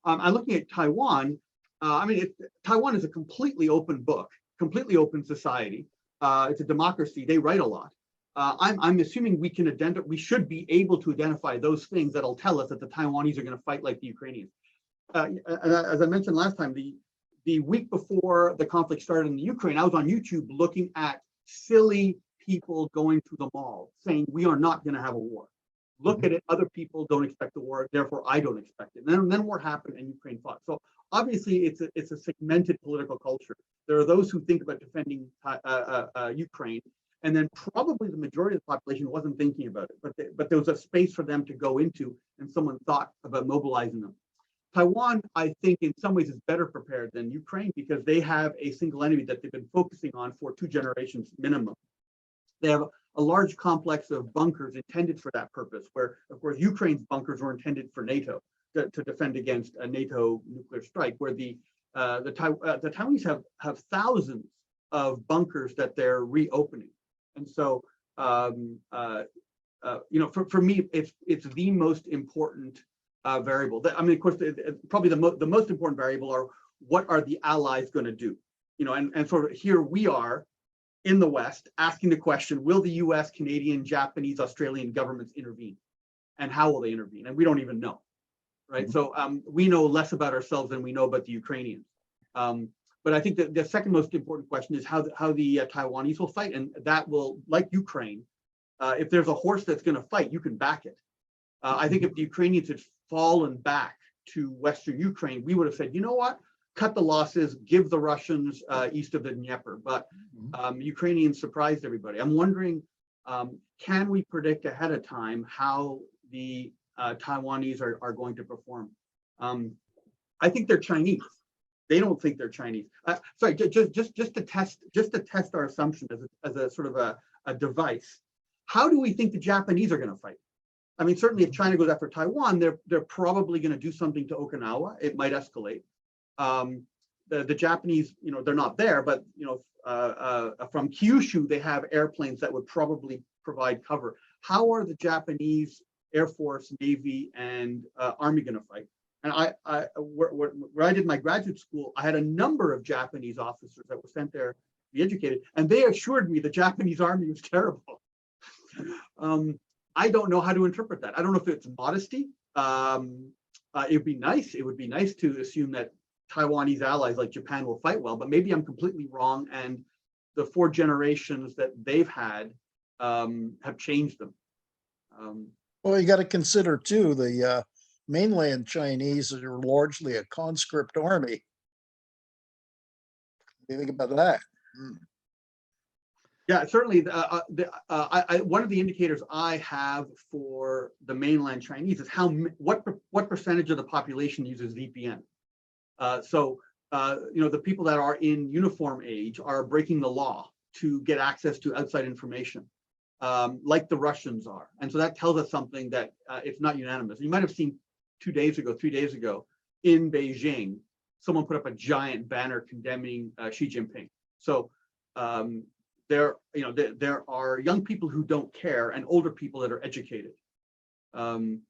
I'm looking at Taiwan. Taiwan is a completely open book, completely open society. It's a democracy. They write a lot. I'm assuming we should be able to identify those things that'll tell us that the Taiwanese are going to fight like the Ukrainians. And as I mentioned last time, the week before the conflict started in the Ukraine, I was on YouTube looking at silly people going to the mall saying, we are not going to have a war. Look at it. Other people don't expect the war. Therefore, I don't expect it. And then war happened and Ukraine fought. So obviously, it's a segmented political culture. There are those who think about defending Ukraine, and then probably the majority of the population wasn't thinking about it. But there was a space for them to go into, and someone thought about mobilizing them. Taiwan, I think, in some ways is better prepared than Ukraine because they have a single enemy that they've been focusing on for 2 generations minimum. They have a large complex of bunkers intended for that purpose, where, of course, Ukraine's bunkers were intended for NATO to defend against a NATO nuclear strike, where the Taiwanese have thousands of bunkers that they're reopening. And so, for me, it's the most important variable. Of course, probably the most important variable are what are the allies going to do? And sort of here we are in the West asking the question, will the US, Canadian, Japanese, Australian governments intervene? And how will they intervene? And we don't even know, right? Mm-hmm. So we know less about ourselves than we know about the Ukrainians. But I think that the second most important question is how the Taiwanese will fight. And that will, like Ukraine, if there's a horse that's going to fight, you can back it. I think if the Ukrainians had fallen back to Western Ukraine, we would have said, you know what, cut the losses, give the Russians east of the Dnieper. But Ukrainians surprised everybody. I'm wondering, can we predict ahead of time how the Taiwanese are going to perform? I think they're Chinese. They don't think they're Chinese. Sorry, just to test our assumption as a sort of a device. How do we think the Japanese are going to fight? I mean, certainly if China goes after Taiwan, they're probably going to do something to Okinawa. It might escalate. The Japanese, they're not there, but from Kyushu, they have airplanes that would probably provide cover. How are the Japanese Air Force, Navy, and Army going to fight? And where I did my graduate school, I had a number of Japanese officers that were sent there to be educated, and they assured me the Japanese Army was terrible. I don't know how to interpret that. I don't know if it's modesty. It would be nice. It would be nice to assume that Taiwanese allies like Japan will fight well, but maybe I'm completely wrong, and the 4 generations that they've had have changed them. Well, you got to consider too, the mainland Chinese are largely a conscript army. What do you think about that? Yeah, certainly. One of the indicators I have for the mainland Chinese is what percentage of the population uses VPN. The people that are in uniform age are breaking the law to get access to outside information, like the Russians are. And so that tells us something that it's not unanimous. You might have seen 3 days ago, in Beijing, someone put up a giant banner condemning Xi Jinping. So there are young people who don't care and older people that are educated. I've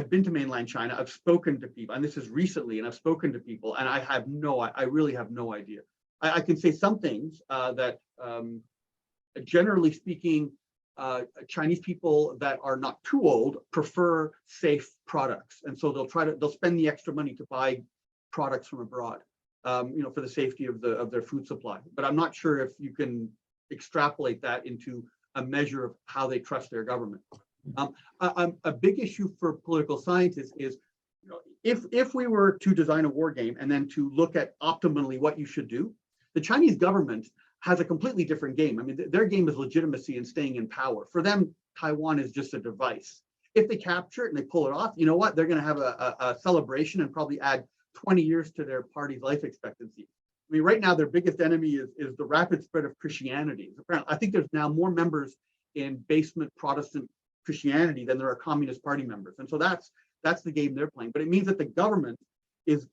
been to mainland China. I've spoken to people, and this is recently, and I've spoken to people, and I really have no idea. I can say some things that generally speaking, Chinese people that are not too old prefer safe products, and so they'll spend the extra money to buy products from abroad, for the safety of their food supply. But I'm not sure if you can extrapolate that into a measure of how they trust their government. A big issue for political scientists is, if we were to design a war game and then to look at optimally what you should do, the Chinese government has a completely different game. I mean, their game is legitimacy and staying in power. For them, Taiwan is just a device. If they capture it and they pull it off, you know what? They're going to have a celebration and probably add 20 years to their party's life expectancy. I mean, right now, their biggest enemy is the rapid spread of Christianity. Apparently, I think there's now more members in basement Protestant Christianity than there are Communist Party members. And so that's the game they're playing. But it means that the government is,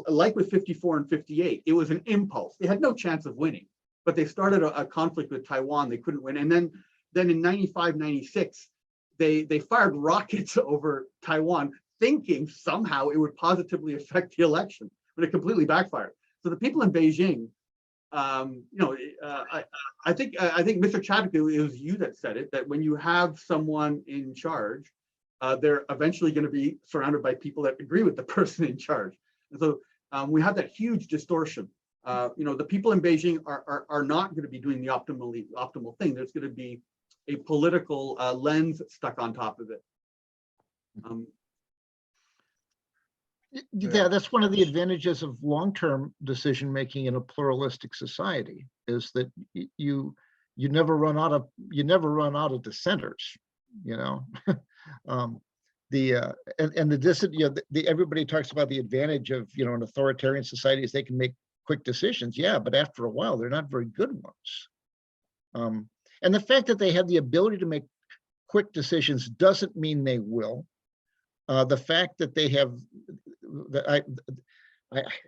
like with 54 and 58, it was an impulse. They had no chance of winning, but they started a conflict with Taiwan. They couldn't win. And then in 95, 96, they fired rockets over Taiwan, thinking somehow it would positively affect the election, but it completely backfired. So the people in Beijing, I think Mr. Chadwick, it was you that said it, that when you have someone in charge, they're eventually going to be surrounded by people that agree with the person in charge. And so we have that huge distortion. The people in Beijing are not going to be doing the optimal thing. There's going to be a political lens stuck on top of it. Yeah, that's one of the advantages of long-term decision-making in a pluralistic society, is that you never run out of dissenters, everybody talks about the advantage of, an authoritarian society is they can make quick decisions. Yeah, but after a while, they're not very good ones. And the fact that they have the ability to make quick decisions doesn't mean they will. The fact that they have, I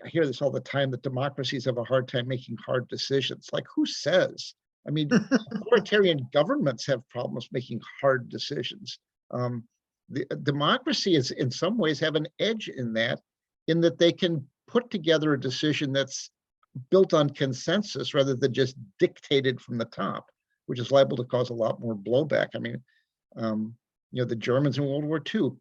hear this all the time, that democracies have a hard time making hard decisions. Like, who says? I mean, authoritarian governments have problems making hard decisions. The democracy is, in some ways, have an edge in that they can put together a decision that's built on consensus rather than just dictated from the top, which is liable to cause a lot more blowback. I mean, the Germans in World War II,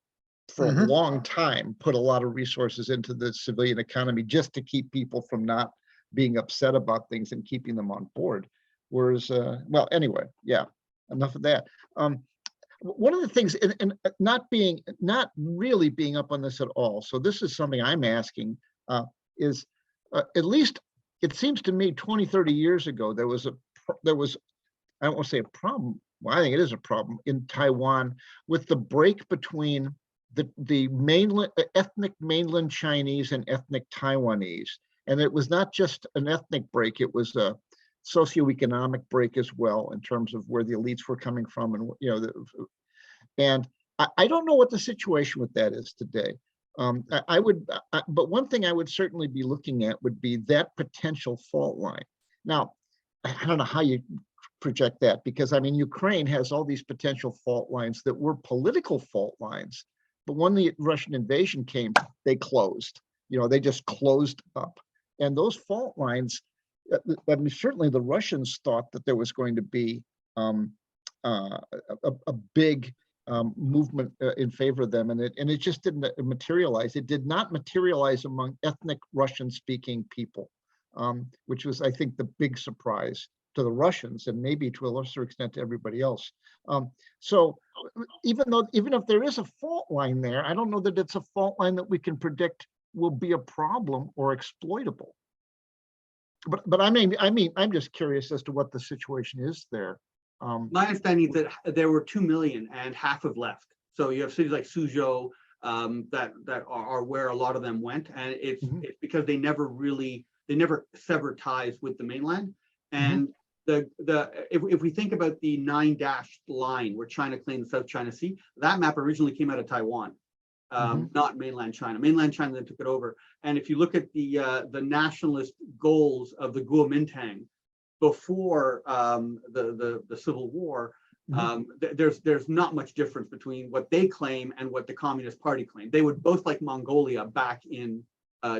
for a long time, put a lot of resources into the civilian economy just to keep people from not being upset about things and keeping them on board. Whereas, well, anyway, yeah, enough of that. One of the things, and not really being up on this at all, so this is something I'm asking, is at least it seems to me 20, 30 years ago, there was, I don't want to say a problem, well, I think it is a problem in Taiwan with the break between the mainland, ethnic mainland Chinese and ethnic Taiwanese. And it was not just an ethnic break, it was a socioeconomic break as well, in terms of where the elites were coming from. And I don't know what the situation with that is today. But one thing I would certainly be looking at would be that potential fault line. Now, I don't know how you project that, because I mean, Ukraine has all these potential fault lines that were political fault lines, but when the Russian invasion came, they closed. They just closed up, and those fault lines. I mean, certainly the Russians thought that there was going to be a big movement in favor of them, and it just didn't materialize. It did not materialize among ethnic Russian-speaking people, which was, I think, the big surprise to the Russians, and maybe to a lesser extent to everybody else. So even if there is a fault line there, I don't know that it's a fault line that we can predict will be a problem or exploitable. But I'm just curious as to what the situation is there. My understanding is that there were 2 million and half have left. So you have cities like Suzhou that are where a lot of them went, and it's because they never severed ties with the mainland. And if we think about the 9-dashed line where China claimed the South China Sea, that map originally came out of Taiwan, not mainland China. Mainland China then took it over. And if you look at the nationalist goals of the Kuomintang before the Civil War, there's not much difference between what they claim and what the Communist Party claimed. They would both like Mongolia back in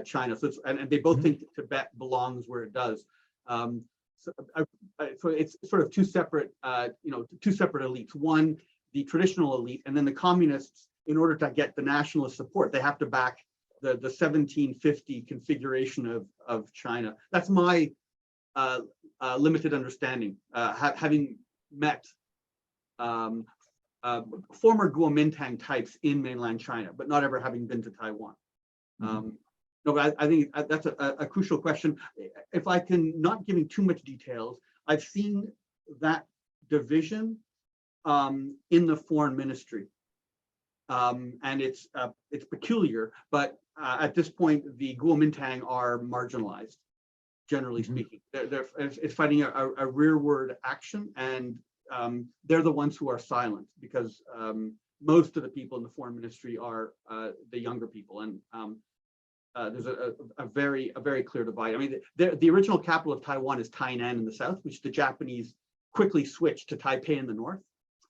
China. So and they both think that Tibet belongs where it does. So it's sort of two separate elites. One, the traditional elite, and then the communists. In order to get the nationalist support, they have to back the 1750 configuration of China. That's my limited understanding, having met former Kuomintang types in mainland China, but not ever having been to Taiwan. No, but I think that's a crucial question. If I can, not giving too much details, I've seen that division in the foreign ministry, and it's peculiar. But at this point, the Kuomintang are marginalized, generally speaking. It's fighting a rearward action, and they're the ones who are silent because most of the people in the foreign ministry are the younger people, and there's a very clear divide. I mean, the original capital of Taiwan is Tainan in the south, which the Japanese quickly switched to Taipei in the north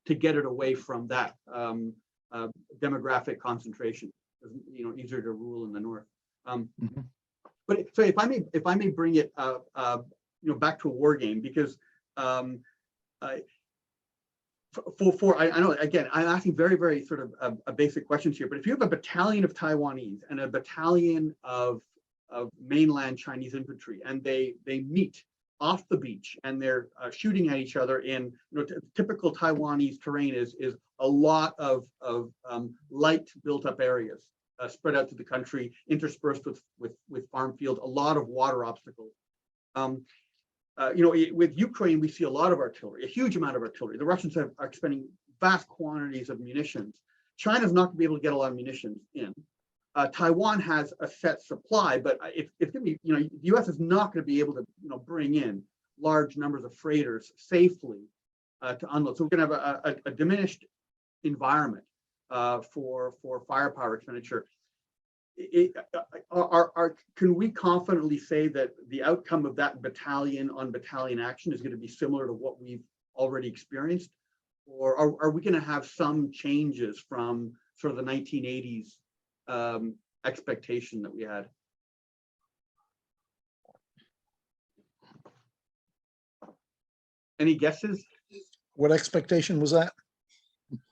to get it away from that demographic concentration. Easier to rule in the north. But so if I may bring it back to a war game, because I know, again, I'm asking very sort of a basic questions here, but if you have a battalion of Taiwanese and a battalion of mainland Chinese infantry, and they meet off the beach and they're shooting at each other in typical Taiwanese terrain is a lot of light built up areas spread out to the country, interspersed with farm fields, a lot of water obstacles. With Ukraine, we see a lot of artillery, a huge amount of artillery. The Russians are expending vast quantities of munitions. China's not going to be able to get a lot of munitions in. Taiwan has a set supply, but it's going to be, the U.S. is not going to be able to, bring in large numbers of freighters safely to unload. So we're going to have a diminished environment for firepower expenditure. Can we confidently say that the outcome of that battalion on battalion action is going to be similar to what we've already experienced, or are we going to have some changes from sort of the 1980s expectation that we had? Any guesses? What expectation was that?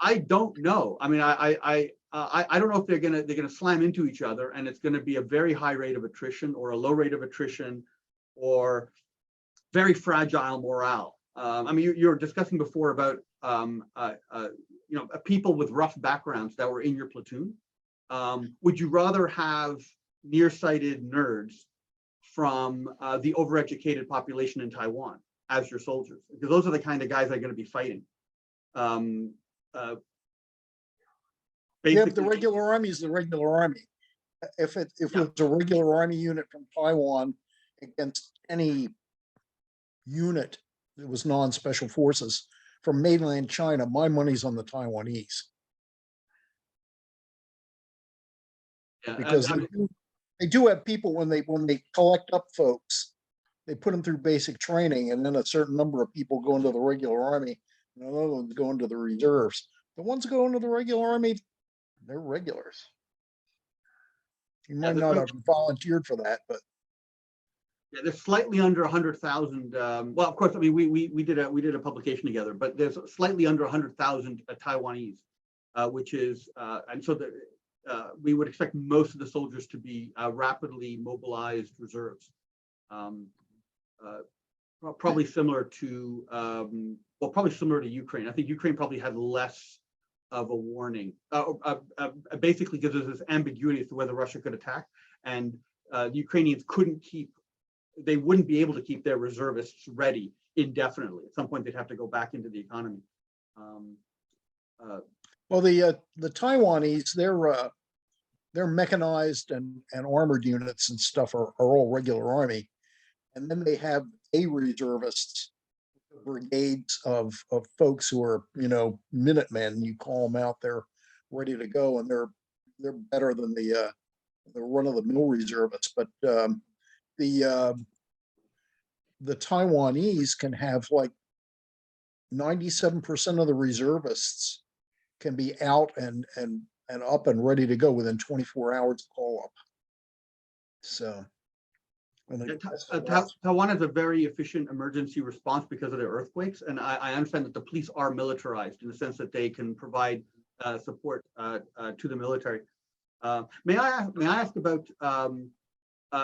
I don't know. I mean, I don't know if they're gonna slam into each other and it's gonna be a very high rate of attrition or a low rate of attrition or very fragile morale. I mean, you were discussing before about people with rough backgrounds that were in your platoon. Would you rather have nearsighted nerds from the overeducated population in Taiwan as your soldiers? Because those are the kind of guys that are going to be fighting. Yeah, the regular army is the regular army. If it's a regular army unit from Taiwan against any unit that was non-special forces from mainland China, my money's on the Taiwanese. Yeah, because they do have people when they collect up folks, they put them through basic training, and then a certain number of people go into the regular army, and another ones go into the reserves. The ones going to the regular army, they're regulars. You might not have volunteered for that, but Yeah, there's slightly under 100,000. Well, of course, I mean, we did a publication together, but there's slightly under 100,000 Taiwanese, which is, and so we would expect most of the soldiers to be rapidly mobilized reserves. Probably similar to, well, probably similar to Ukraine. I think Ukraine probably had less of a warning. Basically, because there's this ambiguity as to whether Russia could attack, and the Ukrainians they wouldn't be able to keep their reservists ready indefinitely. At some point, they'd have to go back into the economy. well, the Taiwanese, their mechanized and armored units and stuff are all regular army, and then they have reservists, brigades of folks who are, you know, Minutemen. You call them out, they're ready to go, and they're better than the run-of-the-mill reservists. But the Taiwanese can have like 97% of the reservists can be out and up and ready to go within 24 hours of call up. So Taiwan has a very efficient emergency response because of the earthquakes, and I understand that the police are militarized in the sense that they can provide support to the military. May I ask about,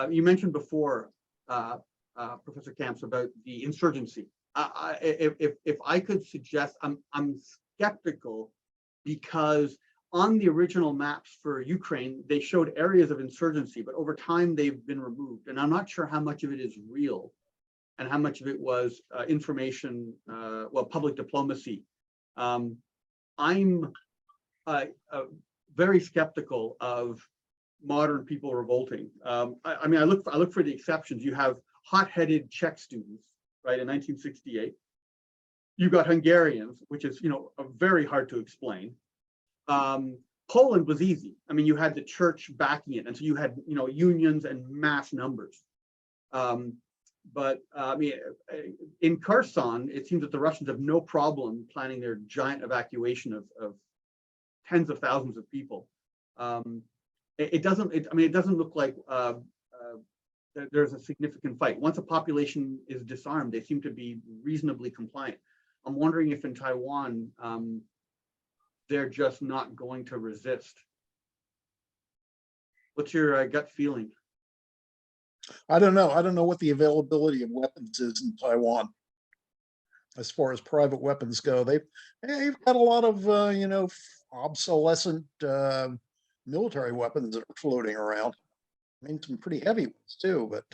you mentioned before, Professor Kamps, about the insurgency. If I could suggest, I'm skeptical, because on the original maps for Ukraine, they showed areas of insurgency, but over time they've been removed. And I'm not sure how much of it is real and how much of it was information, well, public diplomacy. I'm very skeptical of modern people revolting. I mean, I look for the exceptions. You have hot-headed Czech students, right, in 1968. You got Hungarians, which is, you know, very hard to explain. Poland was easy. I mean, you had the church backing it, and so you had, you know, unions and mass numbers. But I mean, in Kherson, it seems that the Russians have no problem planning their giant evacuation of tens of thousands of people. It doesn't look like there's a significant fight. Once a population is disarmed, they seem to be reasonably compliant. I'm wondering if in Taiwan, they're just not going to resist. What's your gut feeling? I don't know. I don't know what the availability of weapons is in Taiwan. As far as private weapons go, they've got a lot of you know, obsolescent military weapons that are floating around. I mean, some pretty heavy ones too. But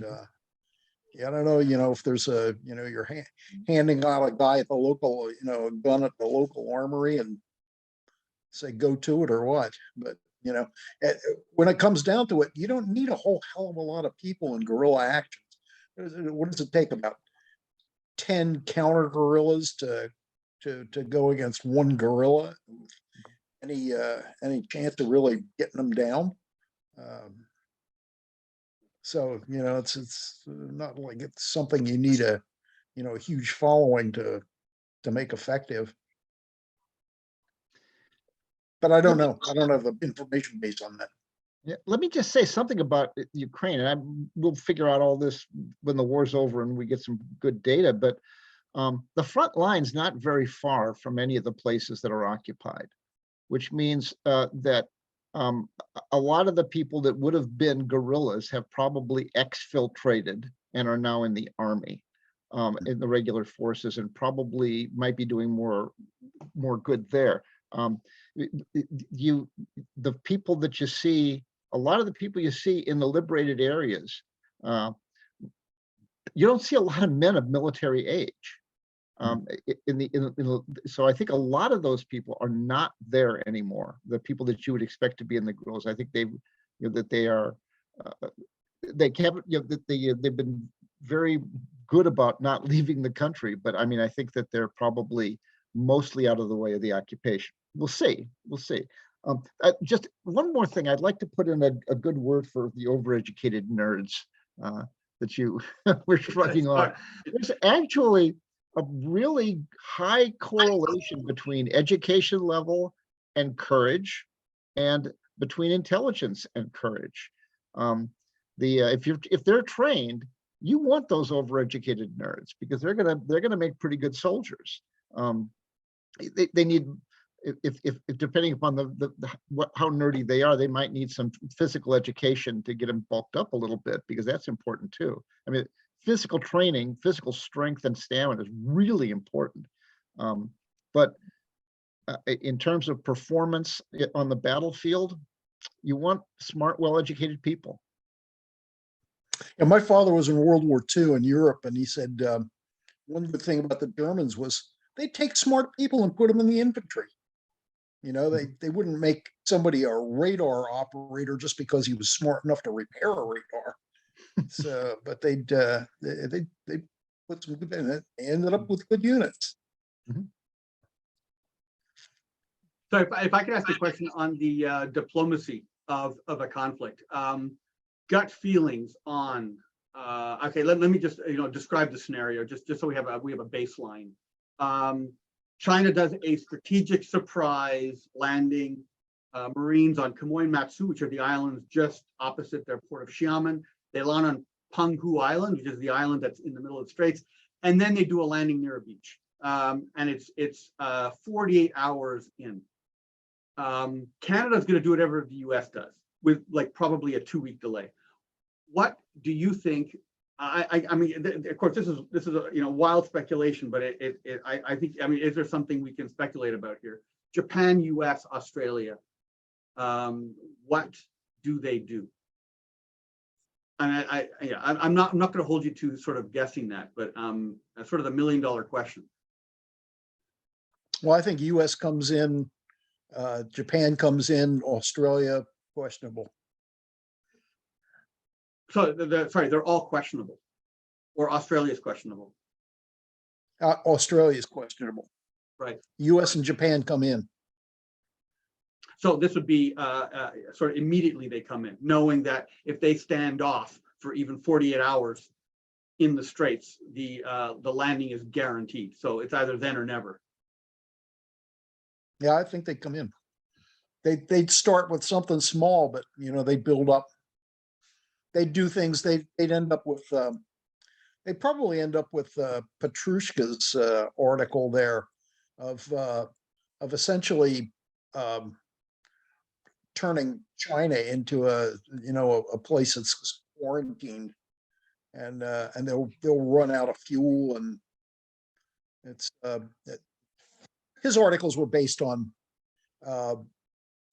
yeah, I don't know. You know, if there's a, you know, you're handing out a guy at the local, you know, a gun at the local armory and say go to it or what. But you know, when it comes down to it, you don't need a whole hell of a lot of people in guerrilla actions. What does it take? About 10 counter guerrillas to go against one guerrilla? Any chance of really getting them down? So you know, it's not like it's something you need a, you know, a huge following to make effective. But I don't know. I don't have the information base on that. Yeah, let me just say something about Ukraine, and we'll figure out all this when the war's over and we get some good data. But the front line's not very far from any of the places that are occupied, which means that a lot of the people that would have been guerrillas have probably exfiltrated and are now in the army, in the regular forces, and probably might be doing more good there. The people that you see, a lot of the people you see in the liberated areas, you don't see a lot of men of military age. So I think a lot of those people are not there anymore. The people that you would expect to be in the guerrillas, I think they've been very good about not leaving the country. But I mean, I think that they're probably mostly out of the way of the occupation. We'll see. Just one more thing, I'd like to put in a good word for the overeducated nerds. that you were shrugging off. There's actually a really high correlation between education level and courage, and between intelligence and courage. If they're trained, you want those overeducated nerds because they're gonna make pretty good soldiers. They need, if depending upon how nerdy they are, they might need some physical education to get them bulked up a little bit, because that's important too. I mean, physical training, physical strength and stamina is really important. But in terms of performance on the battlefield, you want smart, well-educated people. And my father was in World War II in Europe, and he said one good thing about the Germans was they take smart people and put them in the infantry. You know, they wouldn't make somebody a radar operator just because he was smart enough to repair a radar. So, but they put some good, and they ended up with good units. So if I could ask a question on the diplomacy of a conflict, gut feelings on, okay, let me just, describe the scenario just so we have a baseline. China does a strategic surprise landing, Marines on Quemoy Matsu, which are the islands just opposite their port of Xiamen. They land on Penghu Island, which is the island that's in the middle of the straits, and then they do a landing near a beach. And it's 48 hours in. Canada's going to do whatever the US does with like probably a 2-week delay. What do you think? I mean, of course, this is a wild speculation, but I think, I mean, is there something we can speculate about here? Japan, US, Australia. What do they do? And I'm not going to hold you to sort of guessing that, but that's sort of the $1 million question. Well, I think US comes in, Japan comes in, Australia, questionable. So they're all questionable, or Australia is questionable. Australia is questionable. Right. US and Japan come in. So this would be sort of immediately they come in, knowing that if they stand off for even 48 hours in the straits, the landing is guaranteed. So it's either then or never. Yeah, I think they come in. They'd start with something small, but they'd build up. They'd do things. They'd end up with. They probably end up with Petrushka's article there of essentially turning China into a place that's quarantined, and they'll run out of fuel, and it's his articles were based on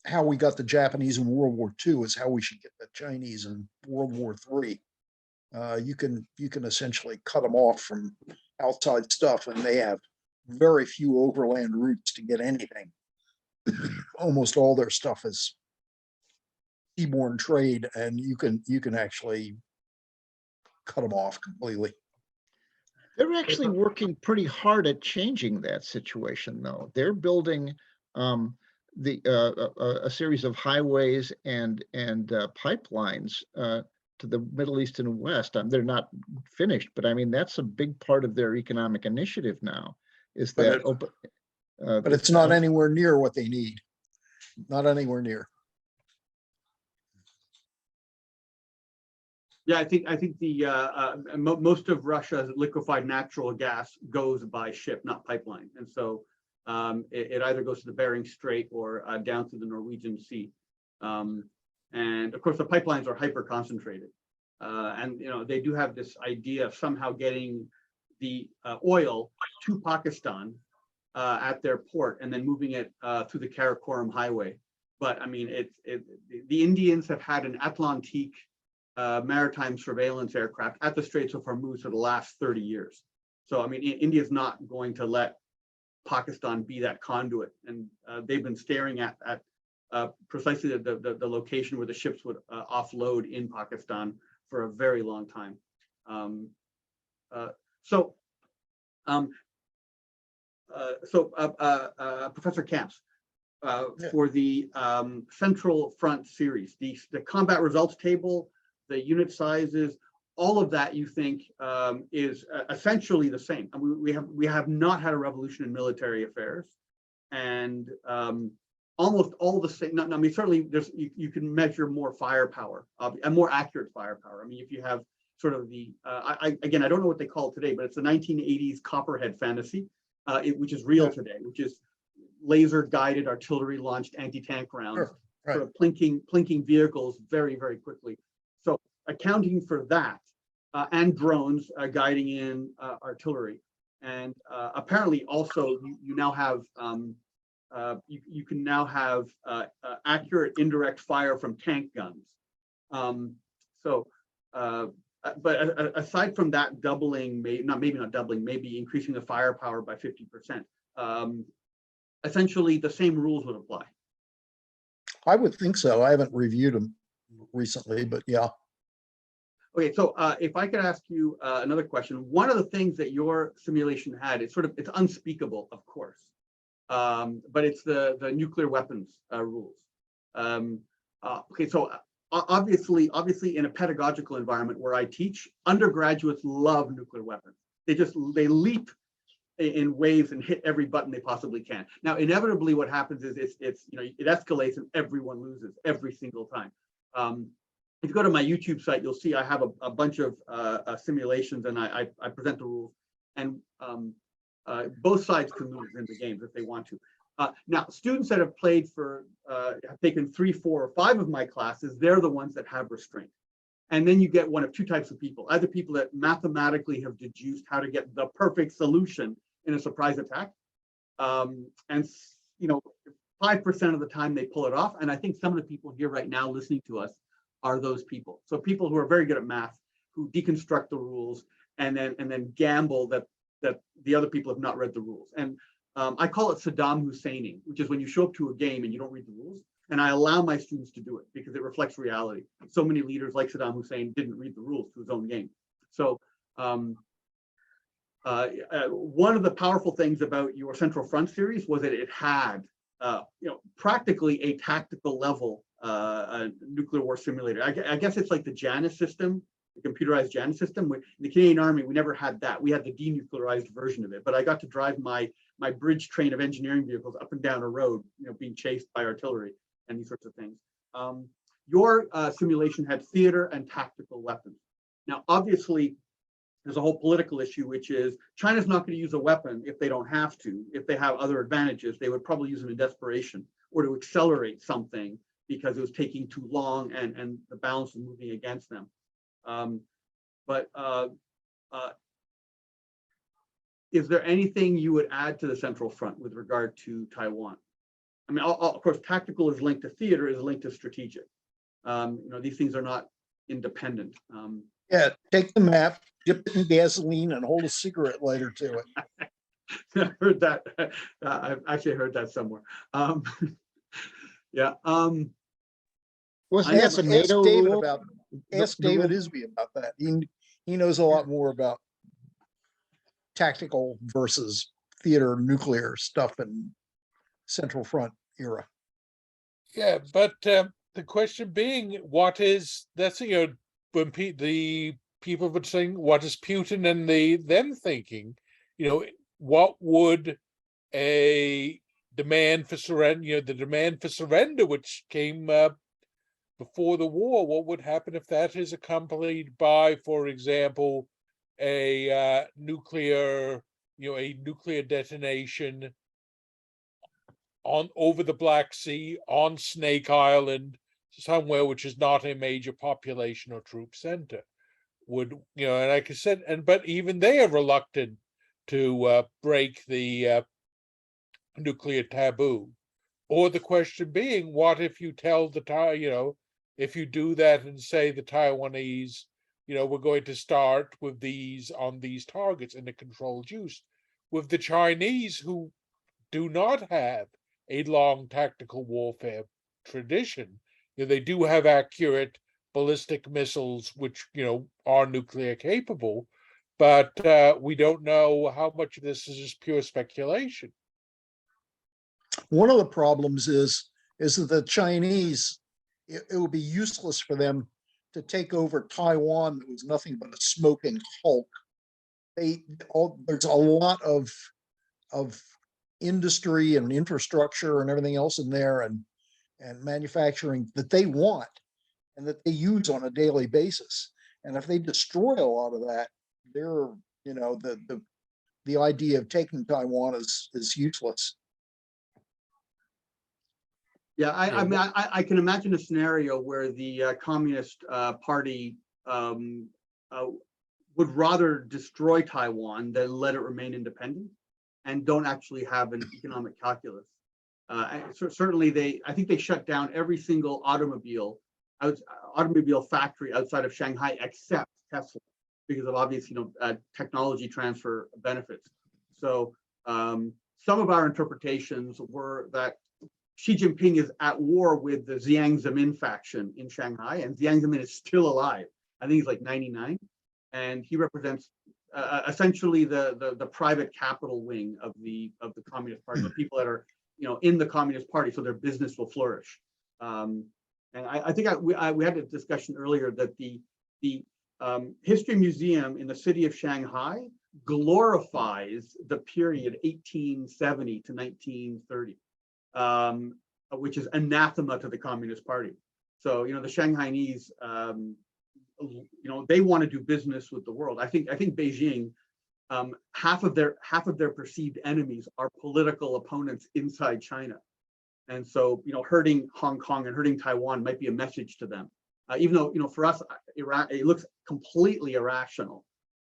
how we got the Japanese in World War II is how we should get the Chinese in World War III. You can essentially cut them off from outside stuff, and they have very few overland routes to get anything. Almost all their stuff is seaborne trade, and you can actually cut them off completely. They're actually working pretty hard at changing that situation, though. They're building a series of highways and pipelines to the Middle East and West. They're not finished, but I mean that's a big part of their economic initiative now. Is that but it's not anywhere near what they need. Not anywhere near. Yeah, I think the most of Russia's liquefied natural gas goes by ship, not pipeline, and so it either goes to the Bering Strait or down through the Norwegian Sea. And of course, the pipelines are hyper concentrated, and they do have this idea of somehow getting the oil to Pakistan at their port and then moving it through the Karakoram Highway. But I mean, the Indians have had an Atlantique maritime surveillance aircraft at the Straits of Hormuz for the last 30 years. So I mean, India's not going to let Pakistan be that conduit, and they've been staring at precisely the location where the ships would offload in Pakistan for a very long time. Professor Kamps, for the Central Front series, the combat results table, the unit sizes, all of that you think is essentially the same. And we have not had a revolution in military affairs, and almost all the same. I mean, certainly you can measure more firepower and more accurate firepower. I mean, if you have sort of the again, I don't know what they call it today, but it's the 1980s Copperhead fantasy, which is real today, which is laser guided artillery launched anti-tank rounds, Right. sort of plinking vehicles very, very quickly. So accounting for that and drones guiding in artillery, and apparently also you now have you can now have accurate indirect fire from tank guns. But aside from that doubling, maybe not doubling, maybe increasing the firepower by 50%, essentially the same rules would apply. I would think so. I haven't reviewed them recently, but yeah. Okay, so if I could ask you another question, one of the things that your simulation had, it's unspeakable, of course, but it's the nuclear weapons rules. Okay, so obviously in a pedagogical environment where I teach, undergraduates love nuclear weapons. They leap in waves and hit every button they possibly can. Now, inevitably, what happens is it escalates and everyone loses every single time. If you go to my YouTube site, you'll see I have a bunch of simulations, and I present the rules, and both sides can lose in the games if they want to. Now, students that have played have taken 3, 4, or 5 of my classes, they're the ones that have restraint. And then you get one of two types of people, either people that mathematically have deduced how to get the perfect solution in a surprise attack. And 5% of the time they pull it off. And I think some of the people here right now listening to us are those people. So people who are very good at math, who deconstruct the rules and then gamble that the other people have not read the rules. And I call it Saddam Husseining, which is when you show up to a game and you don't read the rules. And I allow my students to do it because it reflects reality. So many leaders like Saddam Hussein didn't read the rules to his own game. So one of the powerful things about your Central Front series was that it had practically a tactical level nuclear war simulator. I guess it's like the Janus system, the computerized Janus system. In the Canadian Army, we never had that. We had the denuclearized version of it. But I got to drive my bridge train of engineering vehicles up and down a road, being chased by artillery and these sorts of things. Your simulation had theater and tactical weapons. Now, obviously, there's a whole political issue, which is China's not going to use a weapon if they don't have to. If they have other advantages, they would probably use them in desperation or to accelerate something because it was taking too long and the balance was moving against them. Is there anything you would add to the Central Front with regard to Taiwan? I mean, of course, tactical is linked to theater, is linked to strategic. These things are not independent. Yeah, take the map, dip it in gasoline, and hold a cigarette lighter to it. I heard that. I've actually heard that somewhere. Yeah. Wasn't that the NATO rule? Ask David Isby about that. He knows a lot more about tactical versus theater nuclear stuff in Central Front era. Yeah, but the question being, what is that's when the people would saying, what is Putin and them thinking? What would a demand for surrender? The demand for surrender, which came before the war, what would happen if that is accompanied by, for example, a nuclear detonation over the Black Sea, on Snake Island, somewhere which is not a major population or troop center? And like I said, but even they are reluctant to break the nuclear taboo. Or the question being, what if you tell if you do that and say the Taiwanese, we're going to start with on these targets in a controlled use, with the Chinese, who do not have a long tactical warfare tradition. They do have accurate ballistic missiles, which are nuclear capable, but we don't know how much of this is just pure speculation. One of the problems is that the Chinese, it would be useless for them to take over Taiwan that was nothing but a smoking hulk. There's a lot of industry and infrastructure and everything else in there, and manufacturing that they want and that they use on a daily basis. And if they destroy a lot of that, they're, you know, the idea of taking Taiwan is useless. Yeah, I mean, I can imagine a scenario where the Communist Party would rather destroy Taiwan than let it remain independent, and don't actually have an economic calculus. Certainly, I think they shut down every single automobile factory outside of Shanghai except Tesla, because of obvious, technology transfer benefits. So some of our interpretations were that Xi Jinping is at war with the Jiang Zemin faction in Shanghai, and Jiang Zemin is still alive. I think he's like 99, and he represents essentially the private capital wing of the Communist Party, the people that are in the Communist Party, so their business will flourish. And I think we had a discussion earlier that the History Museum in the city of Shanghai glorifies the period 1870 to 1930. Which is anathema to the Communist Party. So, the Shanghainese, they want to do business with the world. I think Beijing, half of their perceived enemies are political opponents inside China. And so, hurting Hong Kong and hurting Taiwan might be a message to them. Even though, for us, it looks completely irrational,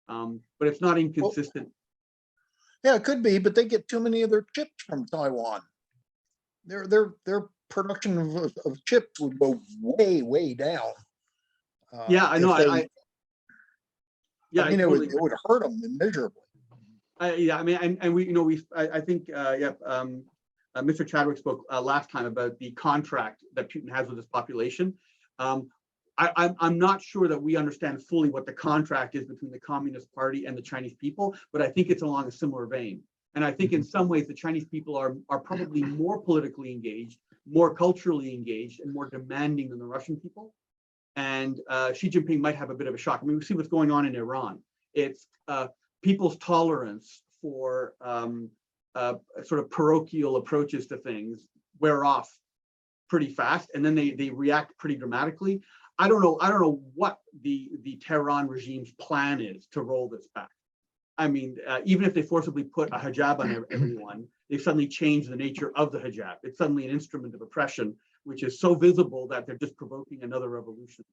but it's not inconsistent. Yeah, it could be, but they get too many of their chips from Taiwan. Their production of chips would go way down. Yeah, I know. It would hurt them immeasurably. Yeah, I mean, and we I think Mr. Chadwick spoke last time about the contract that Putin has with his population. I'm not sure that we understand fully what the contract is between the Communist Party and the Chinese people, but I think it's along a similar vein. And I think in some ways the Chinese people are probably more politically engaged, more culturally engaged, and more demanding than the Russian people. And Xi Jinping might have a bit of a shock. I mean, we see what's going on in Iran. It's people's tolerance for sort of parochial approaches to things wear off pretty fast, and then they react pretty dramatically. I don't know what the Tehran regime's plan is to roll this back. I mean, even if they forcibly put a hijab on everyone, they've suddenly changed the nature of the hijab. It's suddenly an instrument of oppression, which is so visible that they're just provoking another revolution.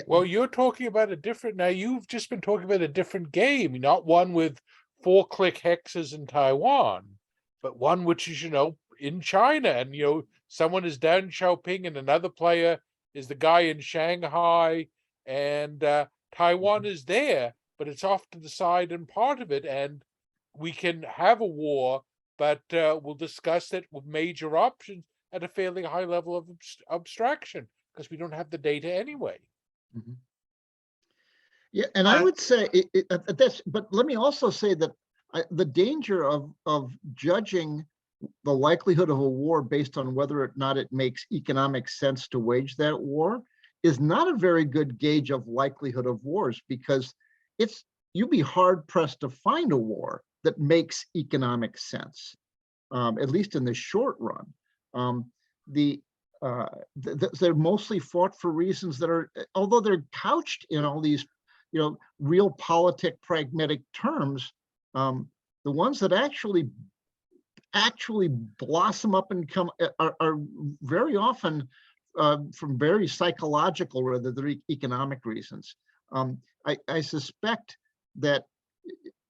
Well, you're talking about you've just been talking about a different game, not one with 4-click hexes in Taiwan, but one which is, in China, and, someone is Deng Xiaoping and another player is the guy in Shanghai, and Taiwan is there, but it's off to the side and part of it, and we can have a war, but we'll discuss it with major options at a fairly high level of abstraction, because we don't have the data anyway. Mm-hmm. Yeah, and I would say this, but let me also say that the danger of judging the likelihood of a war based on whether or not it makes economic sense to wage that war is not a very good gauge of likelihood of wars, because you'd be hard pressed to find a war that makes economic sense, at least in the short run. They're mostly fought for reasons that are, although they're couched in all these, realpolitik pragmatic terms, the ones that actually blossom up and come are very often from very psychological rather than economic reasons. I suspect that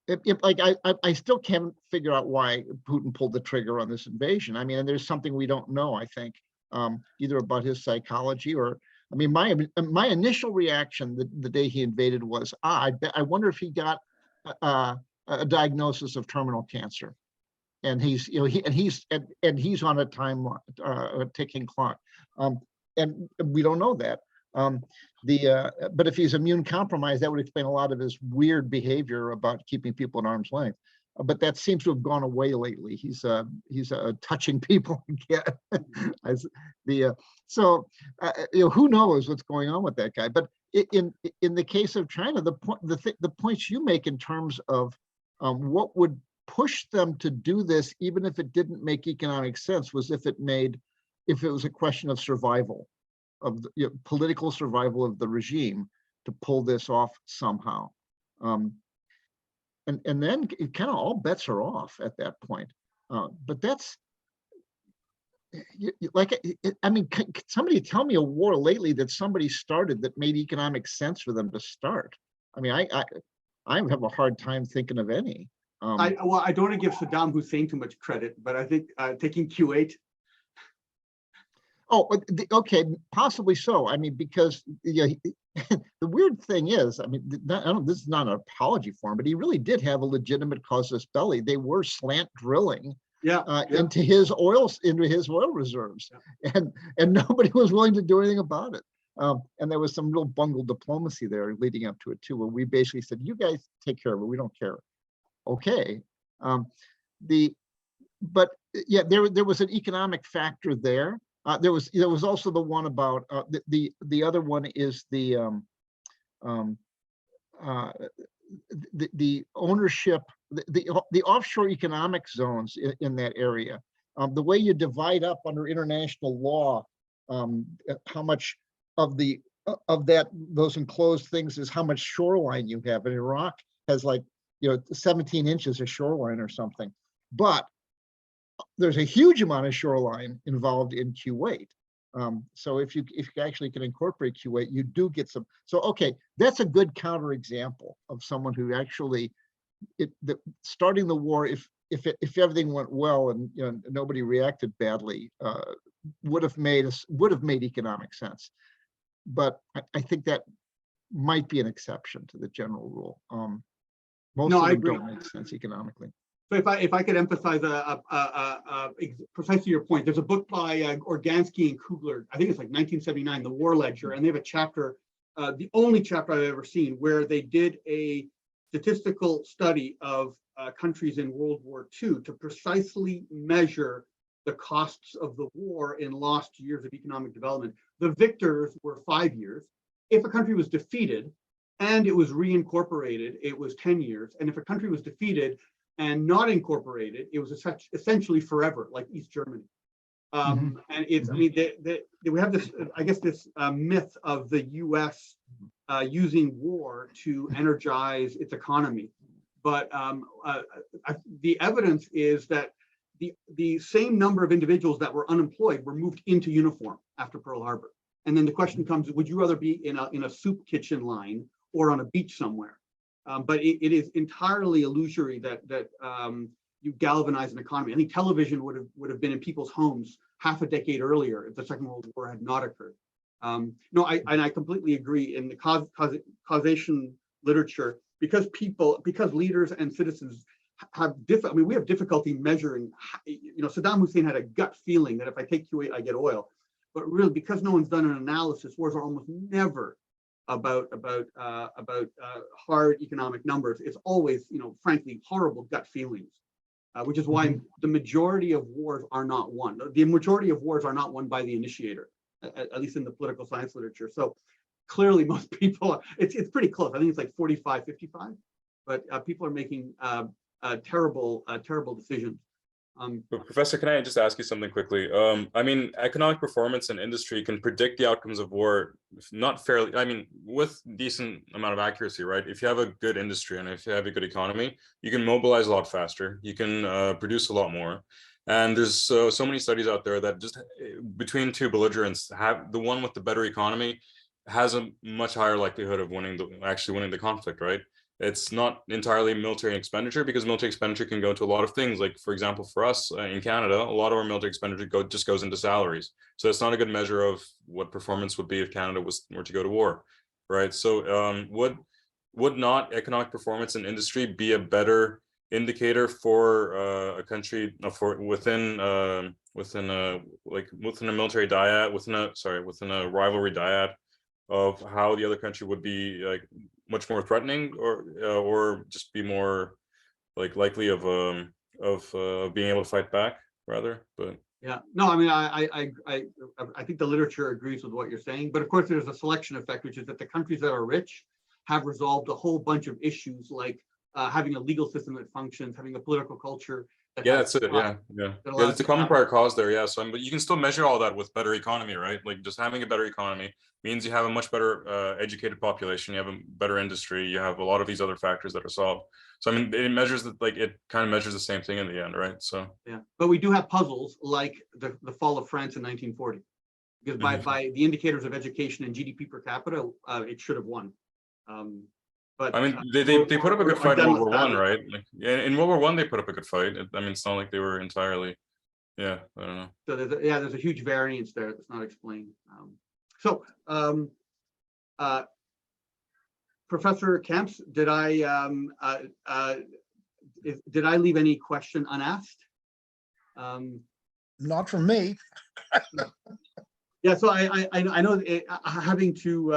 I still can't figure out why Putin pulled the trigger on this invasion. I mean, and there's something we don't know, I think, either about his psychology or, I mean, my initial reaction the day he invaded was, I wonder if he got a diagnosis of terminal cancer, and he's on a time a ticking clock, and we don't know that. But if he's immune compromised, that would explain a lot of his weird behavior about keeping people at arm's length. but that seems to have gone away lately. He's touching people again. As the who knows what's going on with that guy? But in the case of China, the points you make in terms of what would push them to do this, even if it didn't make economic sense, was if it was a question of survival, of the political survival of the regime to pull this off somehow. And then kind of all bets are off at that point. But that's I mean, can somebody tell me a war lately that somebody started that made economic sense for them to start? I mean, I have a hard time thinking of any. I don't want to give Saddam Hussein too much credit, but I think taking Kuwait. Oh, okay, possibly so. I mean, because the weird thing is, I mean, this is not an apology for him, but he really did have a legitimate casus belli. They were slant drilling into his oil reserves, and nobody was willing to do anything about it. And there was some real bungled diplomacy there leading up to it too, where we basically said, "You guys take care of it. We don't care." Okay. But yeah, there was an economic factor there. There was also the one about the other one is the ownership, the offshore economic zones in that area. The way you divide up under international law, how much of those enclosed things is how much shoreline you have. And Iraq has 17 inches of shoreline or something, but there's a huge amount of shoreline involved in Kuwait. So if you actually can incorporate Kuwait, you do get some. So okay, that's a good counterexample of someone who actually, starting the war, if everything went well and nobody reacted badly, would have made economic sense. But I think that might be an exception to the general rule. Most of them don't make sense economically. So if I could emphasize precisely your point, there's a book by Organsky and Kugler, I think it's like 1979, The War Ledger, and they have a chapter, the only chapter I've ever seen, where they did a statistical study of countries in World War II to precisely measure the costs of the war in lost years of economic development. The victors were 5 years. If a country was defeated and it was reincorporated, it was 10 years. And if a country was defeated and not incorporated, it was essentially forever, like East Germany. And it's, I mean, we have this, I guess, this myth of the US using war to energize its economy. But the evidence is that the same number of individuals that were unemployed were moved into uniform after Pearl Harbor. And then the question comes, would you rather be in a soup kitchen line or on a beach somewhere? But it is entirely illusory that you galvanize an economy. I think television would have been in people's homes half a decade earlier if the Second World War had not occurred. No, I completely agree. In the causation literature, because leaders and citizens have we have difficulty measuring. Saddam Hussein had a gut feeling that if I take Kuwait, I get oil. But really, because no one's done an analysis, wars are almost never about hard economic numbers. It's always, frankly, horrible gut feelings, which is why the majority of wars are not won. The majority of wars are not won by the initiator, at least in the political science literature. So clearly most people, it's pretty close. I think it's like 45-55, but people are making terrible decisions. But Professor, can I just ask you something quickly? I mean, economic performance and industry can predict the outcomes of war, not fairly, I mean, with decent amount of accuracy, right? If you have a good industry and if you have a good economy, you can mobilize a lot faster, you can produce a lot more. And there's so many studies out there that just between two belligerents, have the one with the better economy has a much higher likelihood of actually winning the conflict, right? It's not entirely military expenditure, because military expenditure can go into a lot of things. Like, for example, for us in Canada, a lot of our military expenditure just goes into salaries. So it's not a good measure of what performance would be if Canada were to go to war, right? So would not economic performance in industry be a better indicator for a country within a military dyad, within a rivalry dyad, of how the other country would be much more threatening, or just be more like likely of being able to fight back rather. But Yeah, no, I mean, I think the literature agrees with what you're saying, but of course there's a selection effect, which is that the countries that are rich have resolved a whole bunch of issues like having a legal system that functions, having a political culture. That yeah, has that's it. Yeah, yeah. that Yeah, allows it's a you to common have- prior cause there. Yeah, so but you can still measure all that with better economy, right? Like just having a better economy means you have a much better educated population, you have a better industry, you have a lot of these other factors that are solved. So I mean, it measures that, like it kind of measures the same thing in the end, right? So Yeah, but we do have puzzles like the fall of France in 1940, because by the indicators of education and GDP per capita, it should have won. But I mean, they put up a good we're fight in done World with War One, that. right? Like, yeah, in World War One they put up a good fight. I mean, it's not like they were entirely, yeah, I don't know. So there's a huge variance there that's not explained. Professor Kamps, did I leave any question unasked? Not from me. Yeah, so I know having to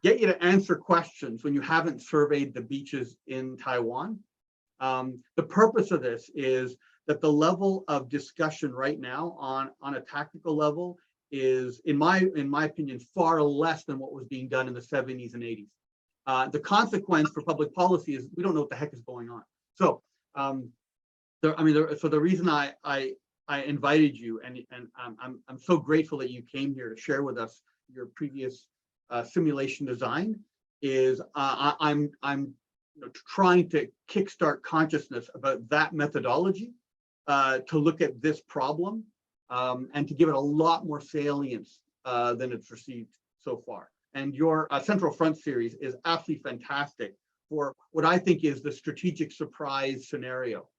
get you to answer questions when you haven't surveyed the beaches in Taiwan. The purpose of this is that the level of discussion right now on a tactical level is, in my opinion, far less than what was being done in the 70s and 80s. The consequence for public policy is we don't know what the heck is going on. So, the reason I invited you, and I'm so grateful that you came here to share with us your previous simulation design, is I'm trying to kickstart consciousness about that methodology to look at this problem and to give it a lot more salience than it's received so far. And your Central Front series is absolutely fantastic for what I think is the strategic surprise scenario,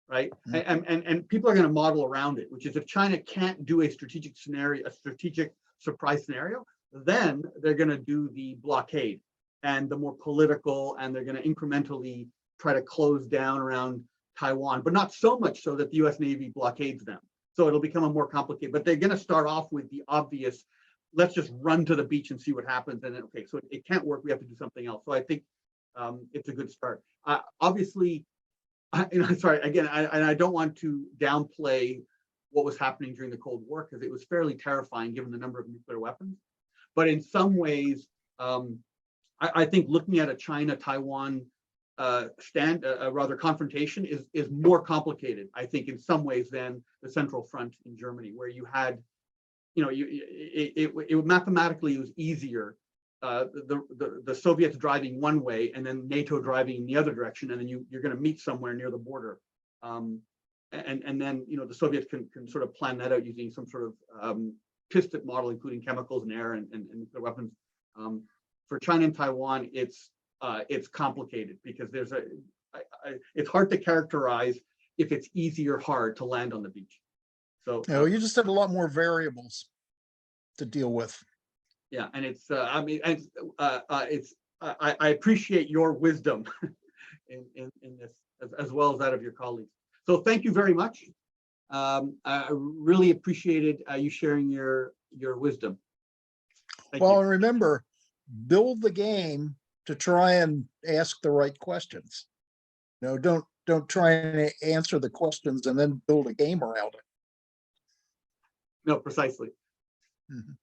right? And people are going to model around it, which is if China can't do a strategic scenario, a strategic surprise scenario, then they're going to do the blockade and the more political, and they're going to incrementally try to close down around Taiwan, but not so much so that the US Navy blockades them. So it'll become a more complicated, but they're going to start off with the obvious, let's just run to the beach and see what happens. And then, okay, so it can't work, we have to do something else. So I think it's a good start. Obviously, sorry, again, I don't want to downplay what was happening during the Cold War, because it was fairly terrifying given the number of nuclear weapons. But in some ways, I think looking at a China-Taiwan rather confrontation is more complicated, I think, in some ways than the Central Front in Germany, where you had, it mathematically was easier. The Soviets driving one way and then NATO driving in the other direction, and then you're going to meet somewhere near the border, and then the Soviets can sort of plan that out using some sort of piston model, including chemicals and air and nuclear weapons. For China and Taiwan, it's complicated because it's hard to characterize if it's easy or hard to land on the beach. So You just have a lot more variables to deal with. Yeah, and it's I appreciate your wisdom in this as well as that of your colleagues. So thank you very much. I really appreciated you sharing your wisdom. Thank you. Well, and remember, build the game to try and ask the right questions. Don't try and answer the questions and then build a game around it. No, precisely. Mhm.